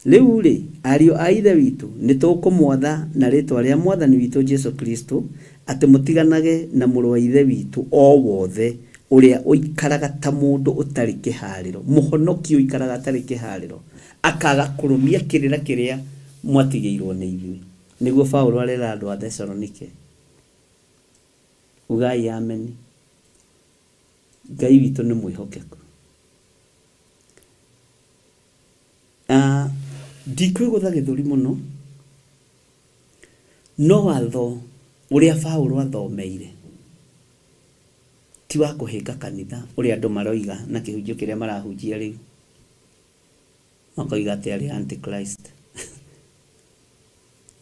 Rĩu rĩ, ariũ a ithe witũ nĩ tũkũmwatha na rĩtwa rĩa mwathani witũ Jesu Kristo atĩ mũtiganage na mũrũ wa ithe witũ o wothe ũrĩa ũikaraga ta mũndũ ũtarĩ kĩharĩro, mũhonokio ũikaraga atarĩ kĩharĩro, akaga kũrũmia kĩrĩra kĩrĩa mwatigĩirwo nĩ ithuĩ. Nĩguo Paulo arera andũ a Thessalonike. Ugai amen. Ngai witũ nĩ mwĩhokeku. Ndikwĩgũtha gĩthũri mũno, no watho ũrĩa Paulo athomeire ti wa kũhĩnga kanitha ũrĩa andũ maroiga na kĩhunjio kĩrĩa marahunjia rĩu. Makoiga atĩ arĩ antichrist.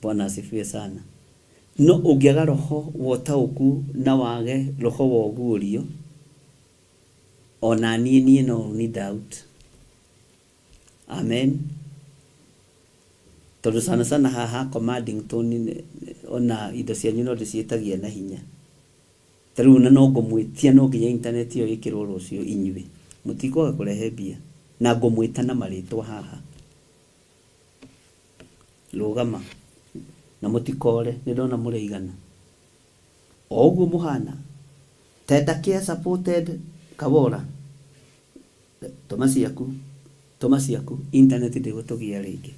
Bwana asifiwe sana. No ũngĩaga roho wa ũtaũku na wage roho wa ũguũrio, ona niĩ no ni doubt. Amen. Tondũ sana haha commanding tone ona indo cianyu no ndĩciĩtagia na hinya. Tarĩu na no ngũmwĩtia no nginya internet ĩyo ĩkĩrwo rũciũ inyuĩ. Mũtikwaga kũrehe mbia na ngũmwĩta na marĩtwa haha. Rũgama na mũtikore nĩ ndona mũrĩigana. O ũguo mũhana. Tenda kia supported Kabora. Toma ciaku internet ndĩgũtũgia rĩngĩ.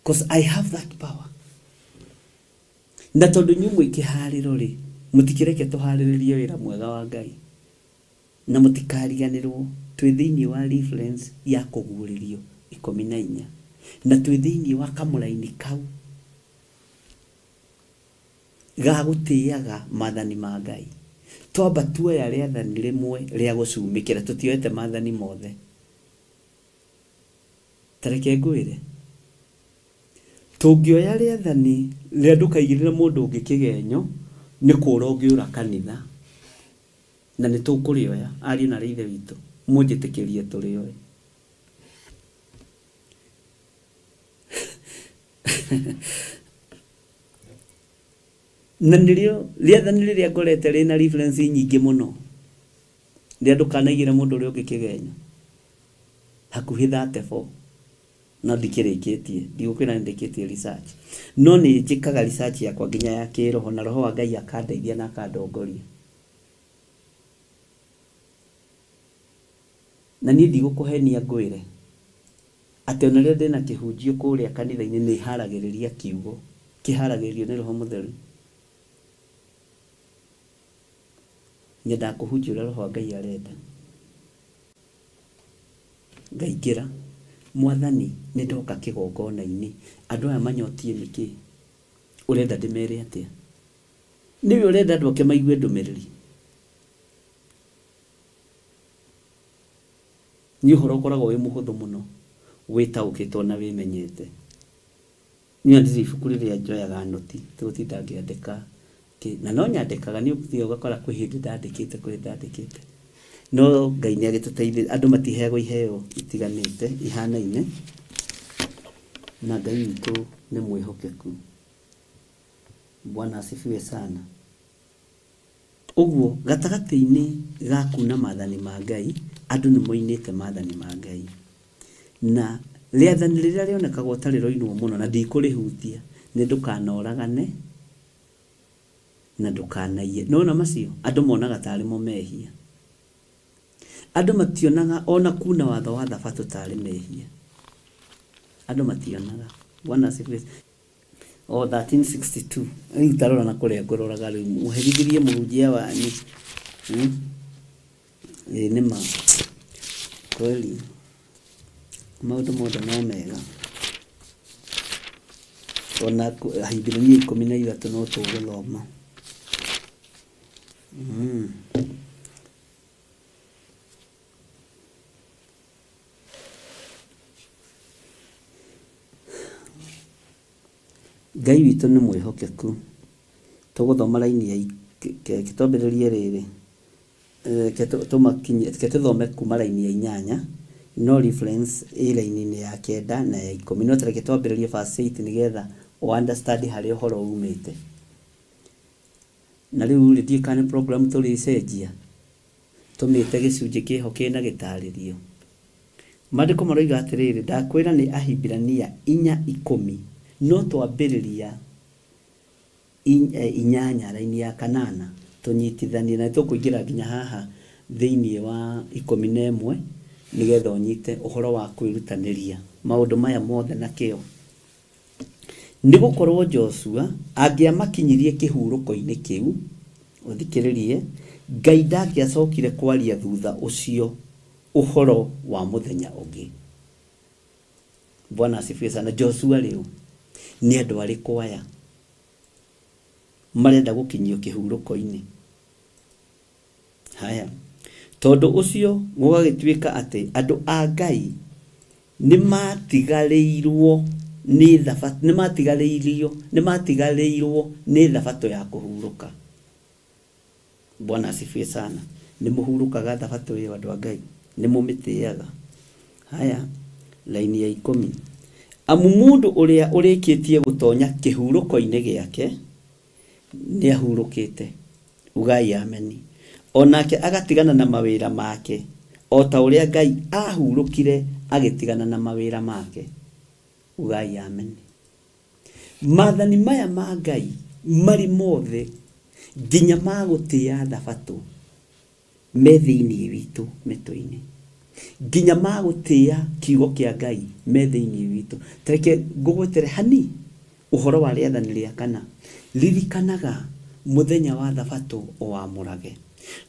Because I have that power. Na tondũ nyuĩ mwĩ kĩharĩro rĩ, mũtikĩreke tũharĩrĩrie wĩra mwega wa Ngai. Na mũtikariganĩrwo twĩ thĩinĩ wa reference ya kũguũrĩrio 14. Na twĩ thĩinĩ wa kamũraini kau ga gũtĩaga maathani ma Ngai. Twamba tuoya rĩathani rĩmwe rĩa gũcumĩkĩra, tũtioete maathani mothe. Tareke ngwĩre, tũngĩoya rĩathani rĩa ndũkaigĩrĩre mũndũ ũngĩ kĩgenyo nĩ kũũra ũngĩũra kanitha, na nĩ tũkũrĩoya ariũ na ithe witũ, mũnjĩtĩkĩrie tũrĩoe. Na nĩrĩo rĩathani rĩrĩa ngorete rĩna reference nyingĩ mũno, rĩa ndũkanaigĩre mũndũ ũrĩa ũngĩ kĩgenyo, hakuhĩ 34. No ndikĩrĩkĩtie, ndigũkwĩra nĩndĩkĩtie research. No nĩ njĩkaga research yakwa nginya ya kĩroho, na roho wa Ngai akandeithia na akandongoria. Na niĩ ndigũkũhenia ngwĩre atĩ ona rĩrĩa ndĩna kĩhunjio kũrĩa kanitha-inĩ nĩ haragĩrĩria kiugo, kĩharagĩrĩrio nĩ Roho Mũtheru. Nyendaga kũhunjia ũrĩa roho wa Ngai arenda. Ngaingĩra, Mwathani nĩ ndoka kĩgongona-inĩ, andũ aya manyotie nĩkĩ? Ũrenda ndĩmere atĩa? Nĩwe ũrenda andũ ake maigue ndũmĩrĩri. Nĩ ũhoro ũkoragwo wĩ mũhũthũ mũno, wĩtaũkĩtwo na wĩmenyete. Niĩ ndĩ ibuku rĩrĩa njoyaga noti, tũgũtinda ngĩandĩka, na no nyandĩkaga nĩ ũthiĩ ũgakora kwĩ hĩndĩ ndandĩkĩte. No Ngai nĩ agĩtũteithĩrĩirie, andũ matiheagwo iheo itiganĩte ihanaine, na Ngai witũ nĩ mwĩhokeku. Bwana asifiwe sana. Ũguo gatagatĩ-inĩ ga kuna maathani ma Ngai, andũ nĩ moinĩte maathani ma Ngai. Na rĩathani rĩrĩa rĩonekaga ũtarĩ roinwo mũno na ndikũrĩhutia nĩ ndũkanoragane na ndũkanaiye. Nona macio andũ monaga tarĩ mo mehia. Andũ mationaga ona kuna watho wa Thabatũ tarĩ mehia. Andũ mationaga. Bwana asifiwe. 1362. Rĩu tarora na kũrĩa ngũroraga rĩu mũherithirie mũhunjia wanyu. Nĩ ma kweli maũndũ mothe no mega. Ona Hibirania 13 no tũgũthoma. Ngai witũ nĩ mwĩhokeku. Tũgũthoma raini ya kĩtombererie rĩrĩ. Tũthome kuma raini ya 8 no reference raini ya 9 na ya 10. No tareke twambĩrĩrie verse 8 nigetha understand harĩa ũhoro umĩte. Na rĩu rĩthiĩ kana program tũrĩcenjia. Tũmĩte gĩcunjĩ kĩho kĩna gĩtarĩrio. Maandĩko maroiga atĩrĩrĩ, ndakwĩra nĩ Ahibirania 4:10 no twambĩrĩria 8 raini ya 8 tũnyitithanie na tũkũingĩra nginya haha thĩinĩ wa 11 nigetha ũnyite ũhoro wa kwĩrutanĩria maũndũ maya mothe na kĩo. Nĩgũkorwo Joshua angĩamakinyirie kĩhurũko-inĩ kĩu, ũthikĩrĩrie, Ngai ndangĩacokire kwaria thutha ũcio ũhoro wa mũthenya ũngĩ. Bwana asifiwe sana. Joshua rĩu nĩ andũ arĩkũ aya marenda gũkinyio kĩhurũko-inĩ? Haya, tondũ ũcio gũgagĩtuĩka atĩ andũ a Ngai nĩmatigarĩirwo nĩ thabato ya kũhurũka. Bwana asifiwe sana. Nĩ mũhurũkaga thabato ĩyo andũ a Ngai? Nĩ mũmĩtĩaga? Haya, laini ya 10. Amu mũndũ ũrĩa ũrĩkĩtie gũtonya kĩhurũko-inĩ gĩake nĩ ahurũkĩte. Ugai ameni. Onake agatigana na mawĩra make, o ta ũrĩa Ngai ahurũkire agĩtigana na mawĩra make. Ugai ameni. Maathani maya ma Ngai marĩ mothe nginya ma gũtĩĩa thabato me thĩinĩ witũ mĩtwe-inĩ. Nginya ma gũtĩĩa kiugo kĩa Ngai me thĩinĩ witũ. Tareke ngũgwetere hani ũhoro wa rĩathani rĩa kana. Ririkanaga mũthenya wa thabato o amũrage.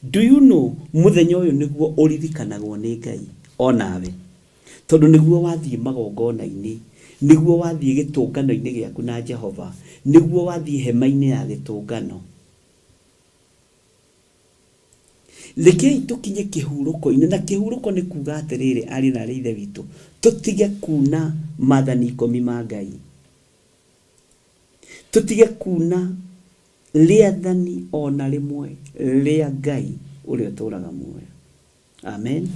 Do you know mũthenya ũyũ nĩguo ũririkanagwo nĩ Ngai onawe? Tondũ nĩguo wathiĩ magongona-inĩ, nĩguo wathiĩ gĩtũngano-inĩ gĩaku na Jehova, nĩguo wathiĩ hema-inĩ ya gĩtũngano. Rekei tũkinye kĩhurũko-inĩ, na kĩhurũko nĩ kuuga atĩrĩrĩ, ariũ na ithe witũ, tũtige kuna maathani 10 ma Ngai. Tũtige kuna rĩathani ona rĩmwe rĩa Ngai ũrĩa ũtũũraga muoyo. Amen.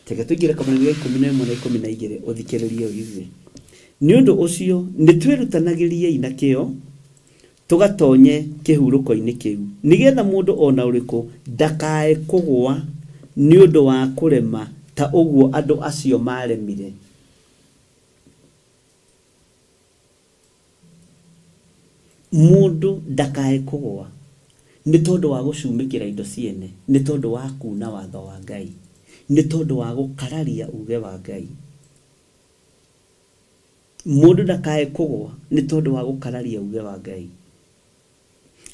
Teke tũingĩre Kamũranio 11:12 ũthikĩrĩrie ũigwe. Nĩ ũndũ ũcio nĩtwĩrutanagĩriei na kĩo tũgatonye kĩhurũko-inĩ kĩu, nĩgetha mũndũ ona ũrĩkũ ndakae kũgũa nĩ ũndũ wa kũrema ta ũguo andũ acio maremire. Mũndũ ndakae kũgũa nĩ tondũ wa gũcumĩkĩra indo ciene, nĩ tondũ wa kuna watho wa Ngai, nĩ tondũ wa gũkararia uge wa Ngai. Mũndũ ndakae kũgũa nĩ tondũ wa gũkararia uge wa Ngai.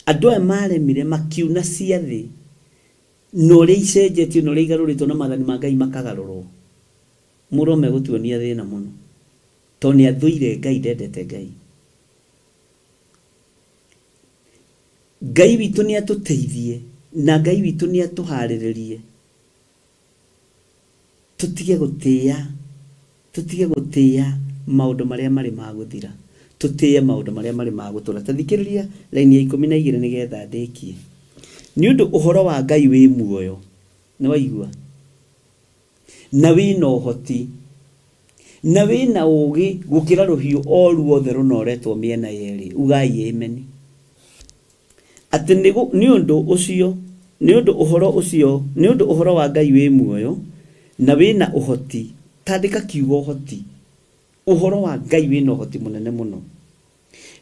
Andũ aya maremire makiuna ciathĩ na ũrĩa icenjetio na ũrĩa igarũrĩtwo na maathani ma Ngai makagarũrwo. Mũrũme gũtuonia thĩna mũno tondũ nĩ athũire Ngai, ndendete Ngai. Ngai witũ nĩ atũteithie na Ngai witũ nĩ atũharĩrĩrie. Tũtige gũtĩĩa maũndũ marĩa marĩ ma gũthira, tũtĩye maũndũ marĩa marĩ ma gũtũra. Tathikĩrĩria raini ya 12 nĩgetha ndĩkie. Nĩ ũndũ ũhoro wa Ngai wĩ muoyo, nĩ waigua, na wĩna ũhoti, na wĩna ũũgĩ gũkĩra rũhiũ o ruothe rũnoretwo mĩena yerĩ. Ugai ameni. Atĩ nĩ ũndũ ũcio, nĩ ũndũ ũhoro wa Ngai wĩ muoyo na wĩna ũhoti. Tandĩka kiugo ũhoti. Ũhoro wa Ngai wĩna ũhoti mũnene mũno,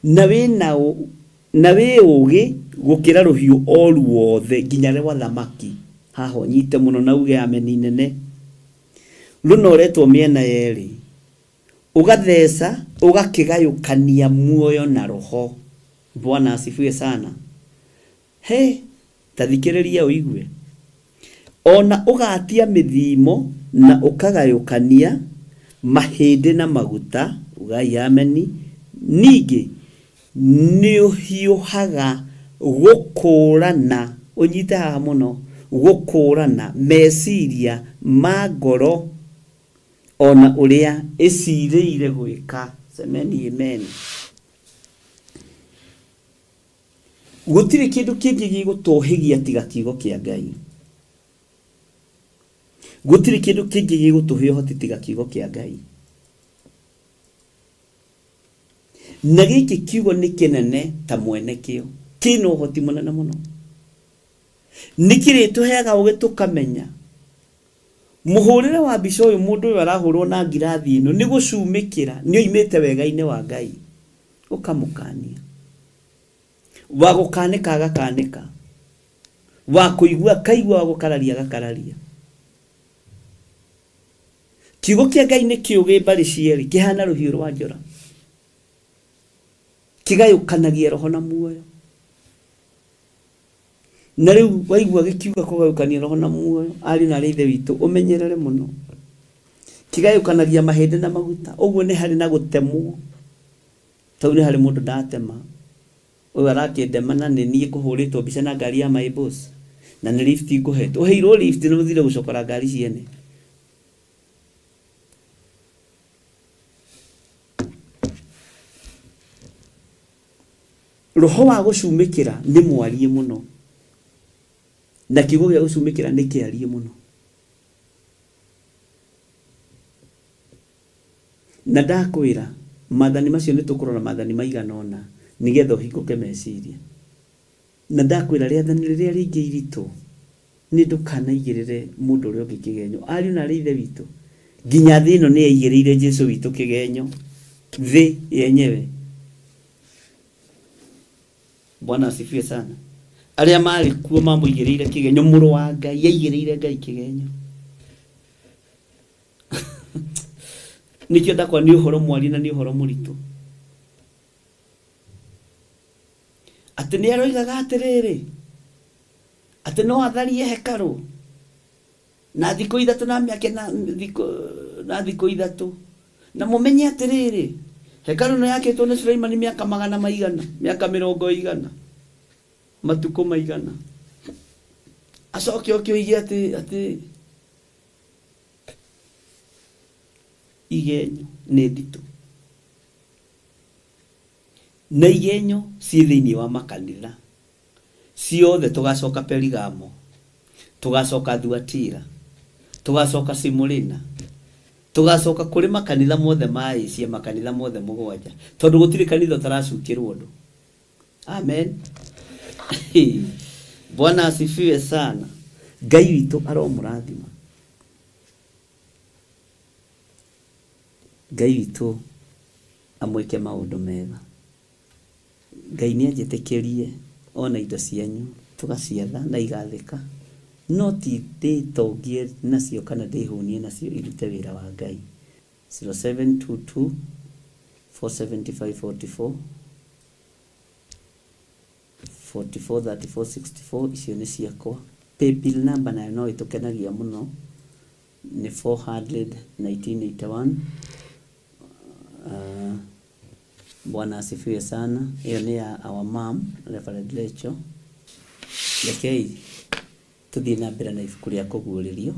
na wĩ ũũgĩ gũkĩra rũhiũ o ruothe nginya rwa thamaki. Haha nyite mũno na uge ameni nene. Rũnoretwo mĩena yerĩ, ũgatheca ũgakĩgayũkania muoyo na roho. Bwana asifiwe sana. He, tathikĩrĩria ũigwe. Ona ũgatia mĩthimo na ũkagayũkania mahĩndĩ na maguta. Ugai ameni. Ningĩ nĩ ũhiũhaga gũkũrana, ũnyite haha mũno, gũkũrana meciria ma ngoro ona ũrĩa ĩcirĩire gwĩka. Semeni amen. gutire kindu kingi gigutuhigia tiga kiugo kia Ngai gutire kindu kingi gigutuhe hoti tiga kiugo kia Ngai na giki kiugo ni kinene ta mwene kio kino hoti munene muno nikire tuheaga ugitukamenya muhurire wa mbica uyu mundu uyu arahurwo na ngirathi ino ni gucumikira ni oimite wega-ine wa Ngai ukamukania wa gukanika agakanika wa kuigua kaigua wa gukararia agakararia kiugo kia Ngai ni kiuge mbari cieri kihana ruhiu rwa njora kigayukanagia roho na muoyo na riu waigua gikiuga kugayukania roho na muoyo ari na rithe witu umenyerere muno kigayukanagia mahende na maguta uguo ni hari na gutemwo tau ni hari mundu ndatema uyu arakindemana ni nie kuhuritwo mbica na ngari ya my boss na ni lift nguhetwo uheirwo lift no muthire gucokora ngari ciene roho wa gucumikira ni mwarie muno na kiugo gia gucumikira ni kiarie muno na ndakwira mathani macio ni tukurora mathani maigana ona nigetha uhikuke meciria na ndakwira riathani riria ringi iritu ni ndukanaigirire mundu uria ungi kigenyo ari na rithe witu nginya thi ino ni yaigirire Jesu witu kigenyo thi yenyewe. Bwana asifiwe sana. Aria mari kuo mamuigirire kigenyo muru wa Ngai yaigirire Ngai kigenyo nikio ndakwa ni uhoro mwari na ni uhoro muritu ati ni aroigaga atiriri ati no atharie hekaru na thiko ithatu na miake na thiko ithatu na mumenye atiriri hekaru no yakitwo ni Suleiman miaka 100 miaka 100 matuko maigana acoke okioige ati igenyo ni nditu na igenyo ci thiini wa makanitha ciothe tugacoka Perigamo tugacoka Thuatira tugacoka Simurina tugacoka kuri makanitha mothe ma Asia makanitha mothe mugwanja tondu gutiri kanitha taracukirwo ndu. Amen. Bwana asifiwe sana. Ngai witu aromurathima. Ngai witu amwike maundu mega. Ngai ni anjitikirie ona indo cianyu tugacietha na igathika no ti nditongie nacio kana ndihunie nacio irute wira wa Ngai. 0722 47544 443464 icio ni ciakwa. Paybill number nayo no itukenagia muno ni 400-1981. Bwana asifiwe sana. Hiyo ni ya our mom Reverend Lecho. Lekei tuthie na mbere na ibuku ria kuguririo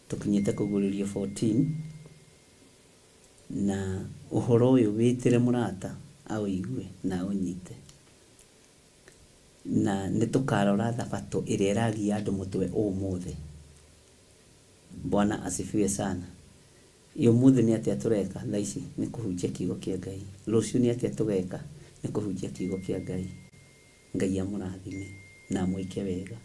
tukinyite kuguririo 14 na uhoro uyu witire murata awigue na unyite na nitukarora thabato iria iragia andu mutwe umuthi. Bwana asifiwe sana. Iyo muthi ni atia tureka thaici ni kuhunjia kiugo kia Ngai. Ruciu ni atia tugeka ni kuhunjia kiugo kia Ngai. Ngai amurathime na mwike wega.